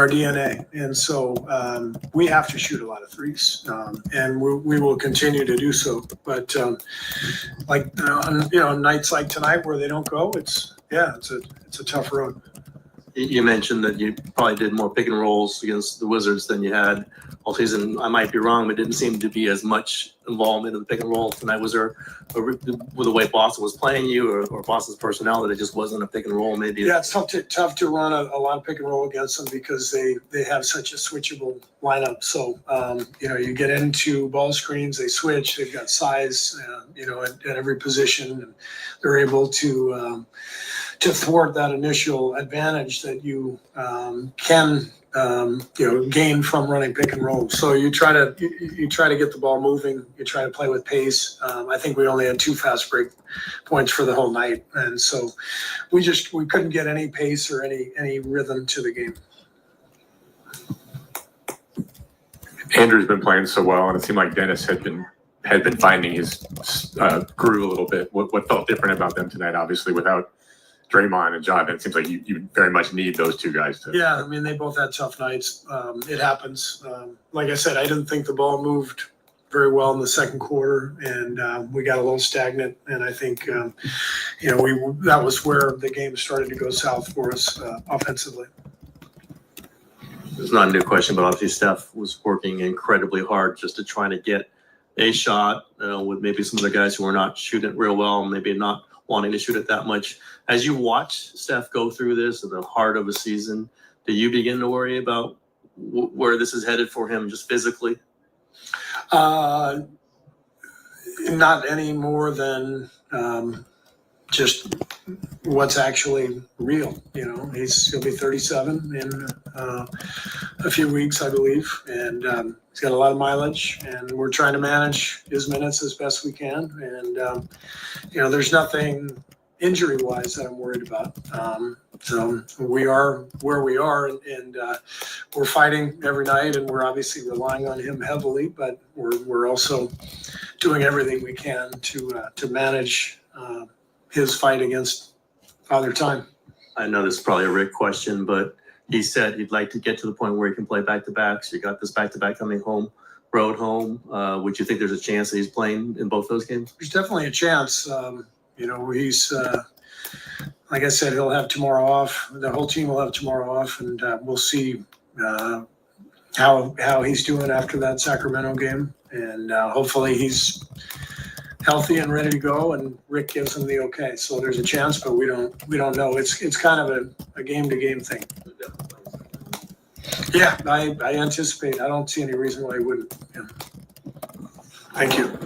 DNA. And so we have to shoot a lot of threes, and we will continue to do so. But on nights like tonight where they don't go, it's a tough road. You mentioned that you probably did more pick and rolls against the Wizards than you had all season. I might be wrong, but it didn't seem to be as much involvement in the pick and roll tonight. Was there, with the way Boston was playing you, or Boston's personnel, that it just wasn't a pick and roll? Maybe. Yeah, it's tough to run a lot of pick and roll against them because they have such a switchable lineup. So you get into ball screens, they switch. They've got size, at every position, and they're able to thwart that initial advantage that you can gain from running pick and roll. So you try to get the ball moving. You try to play with pace. I think we only had 2 fast break points for the whole night, and so we couldn't get any pace or any rhythm to the game. Andrew's been playing so well, and it seemed like Dennis had been finding his groove a little bit. What felt different about them tonight? Obviously, without Draymond and Jonathan, it seems like you very much need those 2 guys to. Yeah, I mean, they both had tough nights. It happens. Like I said, I didn't think the ball moved very well in the second quarter, and we got a little stagnant. And I think, that was where the game started to go south for us offensively. It's not a new question, but obviously Steph was working incredibly hard just to try to get a shot with maybe some of the guys who were not shooting it real well, maybe not wanting to shoot it that much. As you watch Steph go through this at the heart of a season, do you begin to worry about where this is headed for him just physically? Not any more than just what's actually real. He'll be 37 in a few weeks, I believe, and he's got a lot of mileage, and we're trying to manage his minutes as best we can. And there's nothing injury-wise that I'm worried about. So we are where we are, and we're fighting every night, and we're obviously relying on him heavily, but we're also doing everything we can to manage his fight against Father Time. I know this is probably a Rick question, but he said he'd like to get to the point where he can play back-to-backs. You got this back-to-back coming home, road home. Would you think there's a chance that he's playing in both those games? There's definitely a chance. He's like I said, he'll have tomorrow off. The whole team will have tomorrow off, and we'll see how he's doing after that Sacramento game. And hopefully he's healthy and ready to go, and Rick gives him the okay. So there's a chance, but we don't know. It's kind of a game-to-game thing. Yeah, I anticipate. I don't see any reason why he wouldn't. Yeah. Thank you.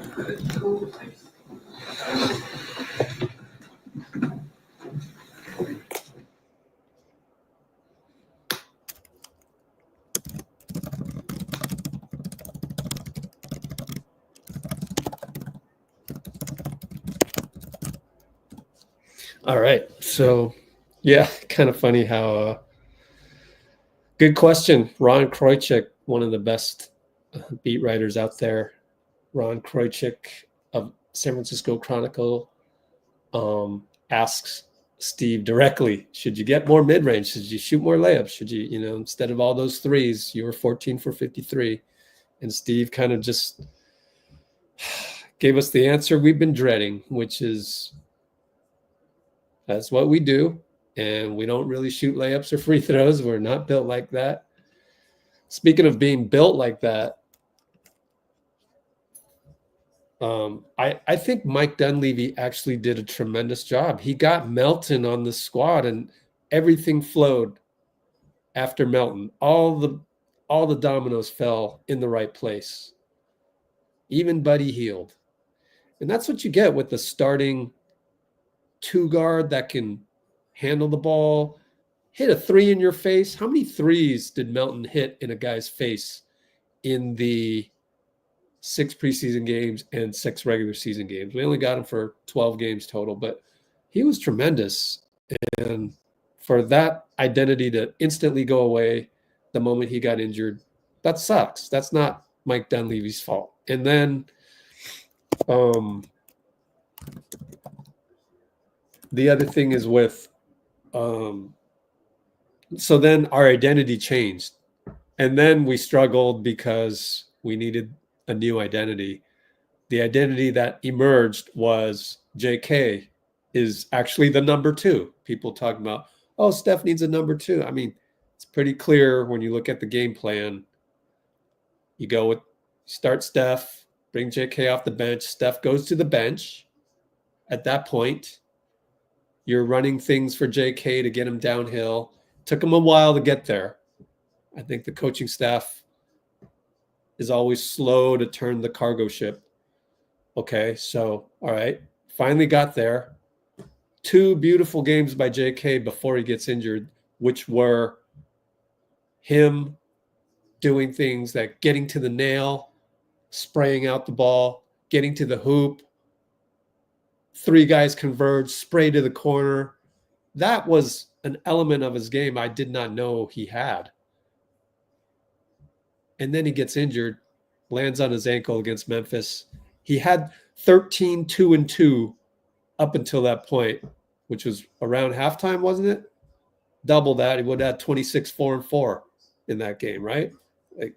All right. So, yeah, kind of funny how good question. Ron Kroichik, one of the best beat writers out there. Ron Kroichik of San Francisco Chronicle asks Steve directly, should you get more mid-range? Should you shoot more layups? Should you, instead of all those threes, you were 14 for 53. And Steve kind of just gave us the answer we've been dreading, which is that's what we do. And we don't really shoot layups or free throws. We're not built like that. Speaking of being built like that, I think Mike Dunleavy actually did a tremendous job. He got Melton on the squad, and everything flowed after Melton. All the dominoes fell in the right place. Even Buddy Hield. And that's what you get with the starting two guard that can handle the ball, hit a three in your face. How many threes did Melton hit in a guy's face in the 6 preseason games and 6 regular season games? We only got him for 12 games total, but he was tremendous. And for that identity to instantly go away the moment he got injured, that sucks. That's not Mike Dunleavy's fault. And then the other thing is with so then our identity changed. And then we struggled because we needed a new identity. The identity that emerged was JK is actually the number 2. People talking about, oh, Steph needs a number 2. I mean, it's pretty clear when you look at the game plan. You go with start Steph, bring JK off the bench. Steph goes to the bench. At that point, you're running things for JK to get him downhill. Took him a while to get there. I think the coaching staff is always slow to turn the cargo ship. Okay, so, all right, finally got there. 2 beautiful games by JK before he gets injured, which were him doing things like getting to the nail, spraying out the ball, getting to the hoop, 3 guys converge, spray to the corner. That was an element of his game I did not know he had. And then he gets injured, lands on his ankle against Memphis. He had 13, 2 and 2 up until that point, which was around halftime, wasn't it? Double that. He would have had 26, 4 and 4 in that game, right? Like,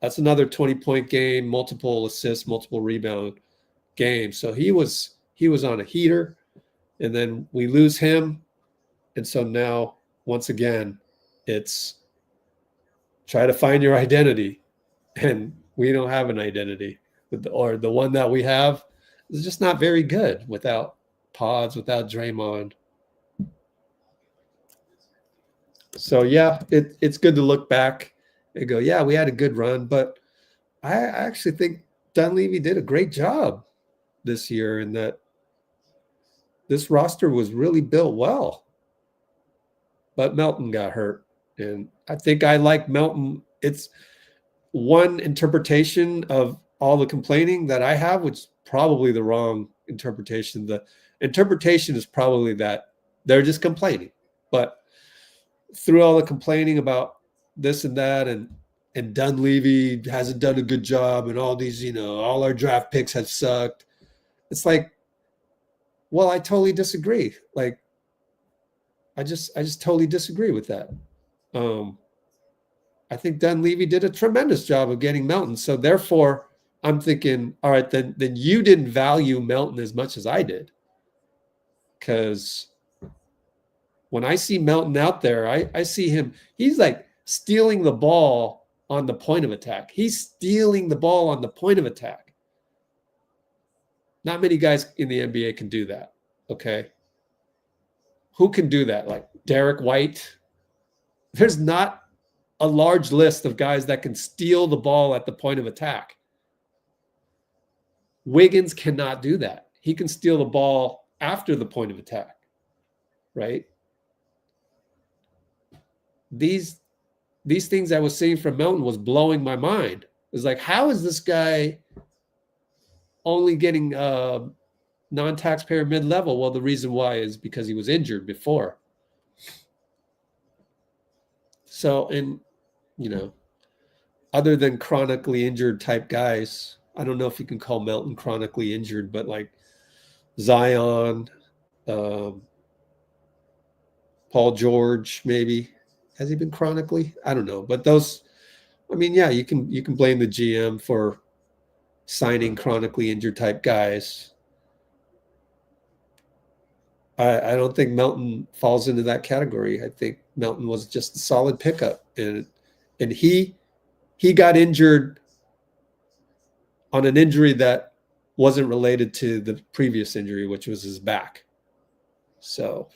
that's another 20-point game, multiple assists, multiple rebound game. So he was on a heater, and then we lose him. And so now, once again, it's try to find your identity. And we don't have an identity. Or the one that we have is just not very good without Pods, without Draymond. So, yeah, it's good to look back and go, yeah, we had a good run. But I actually think Dunleavy did a great job this year in that this roster was really built well. But Melton got hurt. And I think I like Melton. It's one interpretation of all the complaining that I have, which is probably the wrong interpretation. interpretation is probably that they're just complaining. But through all the complaining about this and that, and Dunleavy hasn't done a good job, and all these, all our draft picks have sucked. It's like, well, I totally disagree. Like, I just totally disagree with that. I think Dunleavy did a tremendous job of getting Melton. So therefore, I'm thinking, all right, then you didn't value Melton as much as I did. Because when I see Melton out there, I see him, he's like stealing the ball on the point of attack. He's stealing the ball on the point of attack. Not many guys in the NBA can do that, okay? Who can do that? Like D.White? There's not a large list of guys that can steal the ball at the point of attack. Wiggins cannot do that. He can steal the ball after the point of attack, right? These things I was seeing from Melton was blowing my mind. It was like, how is this guy only getting non-taxpayer mid-level? Well, the reason why is because he was injured before. So, and, other than chronically injured type guys, I don't know if you can call Melton chronically injured, but like Zion, Paul George, maybe. Has he been chronically? I don't know. But those, yeah, you can blame the GM for signing chronically injured type guys. I don't think Melton falls into that category. I think Melton was just a solid pickup, and he got injured on an injury that wasn't related to the previous injury, which was his back. So.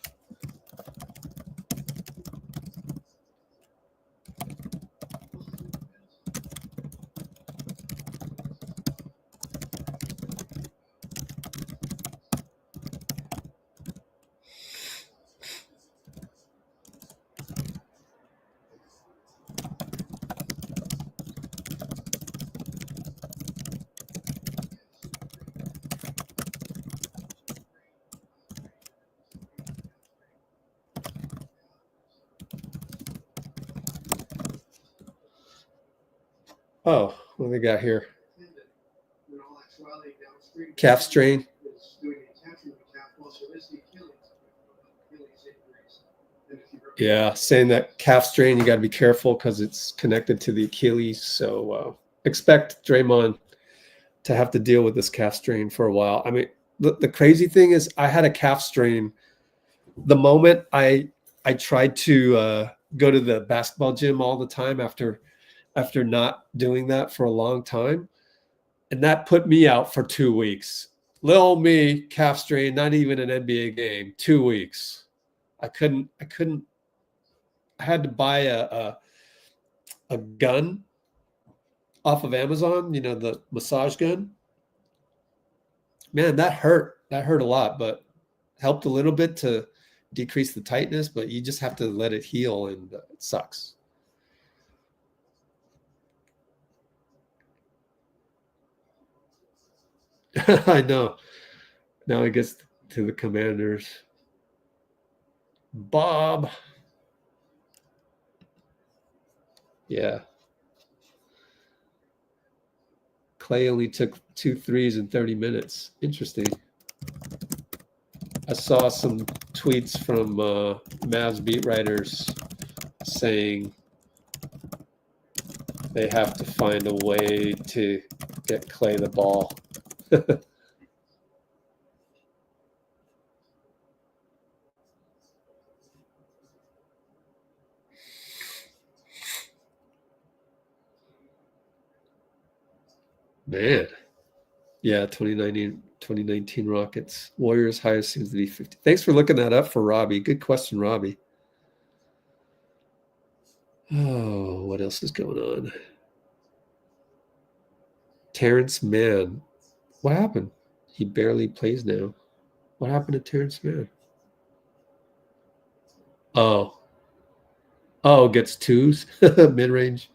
Oh, what do we got here? Calf strain. Yeah, saying that calf strain, you got to be careful because it's connected to the Achilles. So expect Draymond to have to deal with this calf strain for a while. The crazy thing is I had a calf strain the moment I tried to go to the basketball gym all the time after not doing that for a long time. And that put me out for 2 weeks. Little me, calf strain, not even an NBA game, 2 weeks. I had to buy a gun off of Amazon, the massage gun. Man, that hurt. That hurt a lot, but helped a little bit to decrease the tightness, but you just have to let it heal, and it sucks. I know. Now it gets to the Commanders. Bob. Yeah. Clay only took 2 threes in 30 minutes. Interesting. I saw some tweets from Mavs beat writers saying they have to find a way to get Clay the ball. Man. Yeah, 2019 Rockets. Warriors highest seems to be 50. Thanks for looking that up for Robbie. Good question, Robbie. Oh, what else is going on? Terrence Mann. What happened? He barely plays now. What happened to Terrence Mann? Oh, gets twos, mid-range.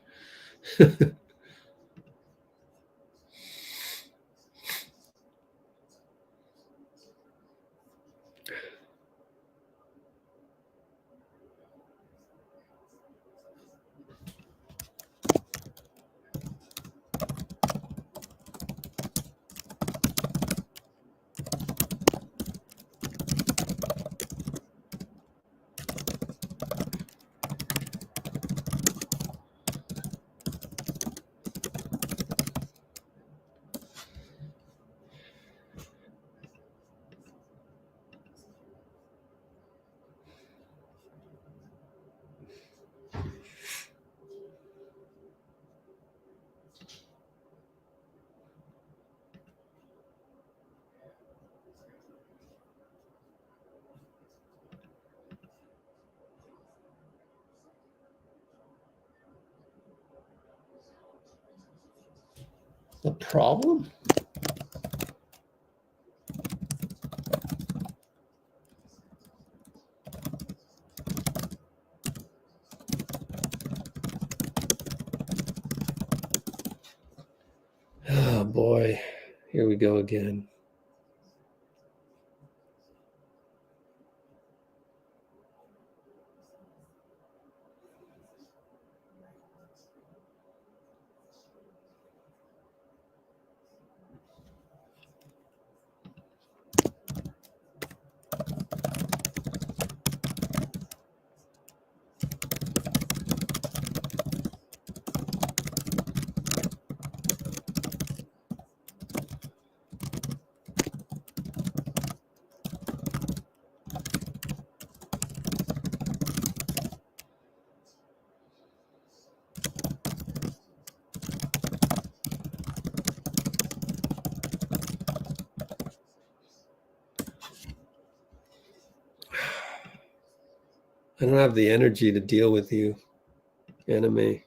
problem? Oh boy, here we go again. I don't have the energy to deal with you, anime.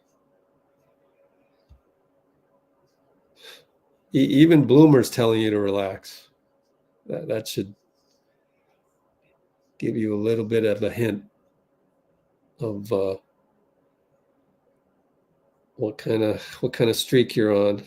Even Bloomer's telling you to relax. That should give you a little bit of a hint of what kind of streak you're on.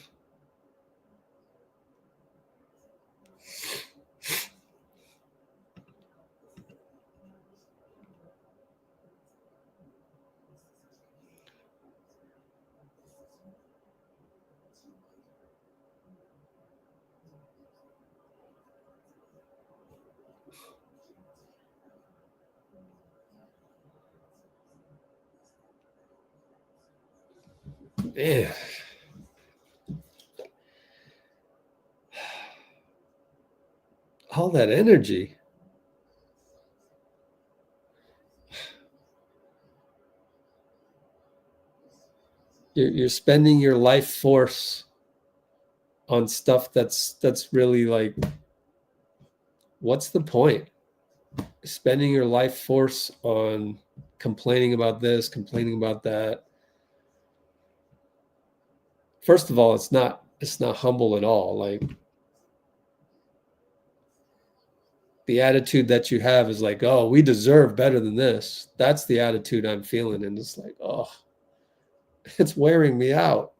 Man. All that energy. You're spending your life force on stuff that's really like, what's the point? Spending your life force on complaining about this, complaining about that. First of all, it's not humble at all. Like, the attitude that you have is like, oh, we deserve better than this. That's the attitude I'm feeling. And it's like, oh, it's wearing me out.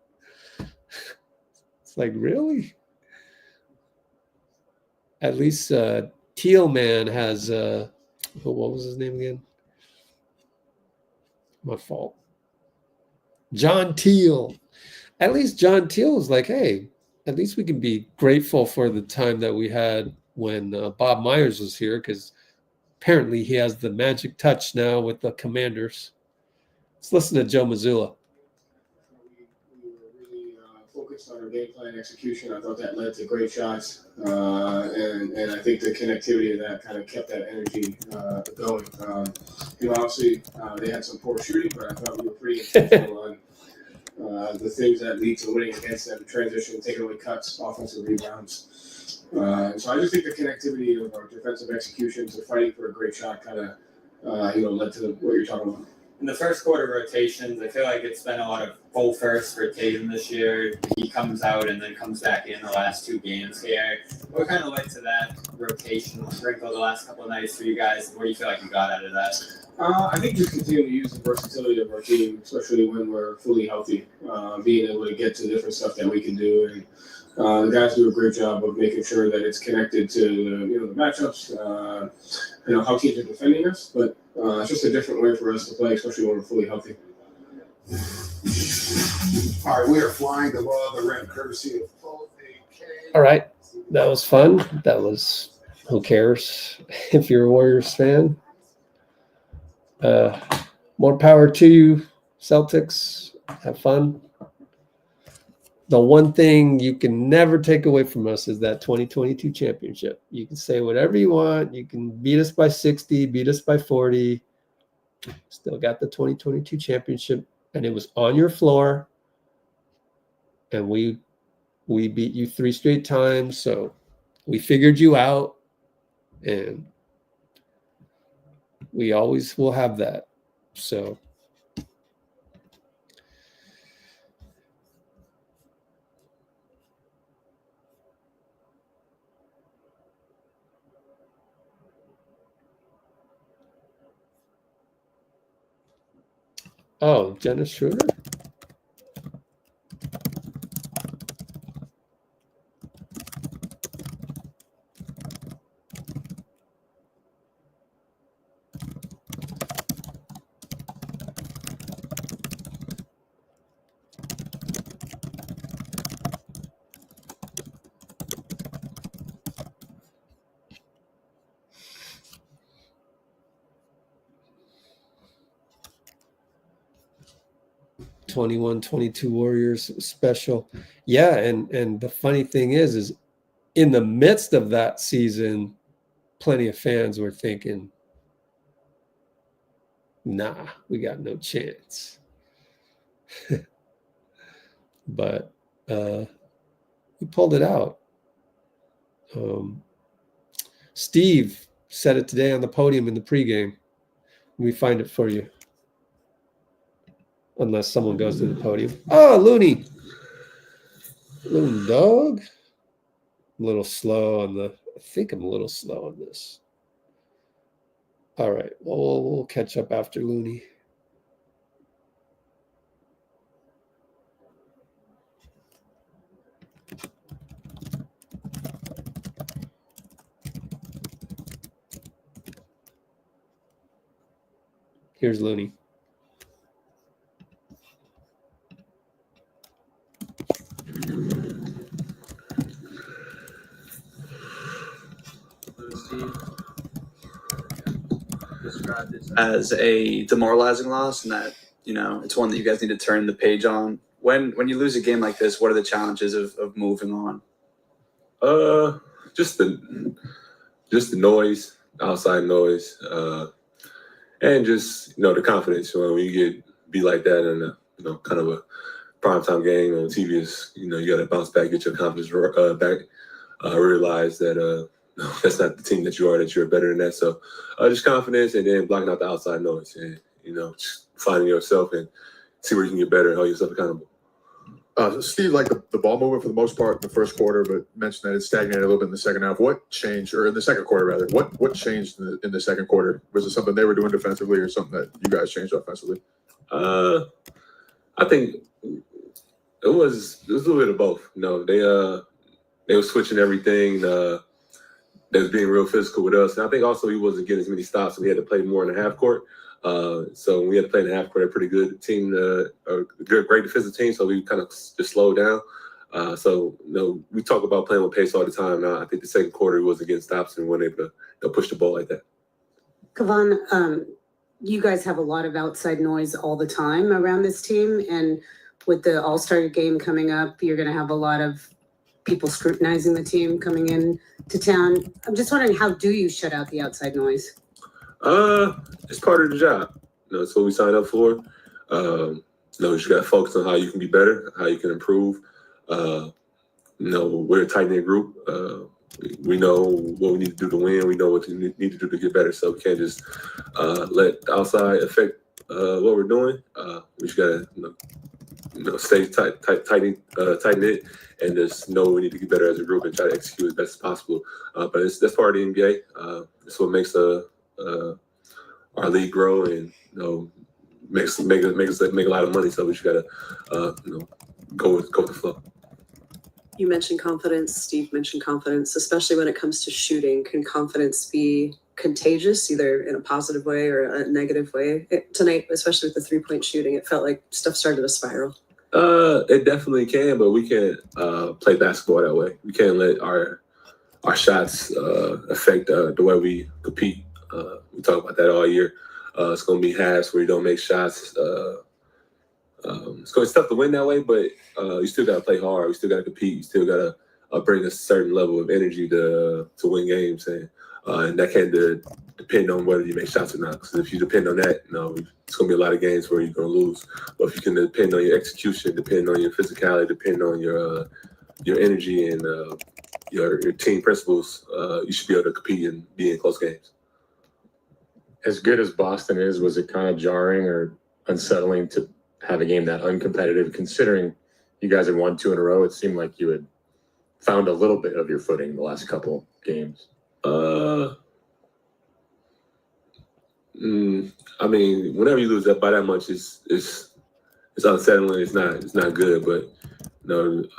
It's like, really? At least Teal Man has, what was his name again? My fault. John Teal. At least John Teal was like, hey, at least we can be grateful for the time that we had when Bob Myers was here, because apparently he has the magic touch now with the Commanders. Let's listen to Joe Mazzulla. We were really focused on our game plan execution. I thought that led to great shots, and I think the connectivity of that kind of kept that energy going. Obviously, they had some poor shooting, but I thought we were pretty intentional on the things that lead to winning against them: transition, taking away cuts, offensive rebounds. So I just think the connectivity of our defensive execution to fighting for a great shot kind of, led to what you're talking about. In the first quarter rotations, I feel like it's been a lot of full first for Tatum this year. He comes out and then comes back in the last two games here. What kind of led to that rotation wrinkle the last couple of nights for you guys? What do you feel like you got out of that? I think just continue to use the versatility of our team, especially when we're fully healthy, being able to get to different stuff that we can do. And the guys do a great job of making sure that it's connected to the matchups, how teams are defending us. But it's just a different way for us to play, especially when we're fully healthy. All right, we are flying below the rim, courtesy of both AK. All right, that was fun. That was, who cares if you're a Warriors fan. More power to you, Celtics. Have fun. The one thing you can never take away from us is that 2022 championship. You can say whatever you want. You can beat us by 60, beat us by 40. Still got the 2022 championship, and it was on your floor. And we beat you 3 straight times, so we figured you out, and we always will have that. So Oh, Dennis Schroder? '21-22 Warriors special. Yeah, and the funny thing is in the midst of that season, plenty of fans were thinking, nah, we got no chance. But we pulled it out. Steve said it today on the podium in the pregame. Let me find it for you. Unless someone goes to the podium. Oh, Looney. Loon dog. I'm a little slow on the, I think I'm a little slow on this. All right, well, we'll catch up after Looney. Here's Looney. Describe this as a demoralizing loss, and that it's one that you guys need to turn the page on. When you lose a game like this, what are the challenges of moving on? Just the noise, outside noise, and just the confidence. When you be like that in a kind of a primetime game on TV, is you got to bounce back, get your confidence back, realize that no, that's not the team that you are. That you're better than that. So just confidence, and then blocking out the outside noise, and just finding yourself and see where you can get better and hold yourself accountable. Steve, like the ball movement for the most part in the first quarter, but mentioned that it stagnated a little bit in the second half. What changed, or in the second quarter rather? What changed in the second quarter? Was it something they were doing defensively, or something that you guys changed offensively? I think it was a little bit of both. They were switching everything. They was being real physical with us, and I think also he wasn't getting as many stops, so we had to play more in the half court. So when we had to play in the half court, a pretty good team, great defensive team. So we kind of just slowed down. So we talk about playing with pace all the time. Now I think the second quarter we wasn't getting stops and we weren't able to push the ball like that. Kavan, you guys have a lot of outside noise all the time around this team, and with the All-Star game coming up, you're going to have a lot of people scrutinizing the team coming in to town. I'm just wondering, how do you shut out the outside noise? It's part of the job. It's what we signed up for. You just got to focus on how you can be better, how you can improve. We're a tight-knit group. We know what we need to do to win. We know what we need to do to get better. So we can't just let the outside affect what we're doing. We just got to stay tight-knit, and just know we need to get better as a group and try to execute as best as possible. But that's part of the NBA. It's what makes our league grow, and make us make a lot of money. So we just gotta go with the flow. You mentioned confidence. Steve mentioned confidence, especially when it comes to shooting. Can confidence be contagious, either in a positive way or a negative way? Tonight, especially with the 3-point shooting, it felt like stuff started to spiral. It definitely can, but we can't play basketball that way. We can't let our shots affect the way we compete. We talk about that all year. It's going to be halves where you don't make shots. It's tough to win that way, but you still got to play hard. You still got to compete. You still got to bring a certain level of energy to win games, and that can't depend on whether you make shots or not. Because if you depend on that, it's going to be a lot of games where you're going to lose. But if you can depend on your execution, depend on your physicality, depend on your energy and your team principles, you should be able to compete and be in close games. As good as Boston is, was it kind of jarring or unsettling to have a game that uncompetitive, considering you guys had won 2 in a row? It seemed like you had found a little bit of your footing the last couple games. I mean, whenever you lose that by that much, it's unsettling. It's not good. But the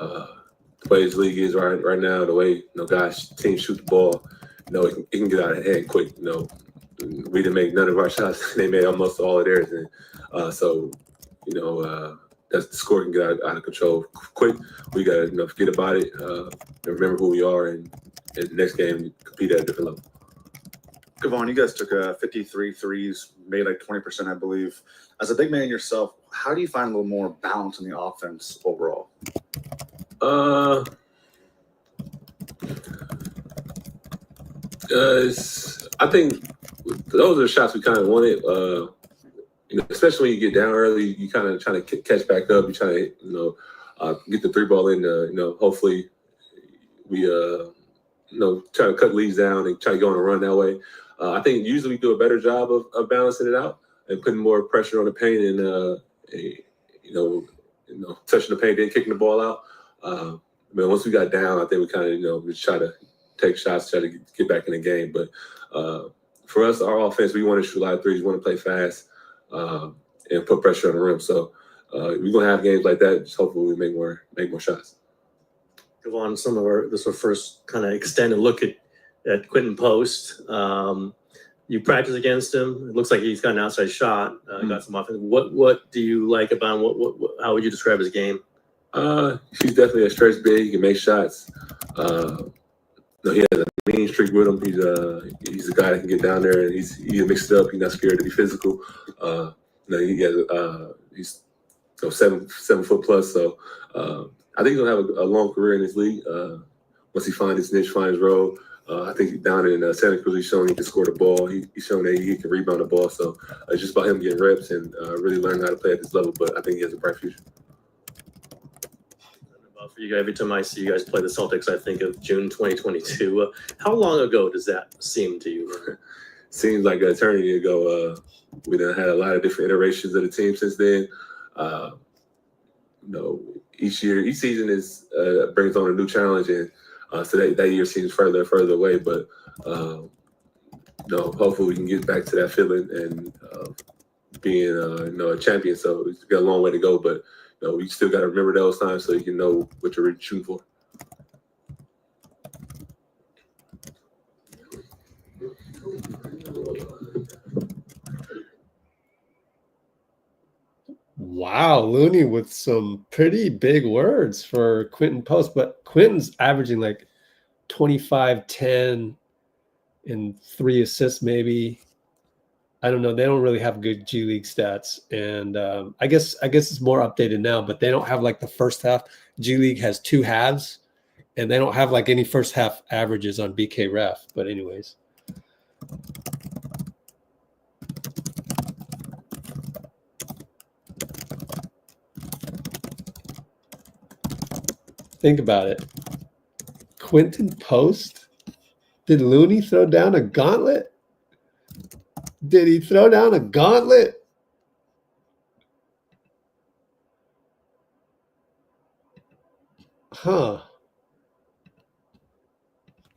way this league is right now, the way guys teams shoot the ball, it can get out of hand quick. We didn't make none of our shots. They made almost all of theirs, and so that's the score can get out of control quick. We got to forget about it, and remember who we are, and the next game compete at a different level. Kevon, you guys took 53 threes, made like 20%, I believe. As a big man yourself, how do you find a little more balance in the offense overall? I think those are the shots we kind of wanted. Especially when you get down early, you kind of trying to catch back up. You trying to get the three ball in. Hopefully we try to cut leads down and try to go on a run that way. I think usually we do a better job of balancing it out and putting more pressure on the paint and touching the paint, then kicking the ball out. Once we got down, I think we kind of we try to take shots, try to get back in the game. But for us, our offense, we want to shoot a lot of threes, we want to play fast and put pressure on the rim. So we're gonna have games like that. Just hopefully we make more shots. On this is our first kind of extended look at Quentin Post. You practice against him. It looks like he's got an outside shot. Got some offense. What do you like about him? What how would you describe his game? He's definitely a stretch big. He can make shots. He has a mean streak with him. He's a guy that can get down there and he's mixed it up. He's not scared to be physical. He's 7 foot plus. So I think he'll have a long career in this league. Once he finds his niche, finds his role. I think down in Santa Cruz, he's shown he can score the ball. He's shown that he can rebound the ball. So it's just about him getting reps and really learning how to play at this level. But I think he has a bright future. For you guys, every time I see you guys play the Celtics, I think of June 2022. How long ago does that seem to you? Seems like an eternity ago. We done had a lot of different iterations of the team since then. Each season brings on a new challenge, and so that year seems further and further away. But hopefully we can get back to that feeling and being a champion. So we've got a long way to go, but we still got to remember those times so you can know what you're really shooting for. Wow, Looney with some pretty big words for Quentin Post, but Quentin's averaging like 25, 10, and 3 assists maybe. I don't know. They don't really have good G League stats, and I guess it's more updated now. But they don't have like the first half. G League has 2 halves, and they don't have like any first half averages on BK Ref. But anyways, think about it. Quentin Post, did Looney throw down a gauntlet? Did he throw down a gauntlet? Huh.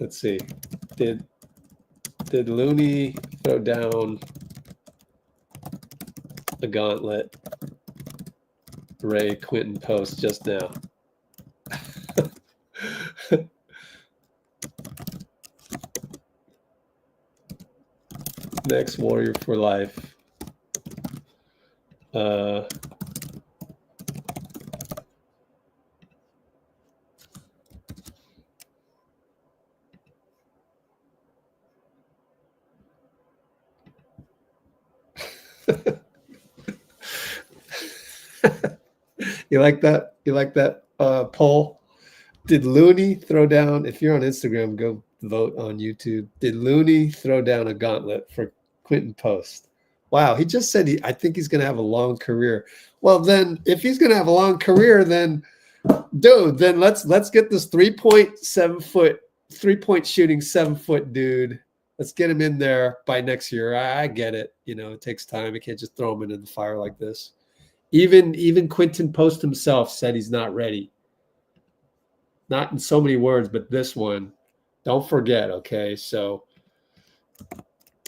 Let's see. Did Looney throw down a gauntlet? Ray Quentin Post just now. Next Warrior for life. You like that? You like that poll? Did Looney throw down? If you're on Instagram, go vote on YouTube. Did Looney throw down a gauntlet for Quentin Post? Wow, he just said I think he's going to have a long career. Well, then if he's going to have a long career, then dude, then let's get this 3-point shooting 7-foot dude. Let's get him in there by next year. I get it. It takes time. You can't just throw him into the fire like this. Even Quentin Post himself said he's not ready. Not in so many words, but this one. Don't forget, okay? So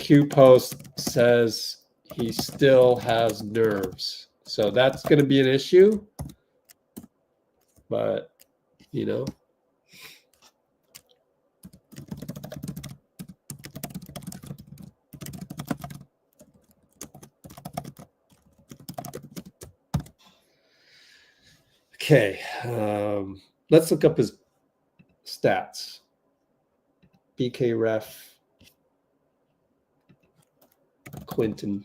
Q Post says he still has nerves. So that's going to be an issue. But, you know. Okay. Let's look up his stats. BK Ref. Quentin.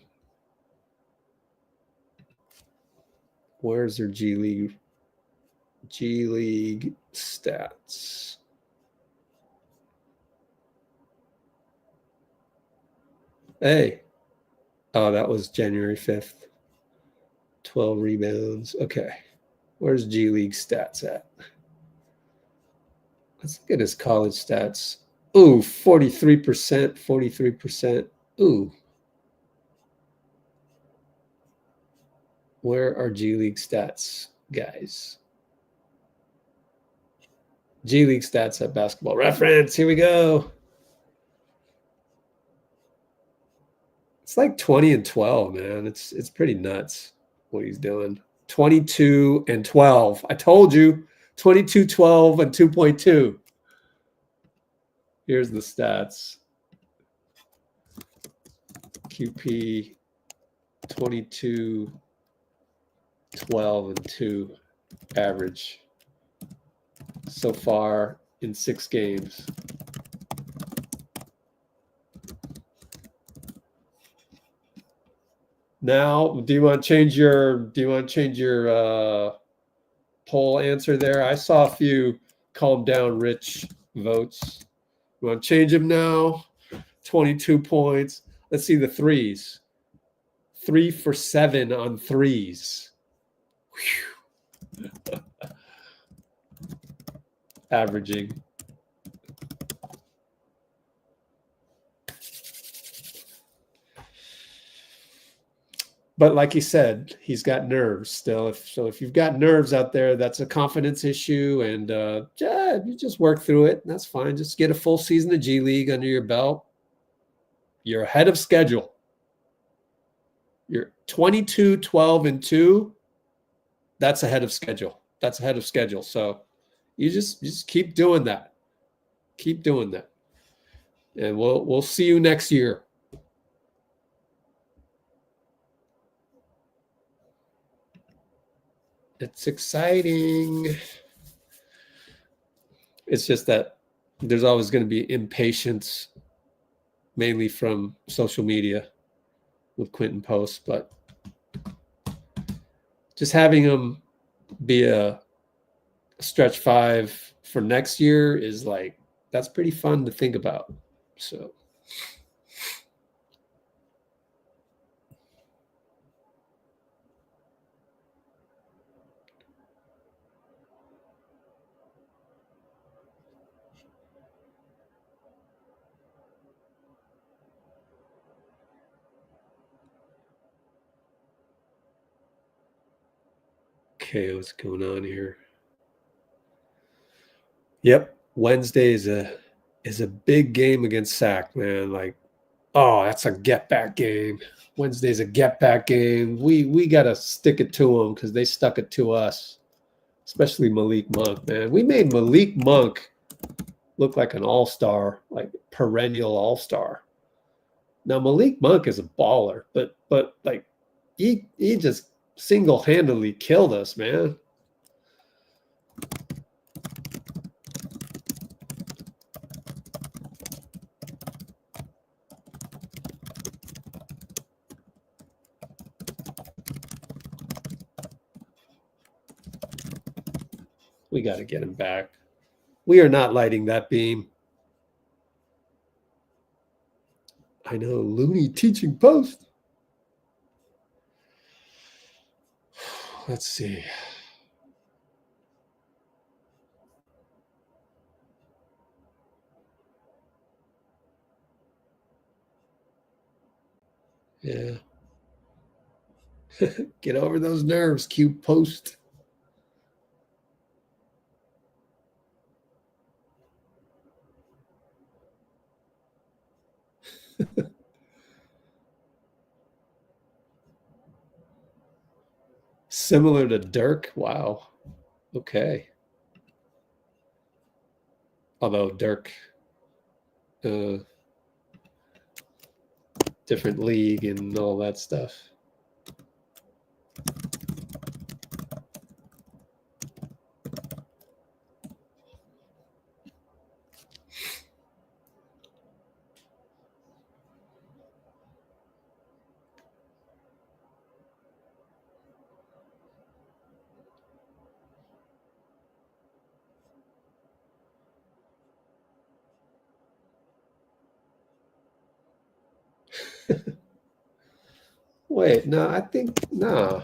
Where's their G League stats? Hey. Oh, that was January 5th. 12 rebounds. Okay. Where's G League stats at? Let's look at his college stats. Ooh, 43%, 43%. Ooh. Where are G League stats, guys? G League stats at Basketball Reference. Here we go. It's like 20 and 12, man. It's pretty nuts what he's doing. 22 and 12. I told you, 22, 12, and 2.2. Here's the stats. QP 22, 12, and 2 average so far in 6 games. Now, do you want to change your poll answer there? I saw a few calm down Rich votes. You want to change them now? 22 points. Let's see the threes. 3 for 7 on threes. Averaging. But like he said, he's got nerves still. If you've got nerves out there, that's a confidence issue, and you just work through it. That's fine. Just get a full season of G League under your belt. You're ahead of schedule. You're 22, 12, and 2. That's ahead of schedule. That's ahead of schedule. So you just keep doing that. Keep doing that. And we'll see you next year. It's exciting. It's just that there's always going to be impatience, mainly from social media with Quentin Post, but just having him be a stretch 5 for next year is like, that's pretty fun to think about. So okay, what's going on here? Yep, Wednesday is a big game against Sac, man. Like, oh, that's a get back game. Wednesday's a get back game. We gotta stick it to them because they stuck it to us, especially Malik Monk, man. We made Malik Monk look like an all-star, like perennial all-star. Now Malik Monk is a baller, but like he just single-handedly killed us, man. We got to get him back. We are not lighting that beam. I know, Looney teaching post. Let's see. Yeah. Get over those nerves, Q Post. Similar to Dirk. Wow. Okay. Although Dirk, different league and all that stuff. Wait, no, I think, no.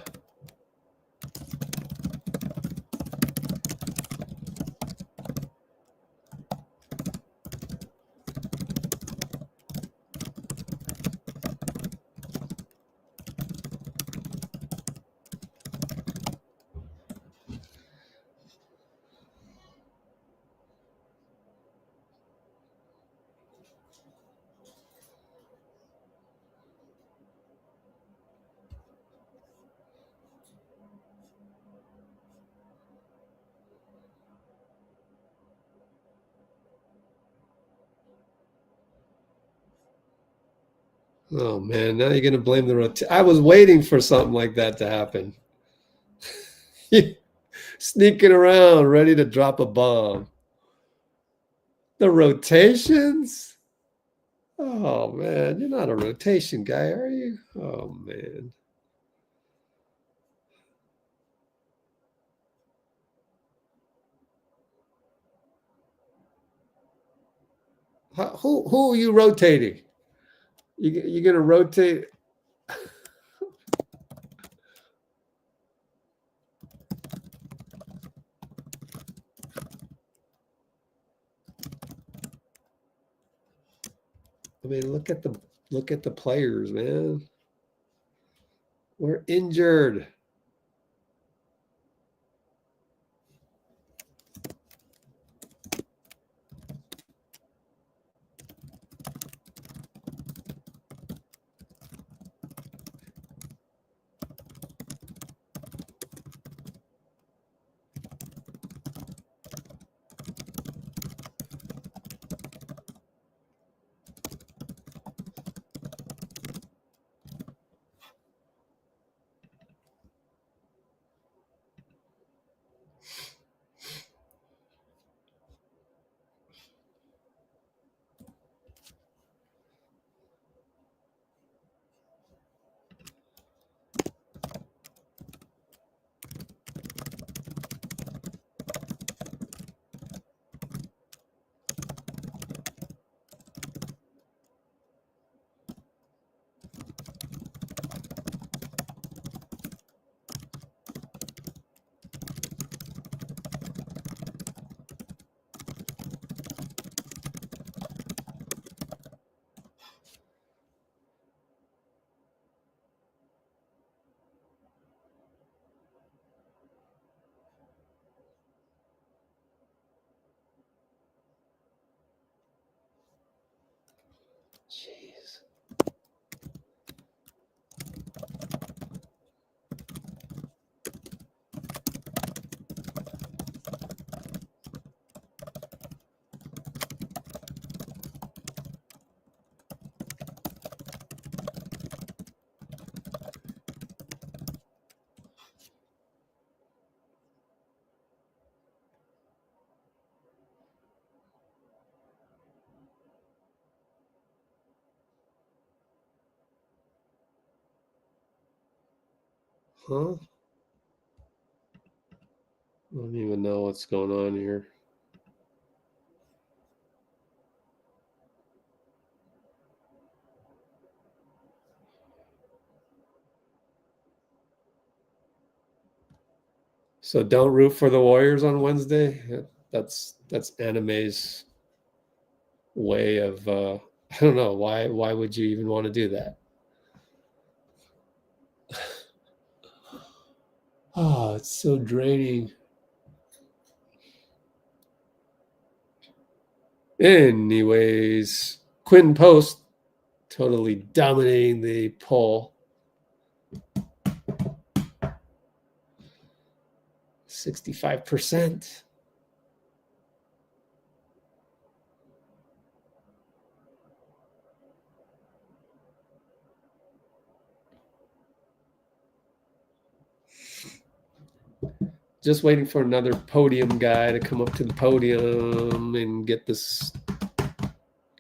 Oh man, now you're gonna blame the rotation. I was waiting for something like that to happen. Sneaking around, ready to drop a bomb. The rotations? Oh man, you're not a rotation guy, are you? Oh man. Who are you rotating? You're gonna rotate? I mean, look at the players, man. We're injured. Jeez. Huh? I don't even know what's going on here. So don't root for the Warriors on Wednesday. That's anime's way of I don't know why would you even want to do that? Oh, it's so draining. Anyways, Quinn Post totally dominating the poll. 65%. Just waiting for another podium guy to come up to the podium and get this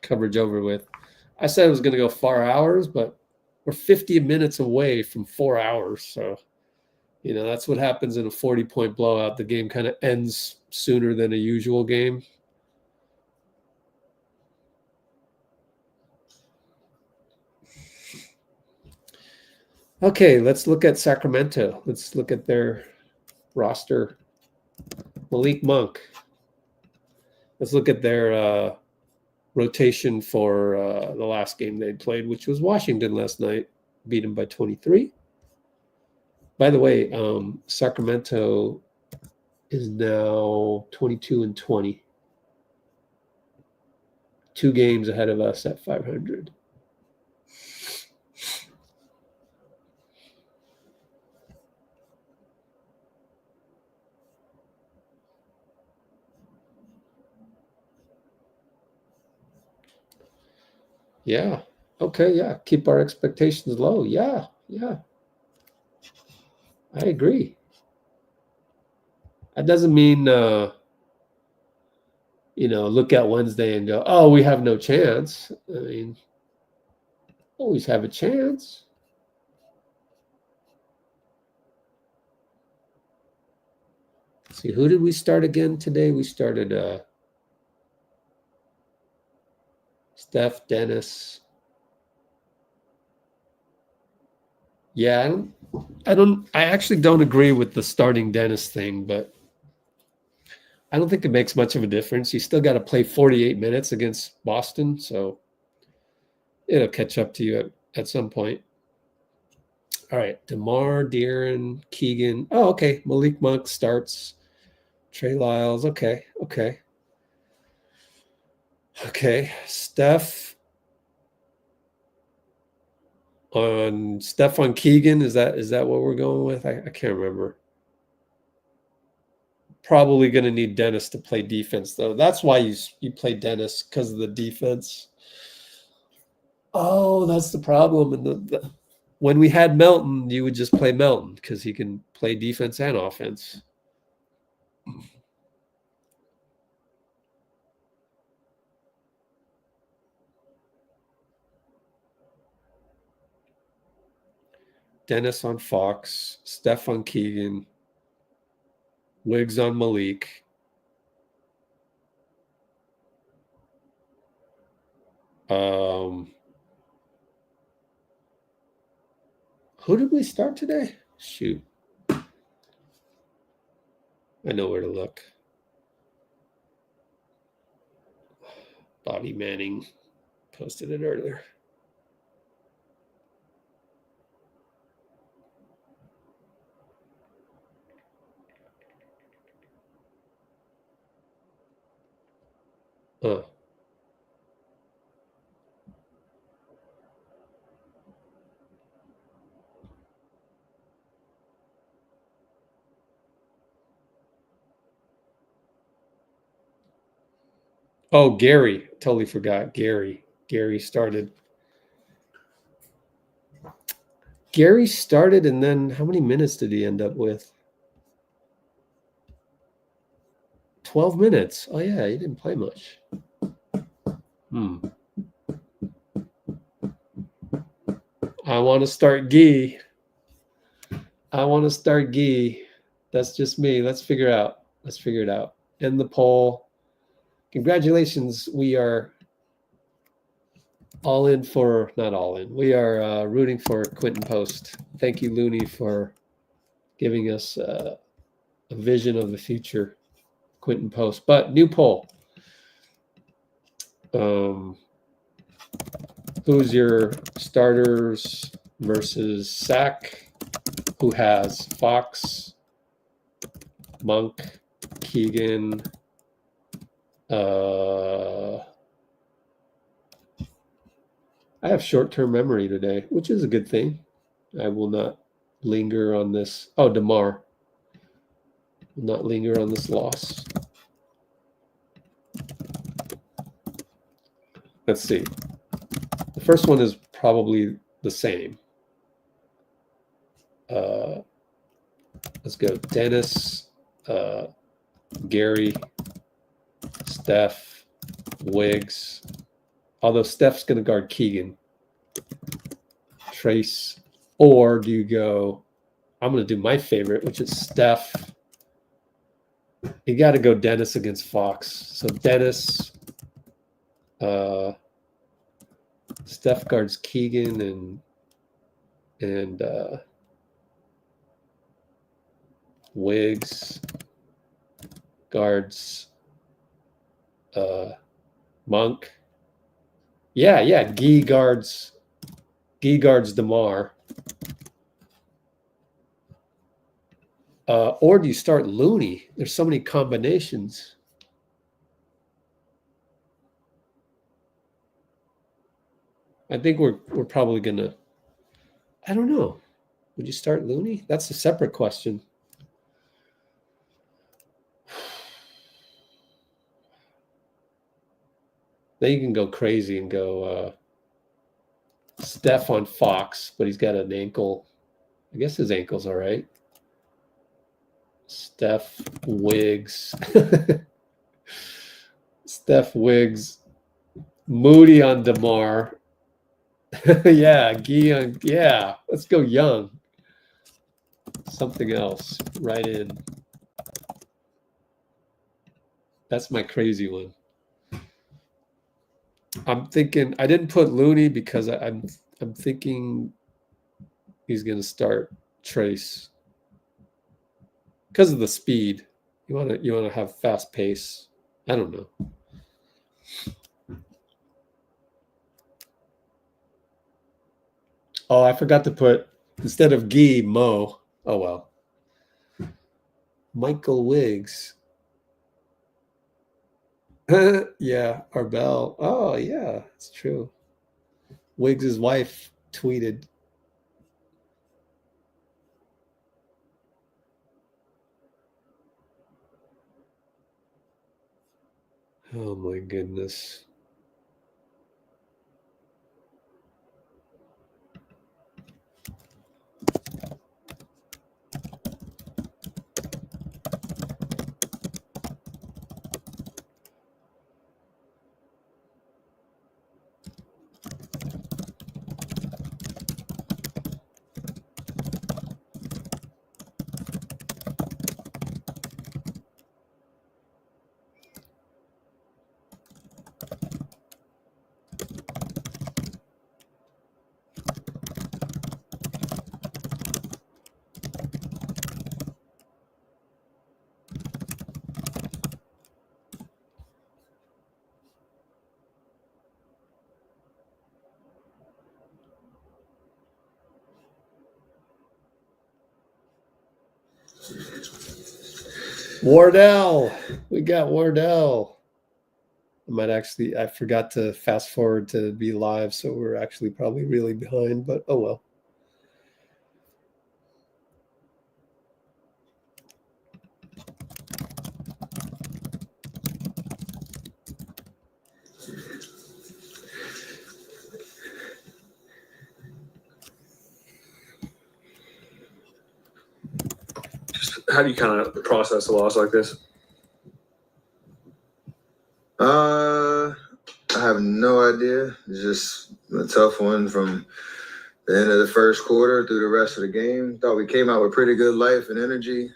coverage over with. I said it was going to go 4 hours, but we're 50 minutes away from 4 hours. So, you know, that's what happens in a 40-point blowout. The game kind of ends sooner than a usual game. Okay, let's look at Sacramento. Let's look at their roster. Malik Monk. Let's look at their rotation for the last game they played, which was Washington last night. Beat them by 23. By the way, Sacramento is now 22-20. 2 games ahead of us at 500. Yeah. Okay. Yeah. Keep our expectations low. Yeah. Yeah. I agree. That doesn't mean, you know, look at Wednesday and go, oh, we have no chance. I mean, always have a chance. Let's see, who did we start again today? We started Steph, Dennis. Yeah, I actually don't agree with the starting Dennis thing, but I don't think it makes much of a difference. You still got to play 48 minutes against Boston, so it'll catch up to you at some point. All right, DeMar, De'Aaron, Keegan. Oh, okay. Malik Monk starts. Trey Lyles. Okay, okay. Okay, Steph on Keegan. Is that what we're going with? I can't remember. Probably going to need Dennis to play defense, though. That's why you play Dennis, because of the defense. Oh, that's the problem. And when we had Melton, you would just play Melton because he can play defense and offense. Dennis on Fox, Steph on Keegan, Wiggs on Malik. Who did we start today? Shoot. I know where to look. Bobby Manning posted it earlier. Oh, Gary. Totally forgot. Gary started. Gary started, and then how many minutes did he end up with? 12 minutes. Oh, yeah, he didn't play much. I want to start Gee. That's just me. Let's figure it out. End the poll. Congratulations. We are all in for, not all in. We are rooting for Quentin Post. Thank you, Looney, for giving us a vision of the future. Quentin Post. But new poll. Who's your starters versus Sack? Who has Fox, Monk, Keegan, I have short-term memory today, which is a good thing. I will not linger on this. Oh, DeMar. not linger on this loss. Let's see. The first one is probably the same. Let's go Dennis, Gary, Steph, Wiggs. Although Steph's going to guard Keegan. Trace. Or do you go, I'm going to do my favorite, which is Steph. You got to go Dennis against Fox. So Dennis, Steph guards Keegan and Wiggs guards Monk. Yeah. Guy guards DeMar. Or do you start Looney? There's so many combinations. I think we're probably gonna. I don't know. Would you start Looney? That's a separate question. Then you can go crazy and go Steph on Fox, but he's got an ankle. I guess his ankle's all right. Steph Wiggs. Steph Wiggs. Moody on DeMar. Yeah, yeah. Let's go young. Something else. Right in. That's my crazy one. I'm thinking I didn't put Looney because I'm thinking he's gonna start Trace. Because of the speed. You wanna have fast pace. I don't know. Oh, I forgot to put, instead of Guy, Mo. Oh, well. Michael Wiggs. Yeah, Arbel. Oh, yeah, it's true. Wiggs' wife tweeted. Oh, my goodness. Wardell. We got Wardell. I forgot to fast forward to be live, so we're actually probably really behind, but oh well. How do you kind of process a loss like this? I have no idea. It's just a tough one from the end of the first quarter through the rest of the game. Thought we came out with pretty good life and energy.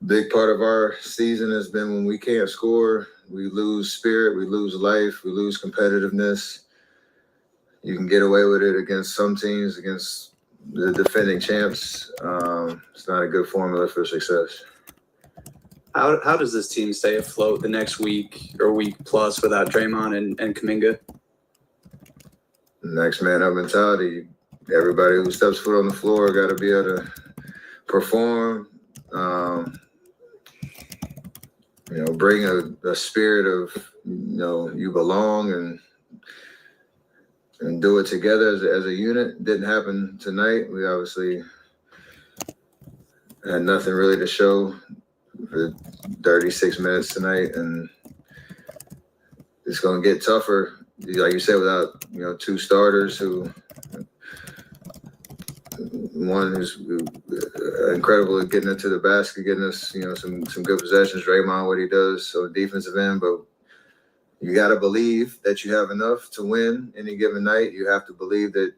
Big part of our season has been when we can't score, we lose spirit, we lose life, we lose competitiveness. You can get away with it against some teams, against the defending champs. It's not a good formula for success. How does this team stay afloat the next week or week plus without Draymond and Kuminga? Next man up mentality. Everybody who steps foot on the floor got to be able to perform. Bring a spirit of you belong and do it together as a unit. Didn't happen tonight. We obviously had nothing really to show for 36 minutes tonight, and it's going to get tougher, like you said, without two starters who. One who's incredible at getting into the basket, getting us, some good possessions. Draymond, what he does, so defensive end, but you got to believe that you have enough to win any given night. You have to believe that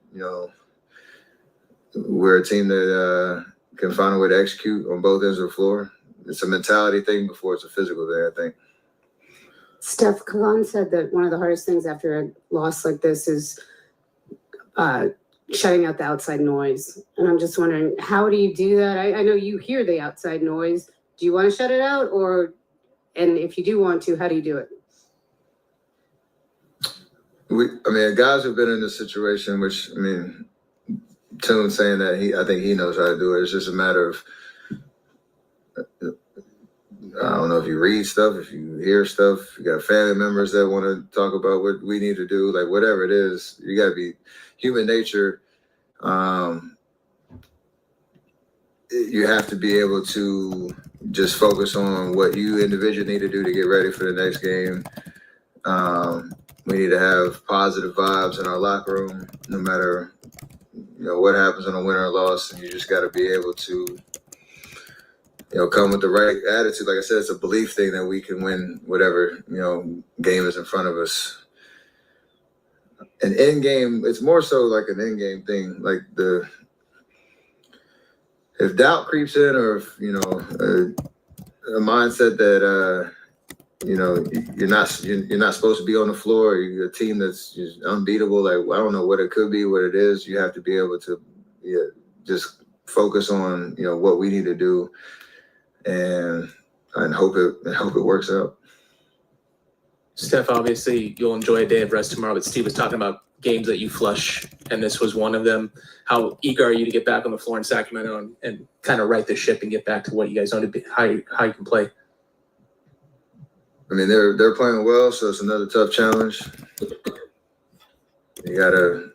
we're a team that can find a way to execute on both ends of the floor. It's a mentality thing before it's a physical thing, I think. Steph, Kavan said that one of the hardest things after a loss like this is shutting out the outside noise. And I'm just wondering, how do you do that? I know you hear the outside noise. Do you want to shut it out? And if you do want to, how do you do it? Guys have been in this situation, which, Toon saying that I think he knows how to do it. It's just a matter of, I don't know if you read stuff, if you hear stuff, you got family members that want to talk about what we need to do, like whatever it is, you got to be human nature. You have to be able to just focus on what you individually need to do to get ready for the next game. We need to have positive vibes in our locker room, no matter what happens on a win or loss, and you just got to be able to come with the right attitude. Like I said, it's a belief thing that we can win whatever game is in front of us. An end game, it's more so like an end game thing. Like if doubt creeps in, or if a mindset that you're not supposed to be on the floor. You're a team that's just unbeatable. Like, I don't know what it could be, what it is. You have to be able to just focus on what we need to do, and hope it works out. Steph, obviously you'll enjoy a day of rest tomorrow, but Steve was talking about games that you flush, and this was one of them. How eager are you to get back on the floor in Sacramento and kind of right the ship and get back to what you guys know to be, how you can play? They're playing well, so it's another tough challenge. You gotta.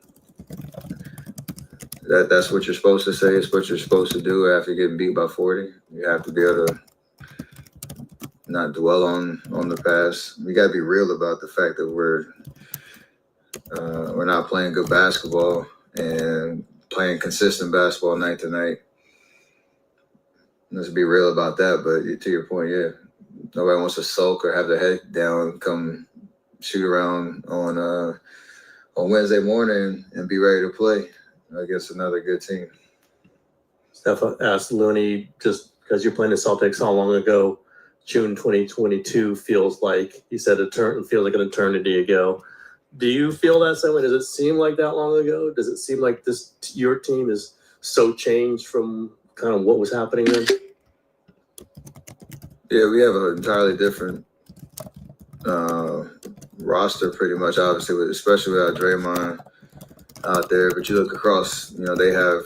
That's what you're supposed to say. It's what you're supposed to do after getting beat by 40. You have to be able to not dwell on the past. We gotta be real about the fact that we're not playing good basketball and playing consistent basketball night to night. Let's be real about that. But to your point, yeah. Nobody wants to sulk or have their head down, come shoot around on Wednesday morning and be ready to play against another good team. Steph asked Looney, just because you're playing the Celtics how long ago, June 2022 feels like, he said it feels like an eternity ago. Do you feel that same way? Does it seem like that long ago? Does it seem like your team is so changed from kind of what was happening then? Yeah, we have an entirely different roster, pretty much, obviously, especially without Draymond out there. But you look across, they have,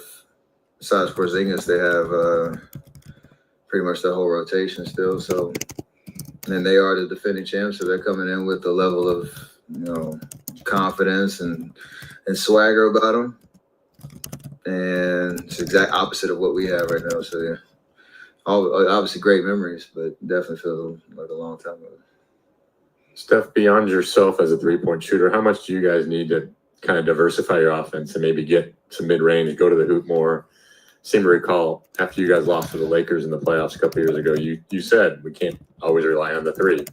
besides Porzingis, they have pretty much the whole rotation still. So, and they are the defending champs, so they're coming in with a level of, confidence and swagger about them. And it's the exact opposite of what we have right now. So, yeah. Obviously great memories, but definitely feels like a long time ago. Steph, beyond yourself as a three-point shooter, how much do you guys need to kind of diversify your offense and maybe get some mid-range, go to the hoop more? Seem to recall after you guys lost to the Lakers in the playoffs a couple years ago, you said we can't always rely on the three.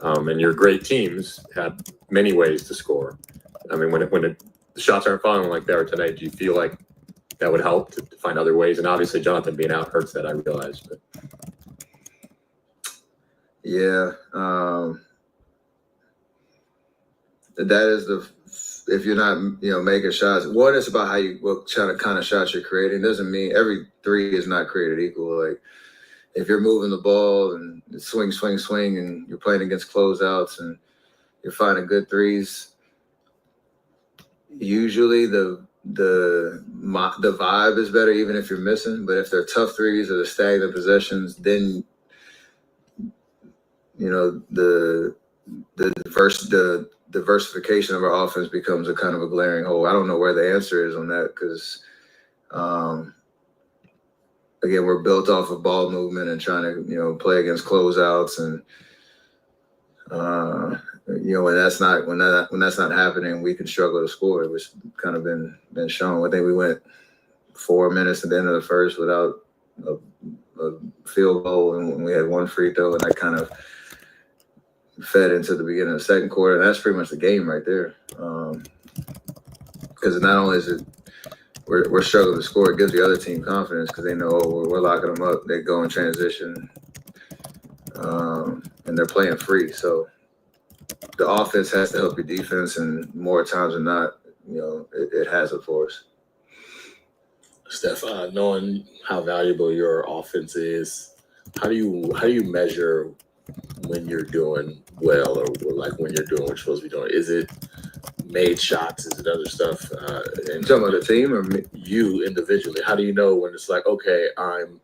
And your great teams have many ways to score. When the shots aren't falling like they are tonight, do you feel like that would help to find other ways? And obviously Jonathan being out hurts that, I realize. But yeah, that is if you're not making shots. One, it's about what kind of shots you're creating. It doesn't mean every three is not created equal. Like if you're moving the ball and swing, and you're playing against closeouts and you're finding good threes, usually the vibe is better even if you're missing. But if they're tough threes or the stagnant possessions, then the diversification of our offense becomes a kind of a glaring hole. I don't know where the answer is on that, because again, we're built off of ball movement and trying to, play against closeouts and, when that's not happening, we can struggle to score, which kind of been shown. I think we went 4 minutes at the end of the first without a field goal, and we had one free throw, and that kind of fed into the beginning of the second quarter. And that's pretty much the game right there. Because not only is it we're struggling to score, it gives the other team confidence because they know we're locking them up. They go in transition, and they're playing free. So the offense has to help your defense, and more times than not, it has it for us. Steph, knowing how valuable your offense is, how do you measure when you're doing well or like when you're doing what you're supposed to be doing? Is it made shots? Is it other stuff? And talking about the team or me? You individually? How do you know when it's like, okay, I'm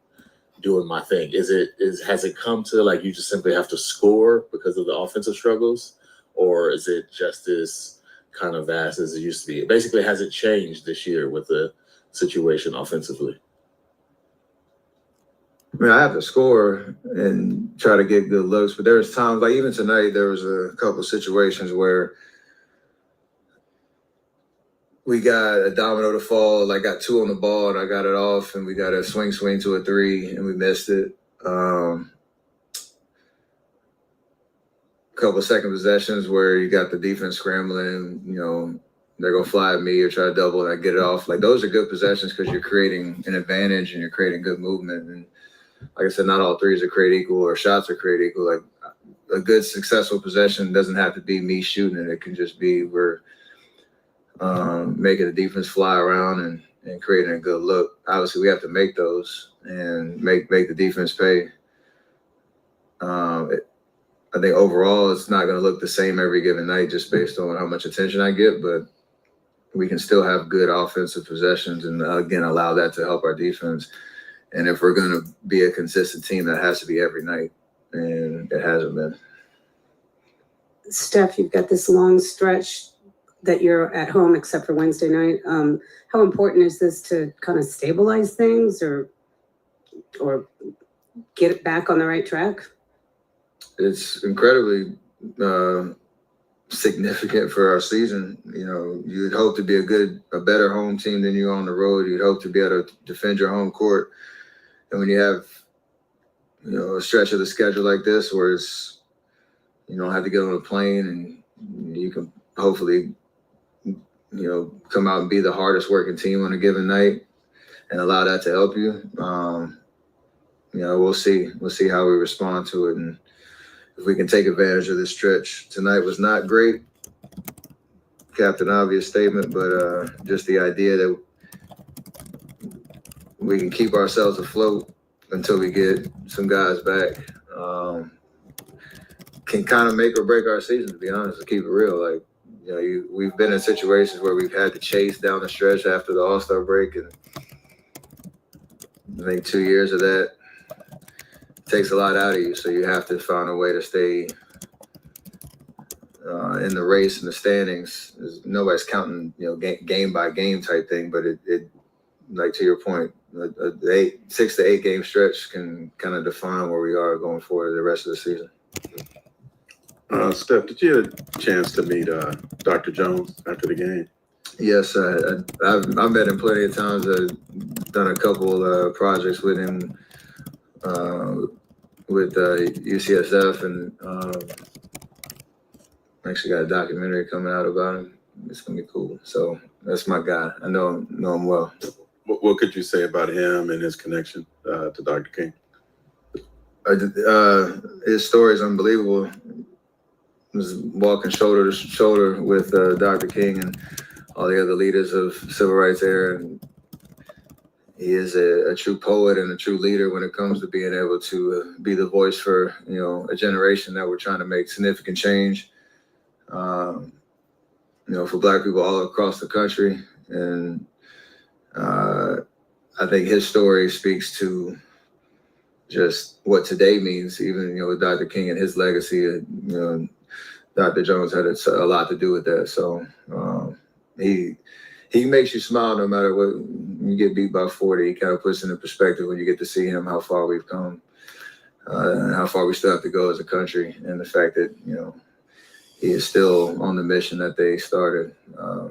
doing my thing? Has it come to like you just simply have to score because of the offensive struggles, or is it just as kind of vast as it used to be? Basically, has it changed this year with the situation offensively? I mean, I have to score and try to get good looks, but there's times, like even tonight, there was a couple of situations where we got a domino to fall, like got 2 on the ball and I got it off, and we got a swing to a 3 and we missed it. Couple of second possessions where you got the defense scrambling, they're going to fly at me or try to double and I get it off. Like those are good possessions because you're creating an advantage and you're creating good movement. And like I said, not all threes are created equal or shots are created equal. Like a good successful possession doesn't have to be me shooting it. It can just be we're making the defense fly around and creating a good look. Obviously, we have to make those and make the defense pay. I think overall it's not going to look the same every given night just based on how much attention I get, but we can still have good offensive possessions and, again, allow that to help our defense. And if we're going to be a consistent team, that has to be every night, and it hasn't been. Steph, you've got this long stretch that you're at home except for Wednesday night. How important is this to kind of stabilize things or get it back on the right track? It's incredibly significant for our season. You'd hope to be a better home team than you are on the road. You'd hope to be able to defend your home court. And when you have, a stretch of the schedule like this where it's, you don't have to get on a plane and you can hopefully, come out and be the hardest working team on a given night and allow that to help you. We'll see. We'll see how we respond to it. And if we can take advantage of this stretch. Tonight was not great. Captain Obvious statement, but just the idea that we can keep ourselves afloat until we get some guys back can kind of make or break our season, to be honest, to keep it real. Like, we've been in situations where we've had to chase down the stretch after the All-Star break, and I think 2 years of that takes a lot out of you, so you have to find a way to stay in the race and the standings. Nobody's counting, game by game type thing, but it like to your point, a 6 to 8 game stretch can kind of define where we are going forward the rest of the season. Steph, did you have a chance to meet Dr. Jones after the game? Yes, I've met him plenty of times. I've done a couple projects with him. With UCSF, and actually got a documentary coming out about him. It's gonna be cool. So that's my guy. I know him well. What could you say about him and his connection to Dr. King? His story is unbelievable. He was walking shoulder to shoulder with Dr. King and all the other leaders of civil rights era, and he is a true poet and a true leader when it comes to being able to be the voice for, a generation that we're trying to make significant change, for Black people all across the country. And I think his story speaks to just what today means, even, with Dr. King and his legacy. Dr. Jones had a lot to do with that. So he makes you smile no matter what. You get beat by 40, he kind of puts into perspective when you get to see him how far we've come, and how far we still have to go as a country, and the fact that, you know, he is still on the mission that they started a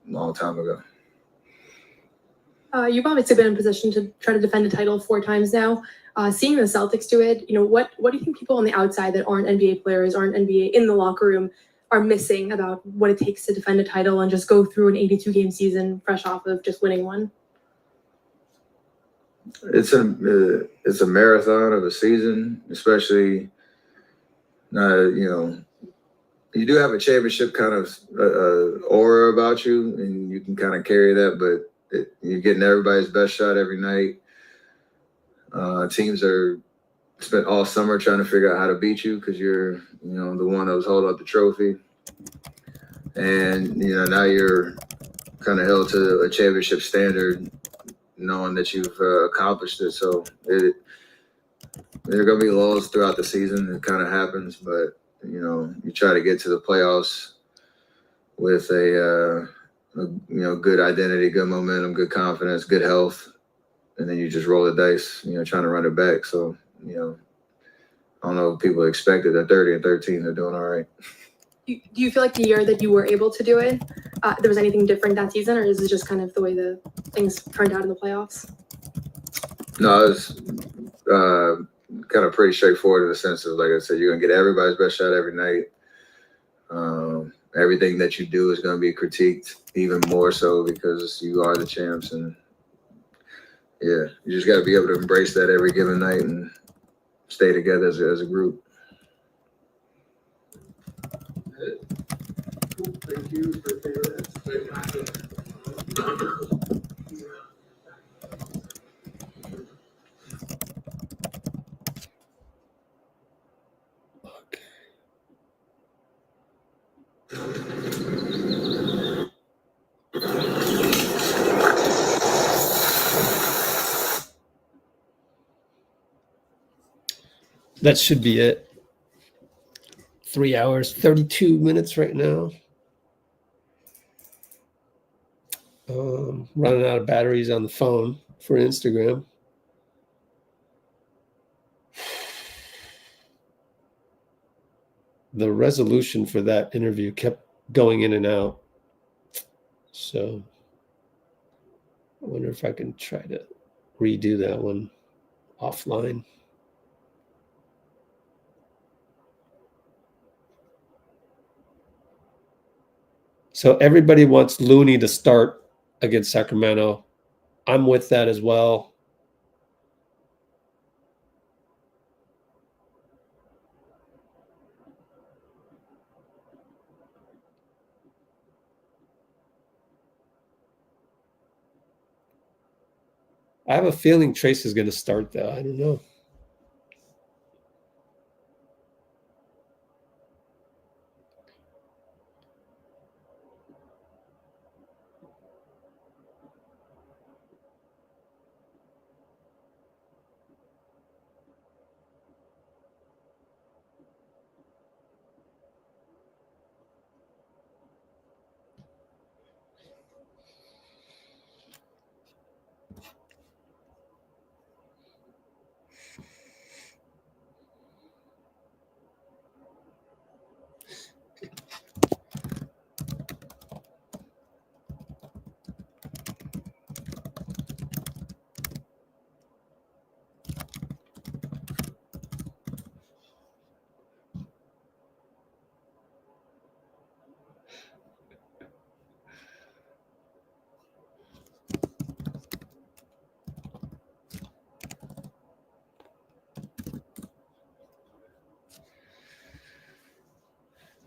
long time ago. You've obviously been in position to try to defend a title 4 times now. Seeing the Celtics do it, you know, what do you think people on the outside that aren't NBA players, aren't NBA in the locker room, are missing about what it takes to defend a title and just go through an 82-game season fresh off of just winning one? It's a marathon of a season, especially, you know, you do have a championship kind of aura about you, and you can kind of carry that, but you're getting everybody's best shot every night. Teams are spent all summer trying to figure out how to beat you because you're, you know, the one that was holding up the trophy. And, you know, now you're kind of held to a championship standard, knowing that you've accomplished it. So there are going to be lulls throughout the season. It kind of happens, but, you know, you try to get to the playoffs with a you know, good identity, good momentum, good confidence, good health, and then you just roll the dice, you know, trying to run it back. So, you know, I don't know if people expected at 30-13, they're doing all right. Do you feel like the year that you were able to do it, there was anything different that season, or is it just kind of the way the things turned out in the playoffs? No, it was kind of pretty straightforward in the sense of, like I said, you're going to get everybody's best shot every night. Everything that you do is going to be critiqued even more so because you are the champs. And, yeah, you just got to be able to embrace that every given night and stay together as a group. Thank you for That should be it. 3 hours, 32 minutes right now. Running out of batteries on the phone for Instagram. The resolution for that interview kept going in and out. So I wonder if I can try to redo that one offline. So everybody wants Looney to start against Sacramento. I'm with that as well. I have a feeling Trace is going to start, though. I don't know.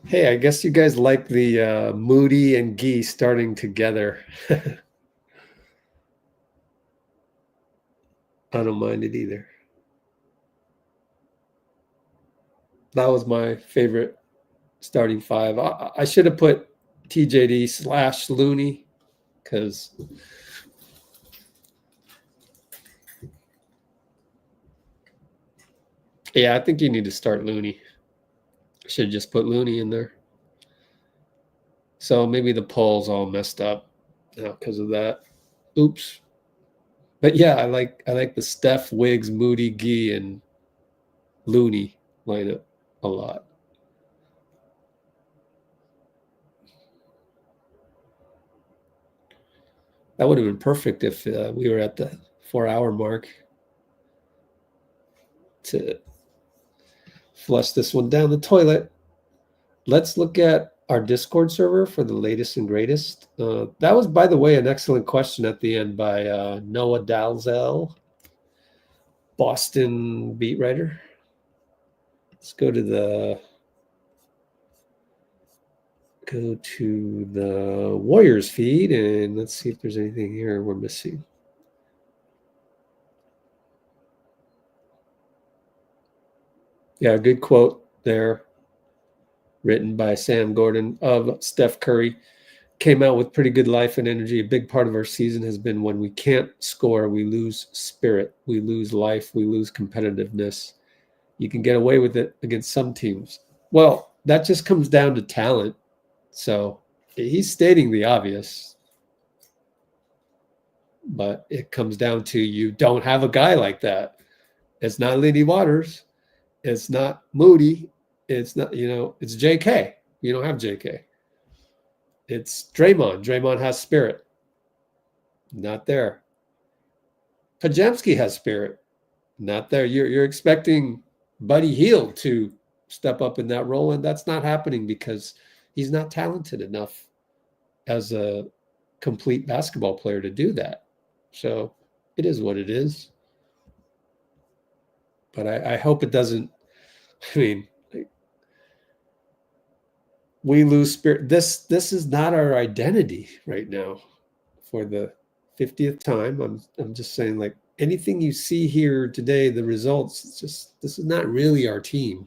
Hey, I guess you guys like the Moody and Gee starting together. I don't mind it either. That was my favorite starting five. I should have put TJD / Looney because yeah, I think you need to start Looney. Should just put Looney in there. So maybe the poll's all messed up now because of that. Oops. But yeah, I like the Steph, Wiggs, Moody, Gee, and Looney lineup a lot. That would have been perfect if we were at the 4-hour mark to flush this one down the toilet. Let's look at our Discord server for the latest and greatest. That was, by the way, an excellent question at the end by Noah Dalzell, Boston beat writer. Let's go to the Warriors feed and let's see if there's anything here we're missing. Yeah, good quote there, written by Sam Gordon of Steph Curry. Came out with pretty good life and energy. A big part of our season has been when we can't score, we lose spirit, we lose life, we lose competitiveness. You can get away with it against some teams. Well, that just comes down to talent. So he's stating the obvious. But it comes down to you don't have a guy like that. It's not Lindy Waters. It's not Moody. It's not, it's J.K. You don't have J.K. It's Draymond. Draymond has spirit. Not there. Pajemski has spirit. Not there. You're expecting Buddy Hield to step up in that role, and that's not happening because he's not talented enough as a complete basketball player to do that. So it is what it is. But I hope it doesn't. I mean, we lose spirit. This is not our identity right now. For the 50th time, I'm just saying, like, anything you see here today, the results, it's just, this is not really our team.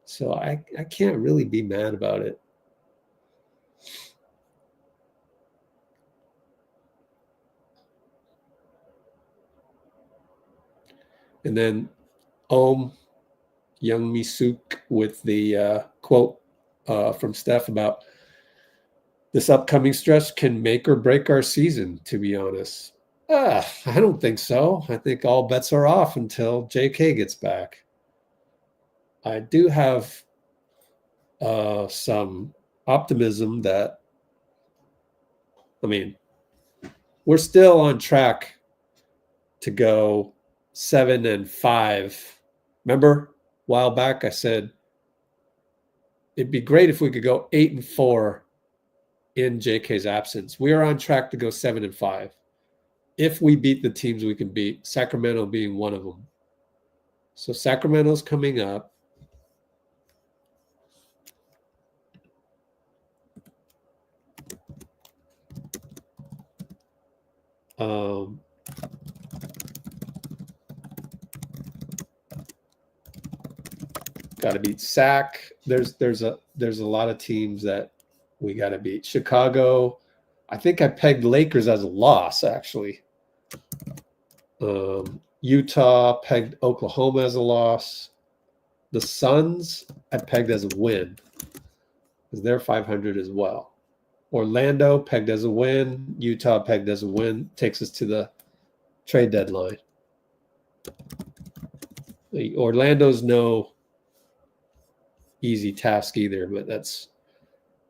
So I can't really be mad about it. And then Young Misuk with the quote from Steph about this upcoming stretch can make or break our season, to be honest. I don't think so. I think all bets are off until J.K. gets back. I do have some optimism that, I mean, we're still on track to go 7-5. Remember, a while back I said it'd be great if we could go 8-4 in JK's absence. We are on track to go 7-5 if we beat the teams we can beat, Sacramento being one of them. So Sacramento's coming up. Got to beat Sac. There's a lot of teams that we got to beat. Chicago. I think I pegged Lakers as a loss, actually. Utah pegged Oklahoma as a loss. The Suns I pegged as a win because they're 500 as well. Orlando pegged as a win. Utah pegged as a win. Takes us to the trade deadline. Orlando's no easy task either, but that's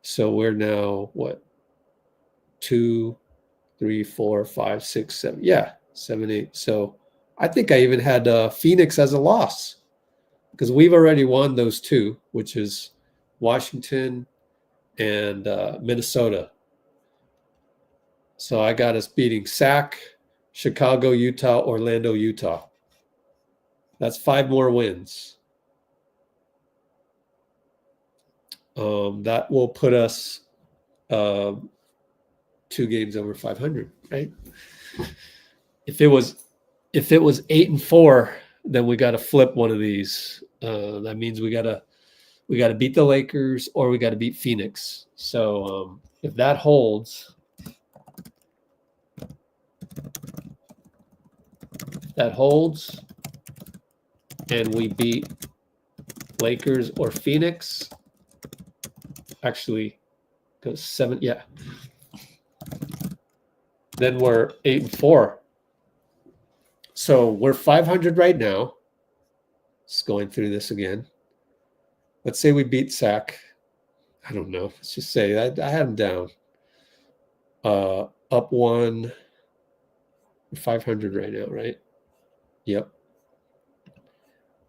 so we're now what 2, 3, 4, 5, 6, 7. Yeah, 7, 8. So I think I even had Phoenix as a loss because we've already won those two, which is Washington and Minnesota. So I got us beating Sac, Chicago, Utah, Orlando, Utah. That's 5 more wins. That will put us 2 games over 500, right? If it was 8-4, then we got to flip one of these. That means we got to beat the Lakers or we got to beat Phoenix. So if that holds, and we beat Lakers or Phoenix. Actually, Goes 7. Yeah. Then we're 8-4. So we're 500 right now. Just going through this again. Let's say we beat Sac. I don't know. Let's just say I had him down. Up 1. 500 right now, right? Yep.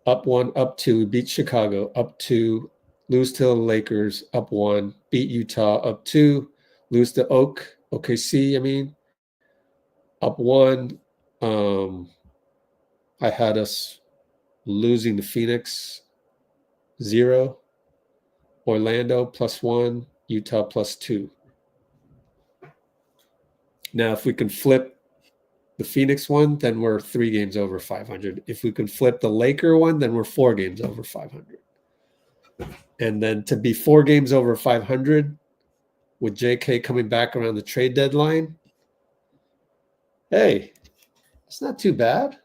Up 1, up 2. We beat Chicago. Up 2. Lose to the Lakers. Up 1. Beat Utah. Up 2. Lose to OKC, I mean. Up 1. I had us losing to Phoenix 0. Orlando +1. Utah +2. Now, if we can flip the Phoenix one, then we're 3 games over 500. If we can flip the Laker one, then we're 4 games over 500. And then to be 4 games over 500 with J.K. coming back around the trade deadline, hey, it's not too bad.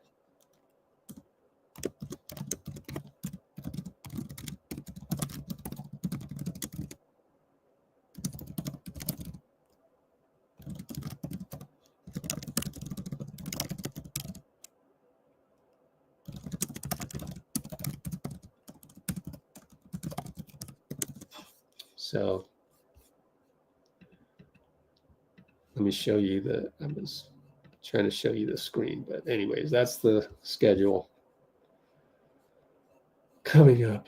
So let me show you I was trying to show you the screen, but anyways, that's the schedule coming up.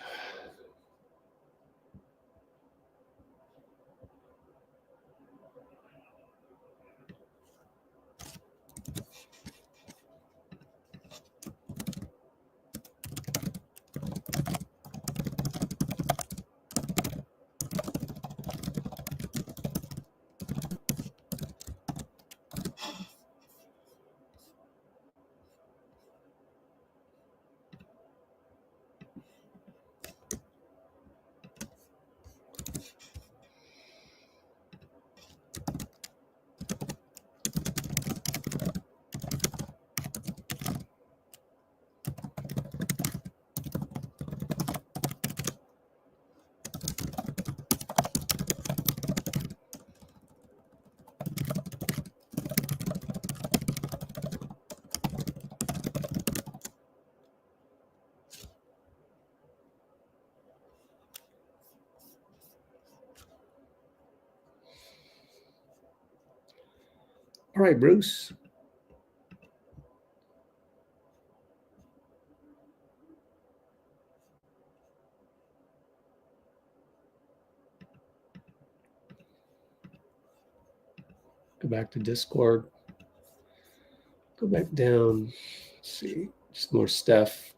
All right, Bruce. Go back to Discord. Go back down. Let's see. Just more Steph.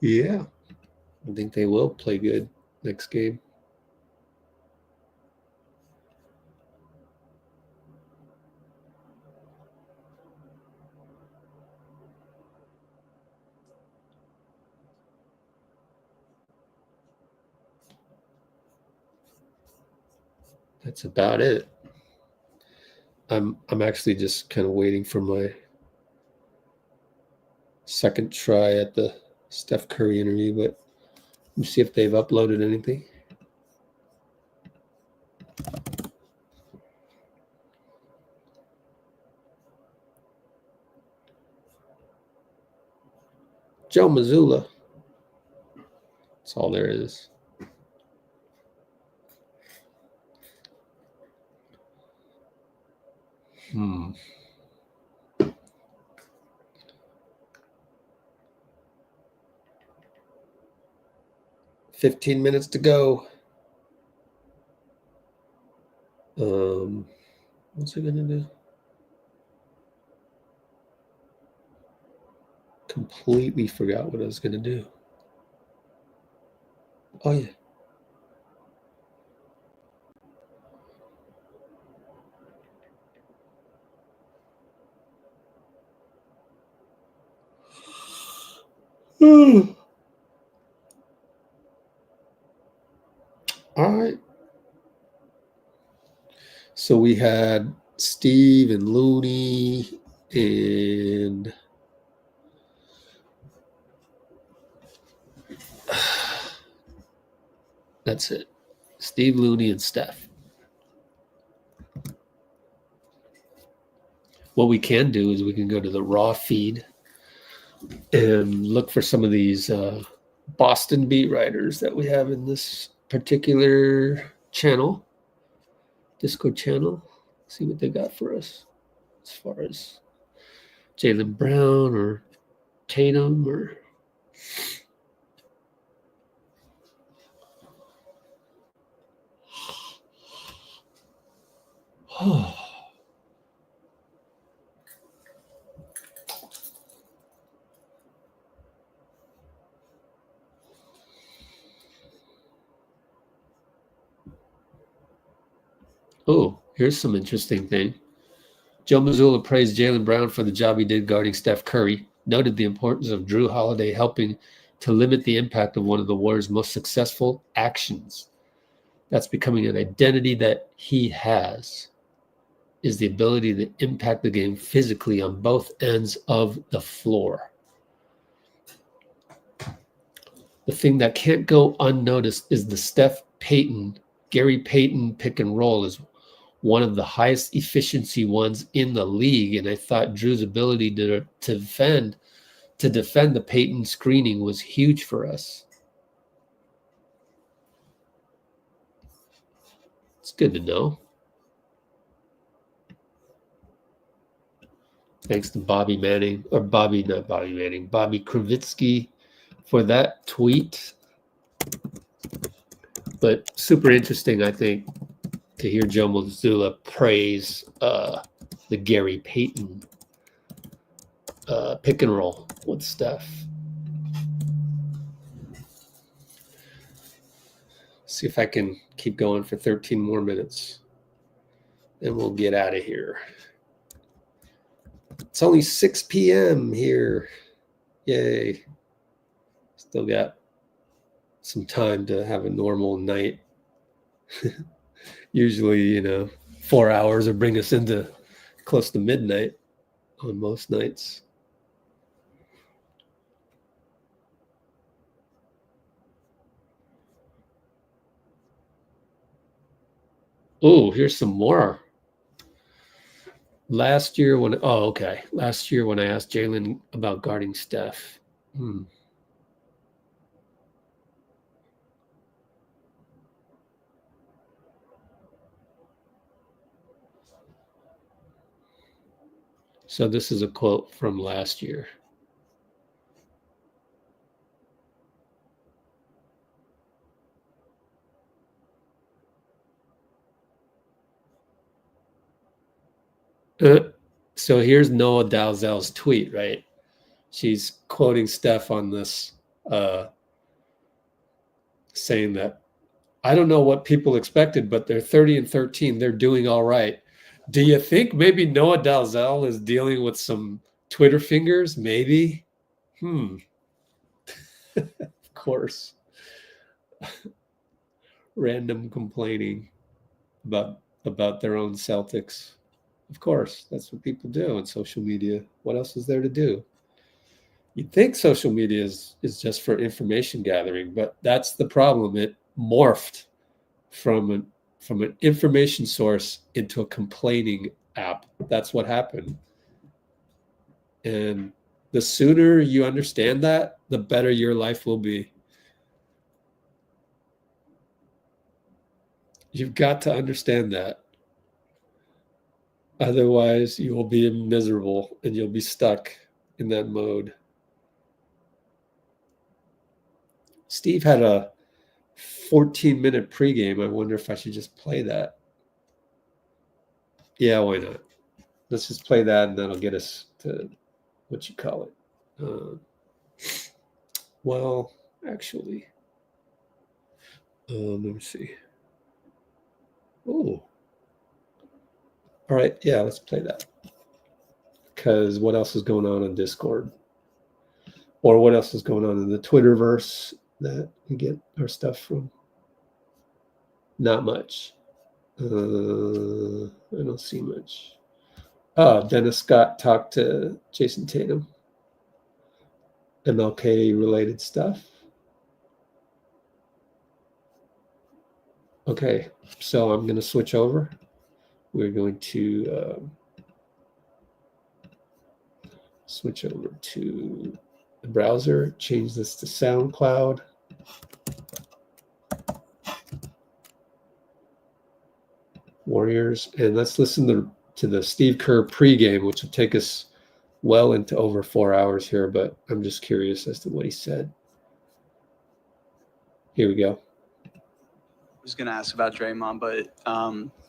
Yeah, I think they will play good next game. That's about it. I'm actually just kind of waiting for my second try at the Steph Curry interview, but let me see if they've uploaded anything. Joe Mazzulla. That's all there is. Hmm. 15 minutes to go. What's he gonna do? Completely forgot what I was going to do. Oh, yeah. All right. So we had Steve and Looney and that's it. Steve, Looney, and Steph. What we can do is we can go to the raw feed and look for some of these Boston beat writers that we have in this particular channel, Discord channel. See what they got for us as far as Jaylen Brown or Tatum or oh, here's some interesting thing. Joe Mazzulla praised Jaylen Brown for the job he did guarding Steph Curry, noted the importance of Jrue Holiday helping to limit the impact of one of the Warriors' most successful actions. That's becoming an identity that he has, is the ability to impact the game physically on both ends of the floor. The thing that can't go unnoticed is the Steph Payton, Gary Payton pick and roll is one of the highest efficiency ones in the league. And I thought Jrue's ability to defend the Payton screening was huge for us. It's good to know. Thanks to Bobby Kravitsky for that tweet. But super interesting, I think, to hear Joe Mazzulla praise the Gary Payton pick and roll with Steph. See if I can keep going for 13 more minutes. Then we'll get out of here. It's only 6 p.m. here. Yay. Still got some time to have a normal night. Usually, 4 hours will bring us into close to midnight on most nights. Oh, here's some more. Last year when I asked Jaylen about guarding Steph. So this is a quote from last year. So here's Noah Dalzell's tweet, right? She's quoting Steph on this, saying that, I don't know what people expected, but they're 30-13. They're doing all right. Do you think maybe Noah Dalzell is dealing with some Twitter fingers? Maybe. Of course. Random complaining about their own Celtics. Of course, that's what people do on social media. What else is there to do? You'd think social media is just for information gathering, but that's the problem. It morphed from an information source into a complaining app. That's what happened. And the sooner you understand that, the better your life will be. You've got to understand that. Otherwise, you will be miserable and you'll be stuck in that mode. Steve had a 14-minute pregame. I wonder if I should just play that. Yeah, why not? Let's just play that and that'll get us to, Well, actually, let me see. Oh, all right. Yeah, let's play that. Because what else is going on Discord? Or what else is going on in the Twitterverse that we get our stuff from? Not much. I don't see much. Dennis Scott talked to Jason Tatum. MLK related stuff. Okay, so I'm going to switch over. We're going to switch over to the browser, change this to SoundCloud. Warriors, and let's listen to the Steve Kerr pregame, which will take us well into over 4 hours here, but I'm just curious as to what he said. Here we go. I was going to ask about Draymond, but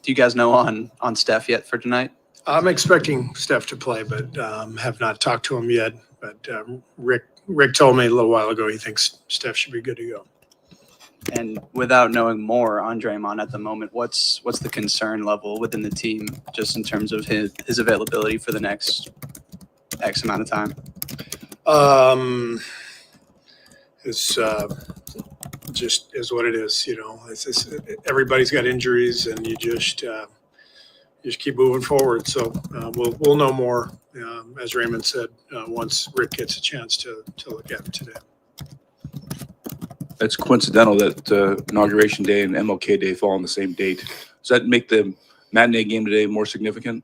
do you guys know on Steph yet for tonight? I'm expecting Steph to play, but have not talked to him yet. But Rick told me a little while ago he thinks Steph should be good to go. And without knowing more on Draymond at the moment, what's the concern level within the team just in terms of his availability for the next X amount of time? It's just is what it is, you know. Everybody's got injuries, and you just keep moving forward. So we'll know more, as Raymond said, once Rick gets a chance to look at it today. It's coincidental that Inauguration Day and MLK Day fall on the same date. Does that make the matinee game today more significant?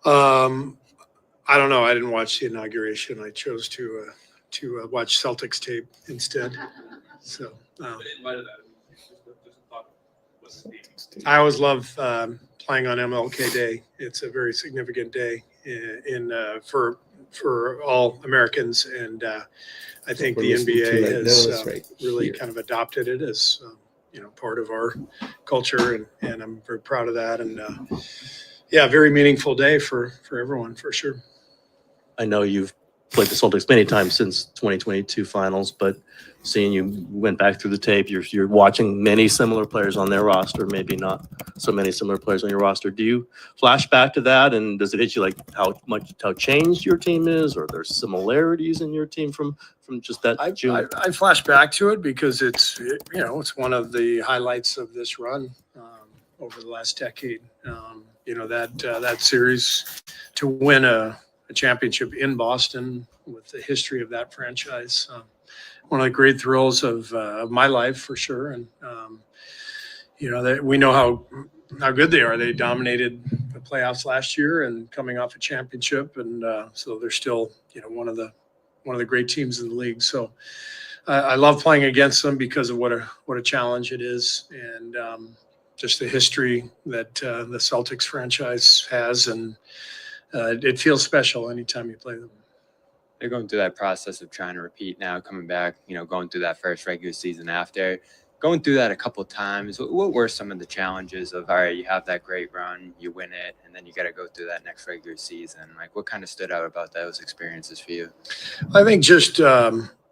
I don't know. I didn't watch the inauguration. I chose to watch Celtics tape instead. So I always love playing on MLK Day. It's a very significant day for all Americans, and I think the NBA has really kind of adopted it as part of our culture, and I'm very proud of that. And very meaningful day for everyone, for sure. I know you've played the Celtics many times since 2022 finals, but seeing you went back through the tape, you're watching many similar players on their roster, maybe not so many similar players on your roster. Do you flash back to that, and does it hit you like how changed your team is, or there's similarities in your team from just that June? I flash back to it because it's one of the highlights of this run over the last decade. That series, to win a championship in Boston with the history of that franchise. One of the great thrills of my life, for sure. And, we know how good they are. They dominated the playoffs last year and coming off a championship. And so they're still, one of the great teams in the league. So I love playing against them because of what a challenge it is. And just the history that the Celtics franchise has. And it feels special anytime you play them. They're going through that process of trying to repeat now, coming back, going through that first regular season after. Going through that a couple of times, what were some of the challenges of, all right, you have that great run, you win it, and then you got to go through that next regular season? Like, what kind of stood out about those experiences for you? I think just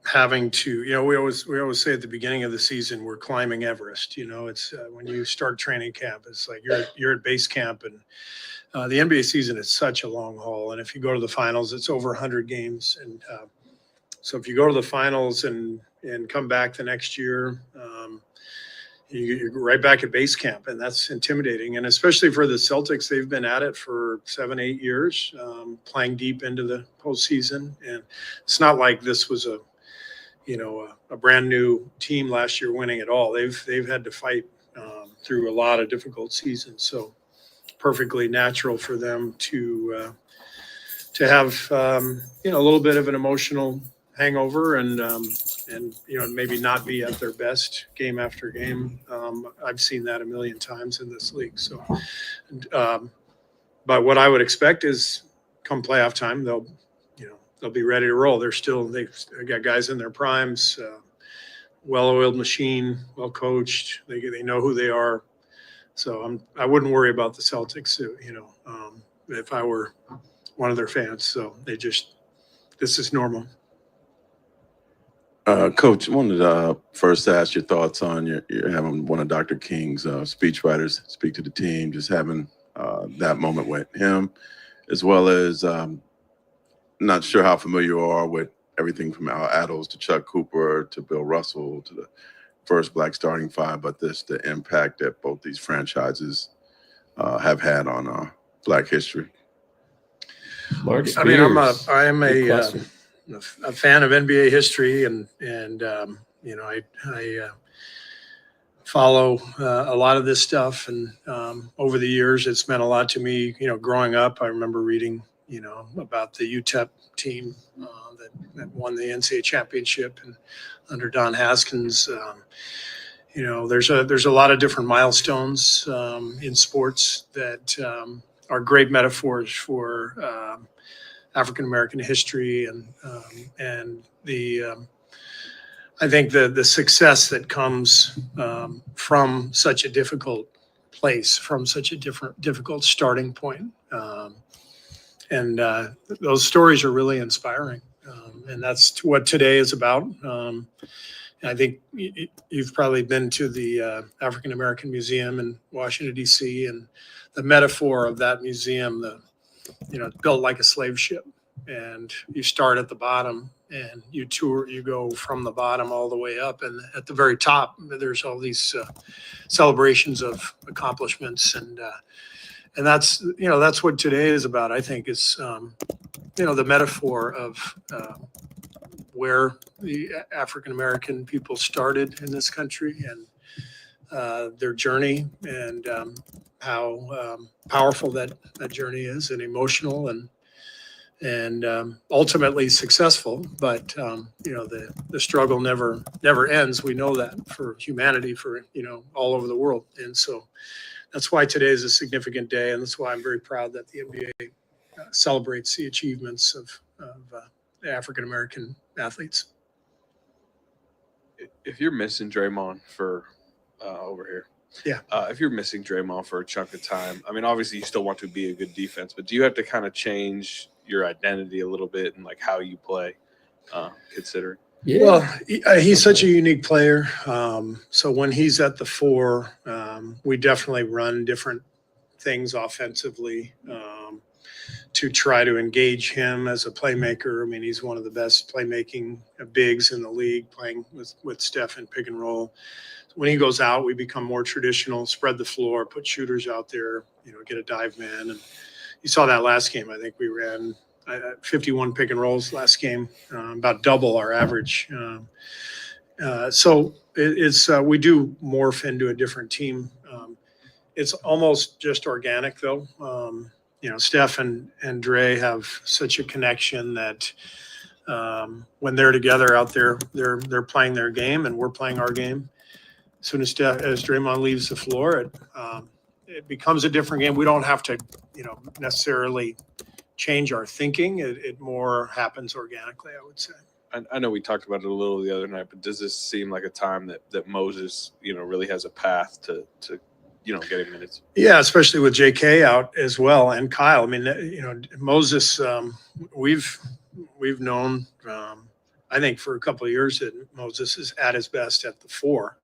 having to, we always say at the beginning of the season, we're climbing Everest. It's when you start training camp, it's like you're at base camp, and the NBA season is such a long haul. And if you go to the finals, it's over 100 games. And so if you go to the finals and come back the next year, you're right back at base camp, and that's intimidating. And especially for the Celtics, they've been at it for 7-8 years, playing deep into the postseason. And it's not like this was a brand new team last year winning it all. They've had to fight through a lot of difficult seasons. So perfectly natural for them to have a little bit of an emotional hangover and maybe not be at their best game after game. I've seen that a million times in this league. So, but what I would expect is come playoff time, they'll be ready to roll. They've got guys in their primes, well-oiled machine, well coached. They know who they are. So I wouldn't worry about the Celtics, if I were one of their fans. So they just this is normal. Coach, I wanted to first ask your thoughts on you're having one of Dr. King's speechwriters speak to the team, just having that moment with him, as well as not sure how familiar you are with everything from Al Addles to Chuck Cooper to Bill Russell to the first Black starting five, but the impact that both these franchises have had on Black history. Mark I mean, Spears. I am Good a question. fan of NBA history, and you know, I follow a lot of this stuff, and over the years, it's meant a lot to me. You know, growing up, I remember reading, you know, about the UTEP team that won the NCAA championship and under Don Haskins. You know, there's a lot of different milestones in sports that are great metaphors for African American history, and the I think the success that comes from such a difficult place, from such a difficult starting point, and those stories are really inspiring, and that's what today is about. I think you've probably been to the African American Museum in Washington, D.C., and the metaphor of that museum, it's built like a slave ship, and you start at the bottom and you go from the bottom all the way up, and at the very top there's all these celebrations of accomplishments, and that's what today is about. I think is the metaphor of where the African American people started in this country, and their journey, and how powerful that journey is, and emotional, and ultimately successful. But the struggle never ends. We know that for humanity, for all over the world, and so that's why today is a significant day, and that's why I'm very proud that the NBA celebrates the achievements of the African American athletes. If you're missing Draymond for over here, if you're missing Draymond for a chunk of time, I mean, obviously you still want to be a good defense, but do you have to kind of change your identity a little bit and like how you play, considering? Yeah. Well, he's such a unique player. So when he's at the four, we definitely run different things offensively to try to engage him as a playmaker. I mean, he's one of the best playmaking bigs in the league, playing with Steph in pick and roll. When he goes out, we become more traditional, spread the floor, put shooters out there, get a dive man. And you saw that last game. I think we ran 51 pick and rolls last game, about double our average. So it's we do morph into a different team. It's almost just organic, though. Steph and Dray have such a connection that when they're together out there, they're playing their game and we're playing our game. As soon as Draymond leaves the floor, it becomes a different game. We don't have to, necessarily change our thinking. It more happens organically, I would say. I know we talked about it a little the other night, but does this seem like a time that Moses, really has a path to getting minutes? Yeah, especially with J.K. out as well, and Kyle. I mean, Moses, we've known, I think, for a couple of years that Moses is at his best at the four.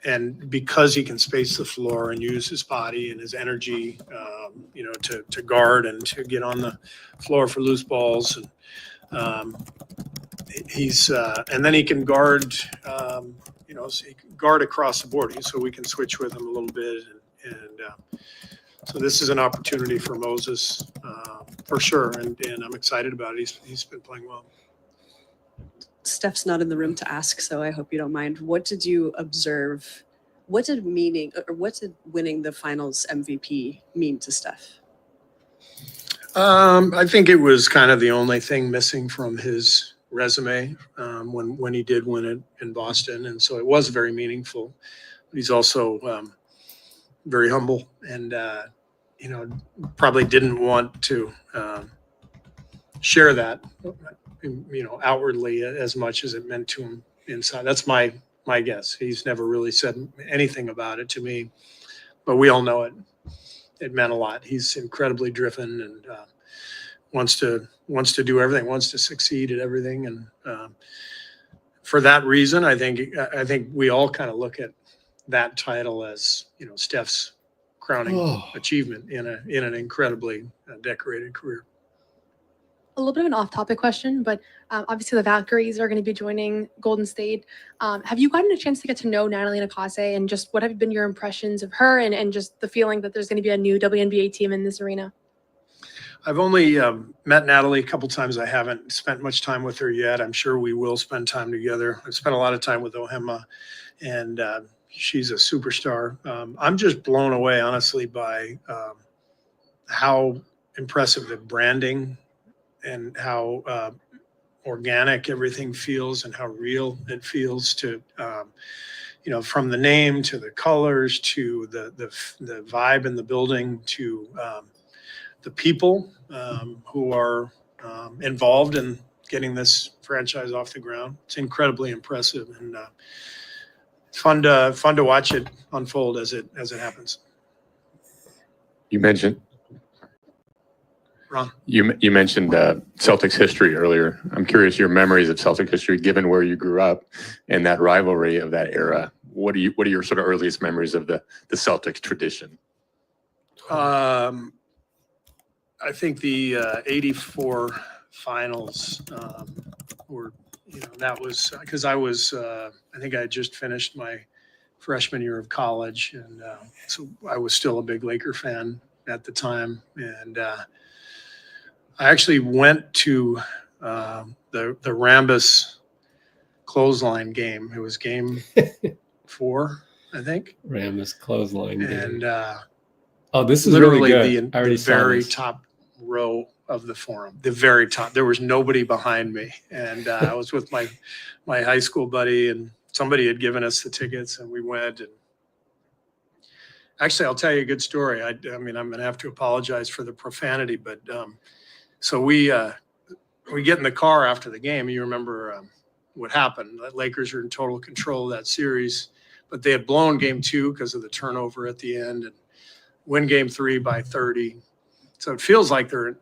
And because he can space the floor and use his body and his energy, to guard and to get on the floor for loose balls, and and then he can guard, so he can guard across the board, so we can switch with him a little bit, and so this is an opportunity for Moses for sure, and I'm excited about it. He's been playing well. Steph's not in the room to ask, so I hope you don't mind. What did you observe? What did winning the finals MVP mean to Steph? I think it was kind of the only thing missing from his resume when he did win it in Boston, and so it was very meaningful. But he's also very humble, and probably didn't want to share that, outwardly as much as it meant to him inside. That's my guess. He's never really said anything about it to me, but we all know it. It meant a lot. He's incredibly driven, and wants to do everything, wants to succeed at everything, and for that reason, I think we all kind of look at that title as, you know, Steph's crowning achievement in an incredibly decorated career. A little bit of an off-topic question, but obviously the Valkyries are going to be joining Golden State. Have you gotten a chance to get to know Natalie Nakase, and just what have been your impressions of her, and just the feeling that there's going to be a new WNBA team in this arena? I've only met Natalie a couple times. I haven't spent much time with her yet. I'm sure we will spend time together. I've spent a lot of time with Ohema, and she's a superstar. I'm just blown away, honestly, by how impressive the branding and how organic everything feels, and how real it feels to, you know, from the name to the colors to the vibe in the building to the people who are involved in getting this franchise off the ground. It's incredibly impressive, and fun to watch it unfold as it happens. You mentioned Ron. You mentioned Celtics history earlier. I'm curious your memories of Celtic history, given where you grew up and that rivalry of that era. What are your sort of earliest memories of the Celtics tradition? I think the 84 finals were, you know, that was because I was, I think I had just finished my freshman year of college. And so I was still a big Laker fan at the time. And I actually went to the Rambus clothesline game. It was game 4, I think. Rambus clothesline game. And this is literally really good. the very top row of the forum, the very top. There was nobody behind me, and I was with my high school buddy, and somebody had given us the tickets, and we went. And actually, I'll tell you a good story. I mean, I'm going to have to apologize for the profanity, but so we get in the car after the game. You remember what happened? The Lakers are in total control of that series, but they had blown game 2 because of the turnover at the end, and win game 3 by 30. So it feels like they're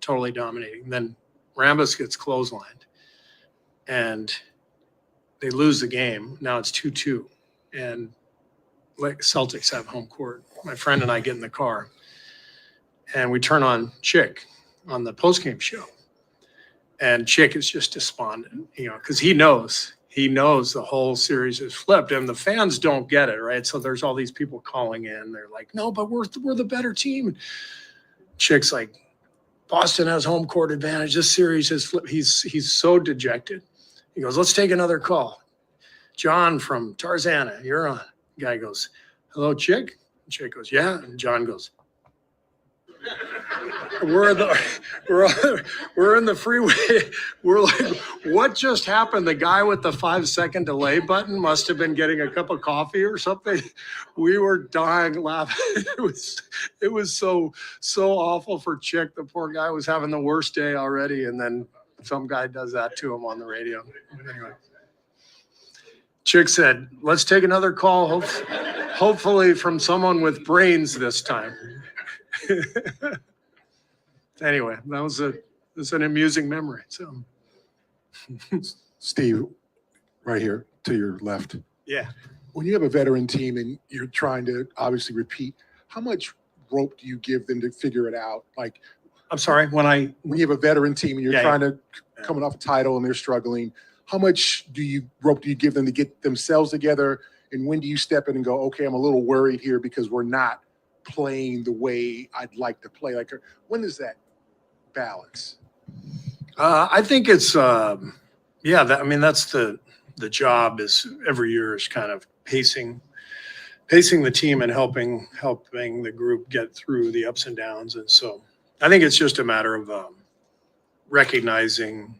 totally dominating. Then Rambus gets clotheslined, and they lose the game. Now it's 2-2, and like Celtics have home court. My friend and I get in the car, and we turn on Chick on the postgame show, and Chick is just despondent, you know, because he knows the whole series is flipped, and the fans don't get it, right? So there's all these people calling in. They're like, no, but we're the better team. Chick's like, Boston has home court advantage. This series is flipped. He's so dejected. He goes, let's take another call. John from Tarzana, you're on. Guy goes, hello, Chick? And Chick goes, yeah. And John goes, we're in the freeway. We're like, what just happened? The guy with the 5-second delay button must have been getting a cup of coffee or something. We were dying laughing. It was so awful for Chick. The poor guy was having the worst day already, and then some guy does that to him on the radio. Anyway, Chick said, let's take another call, hopefully from someone with brains this time. Anyway, that was an amusing memory. So, Steve, right here to your left. Yeah. When you have a veteran team and you're trying to obviously repeat, how much rope do you give them to figure it out? Like, I'm sorry, when you have a veteran team and you're trying to coming off a title and they're struggling, how much rope do you give them to get themselves together? And when do you step in and go, okay, I'm a little worried here because we're not playing the way I'd like to play? Like, when is that balance? I think it's I mean, that's the job is every year is kind of pacing the team and helping the group get through the ups and downs. And so I think it's just a matter of recognizing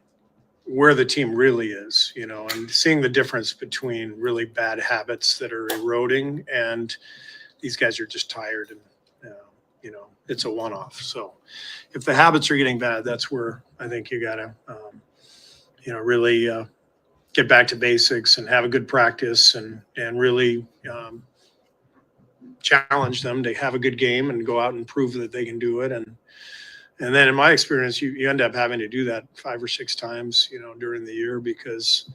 where the team really is, you know, and seeing the difference between really bad habits that are eroding and these guys are just tired and, you know, it's a one-off. So if the habits are getting bad, that's where I think you got to, you know, really get back to basics and have a good practice and really challenge them to have a good game and go out and prove that they can do it. And And then in my experience, you end up having to do that 5 or 6 times, during the year because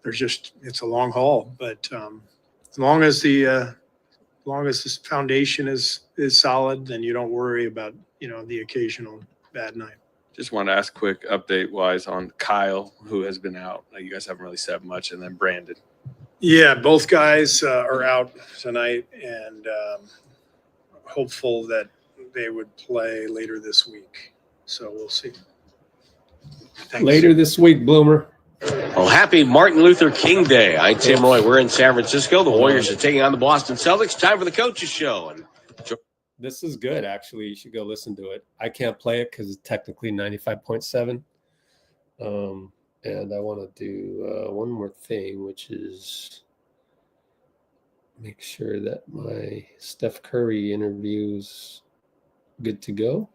it's a long haul. But as long as this foundation is solid, then you don't worry about, the occasional bad night. Just want to ask quick update wise on Kyle, who has been out. You guys haven't really said much, and then Brandon. Yeah, both guys are out tonight, and hopeful that they would play later this week. So we'll see. Thanks. Later this week, Bloomer. Well, happy Martin Luther King Day. I'm Tim Roy. We're in San Francisco. The Warriors are taking on the Boston Celtics. Time for the Coaches Show. And this is good, actually. You should go listen to it. I can't play it because it's technically 95.7. And I want to do one more thing, which is make sure that my Steph Curry interview's good to go.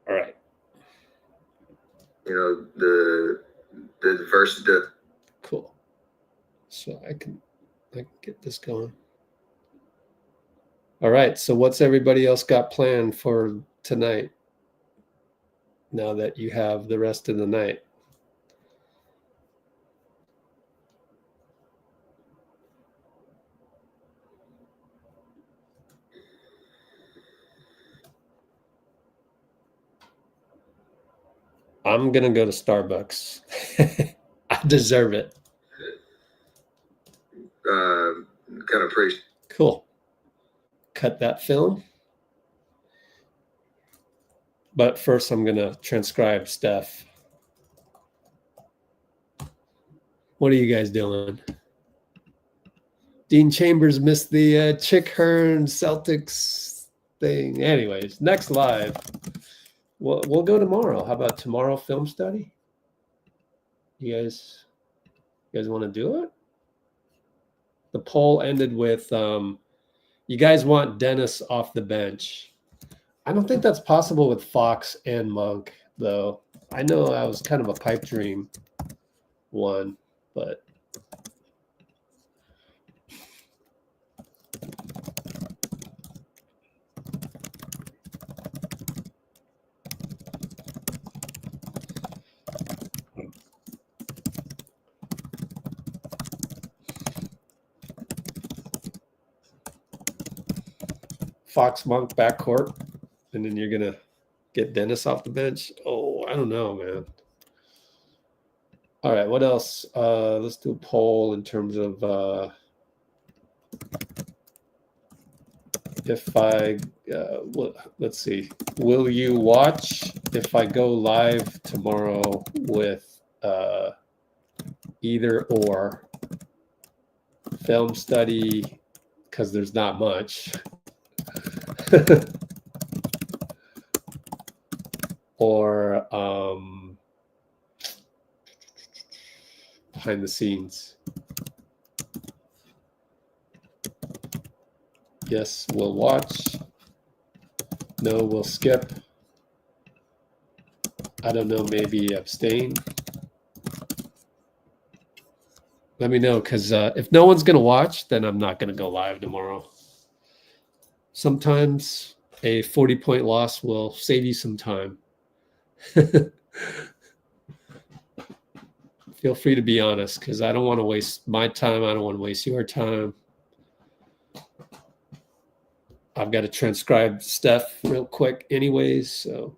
All right. The diversity. Cool. So I can get this going. All right. So what's everybody else got planned for tonight? Now that you have the rest of the night. I'm going to go to Starbucks. I deserve it. Kind of appreciate. Cool. Cut that film. But first, I'm going to transcribe Steph. What are you guys doing? Dean Chambers missed the Chick Hearn Celtics thing. Anyways, next live. We'll go tomorrow. How about tomorrow film study? You guys want to do it? The poll ended with you guys want Dennis off the bench. I don't think that's possible with Fox and Monk, though. I know that was kind of a pipe dream one, but Fox Monk backcourt, and then you're gonna get Dennis off the bench. Oh, I don't know, man. All right, what else? Let's do a poll in terms of if I let's see. Will you watch if I go live tomorrow with either or film study? Because there's not much. Or behind the scenes. Yes, we'll watch. No, we'll skip. I don't know, maybe abstain. Let me know, because if no one's going to watch, then I'm not going to go live tomorrow. Sometimes a 40-point loss will save you some time. Feel free to be honest, because I don't want to waste my time. I don't want to waste your time. I've got to transcribe Steph real quick anyways, so.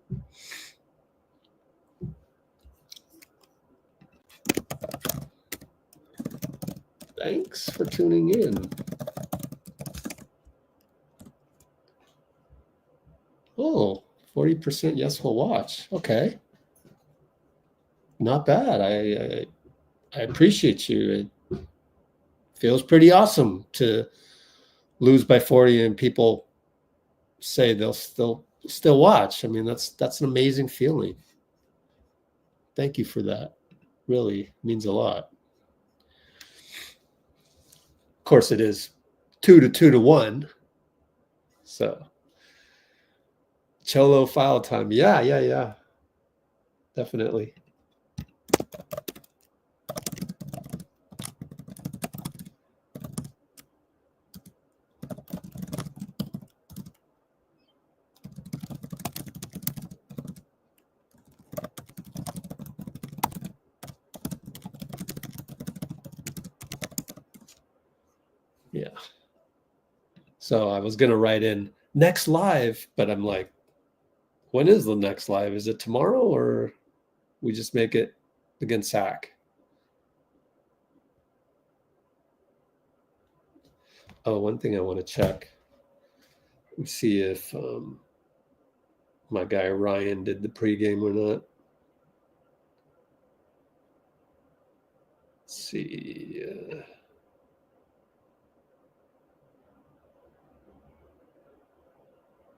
Thanks for tuning in. Oh, 40% yes, we'll watch. Okay. Not bad. I appreciate you. It feels pretty awesome to lose by 40 and people say they'll still watch. I mean, that's an amazing feeling. Thank you for that. Really means a lot. Of course, it is 2 to 1. So Cholo foul time. Yeah. Definitely. Yeah. So I was going to write in next live, but I'm like, when is the next live? Is it tomorrow or we just make it against Hack? Oh, one thing I want to check. Let me see if my guy Ryan did the pregame or not. Let's see.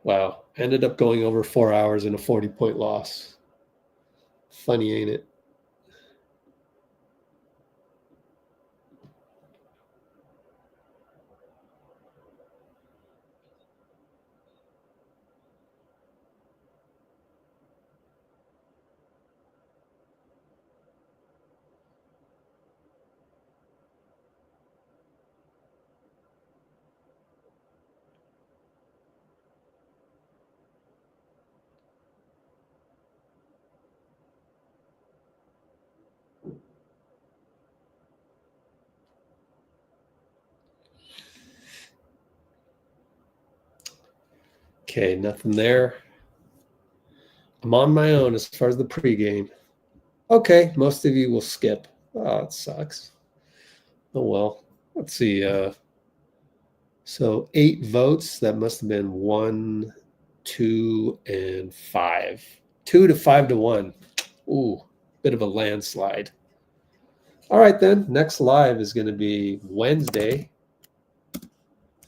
Wow. Ended up going over 4 hours in a 40-point loss. Funny, ain't it? Okay, nothing there. I'm on my own as far as the pregame. Okay, most of you will skip. Oh, it sucks. Oh, well. Let's see. So 8 votes. That must have been 1, 2, and 5. 2 to 5 to 1. Ooh, bit of a landslide. All right, then. Next live is going to be Wednesday,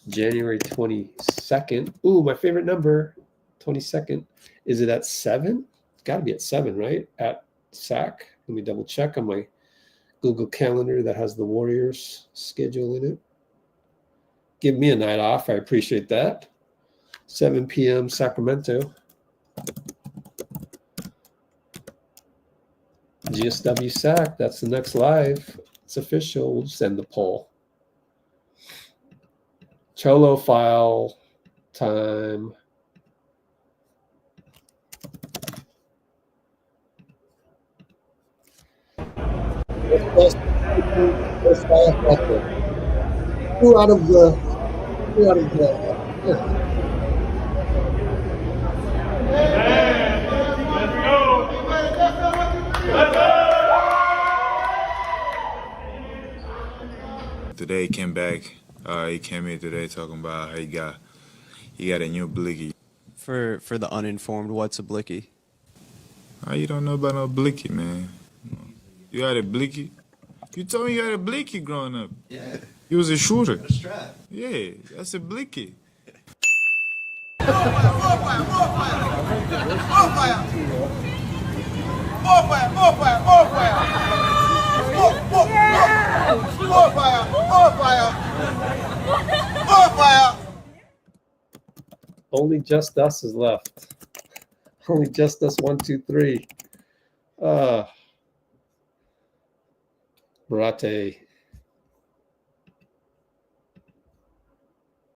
January 22nd. Ooh, my favorite number, 22nd. Is it at 7? It's got to be at 7, right? At SAC. Let me double check on my Google Calendar that has the Warriors schedule in it. Give me a night off. I appreciate that. 7 p.m. Sacramento. GSW SAC. That's the next live. It's official. We'll just end the poll. Cholo file time. Two out of the. Today he came back. He came here today talking about how he got a new blicky. For the uninformed, what's a blicky? How you don't know about no blicky, man? You had a blicky? You told me you had a blicky growing up. Yeah. You was a shooter. A strap. Yeah, that's a blicky. Only just us is left. Only just us. 1, 2, 3. Barate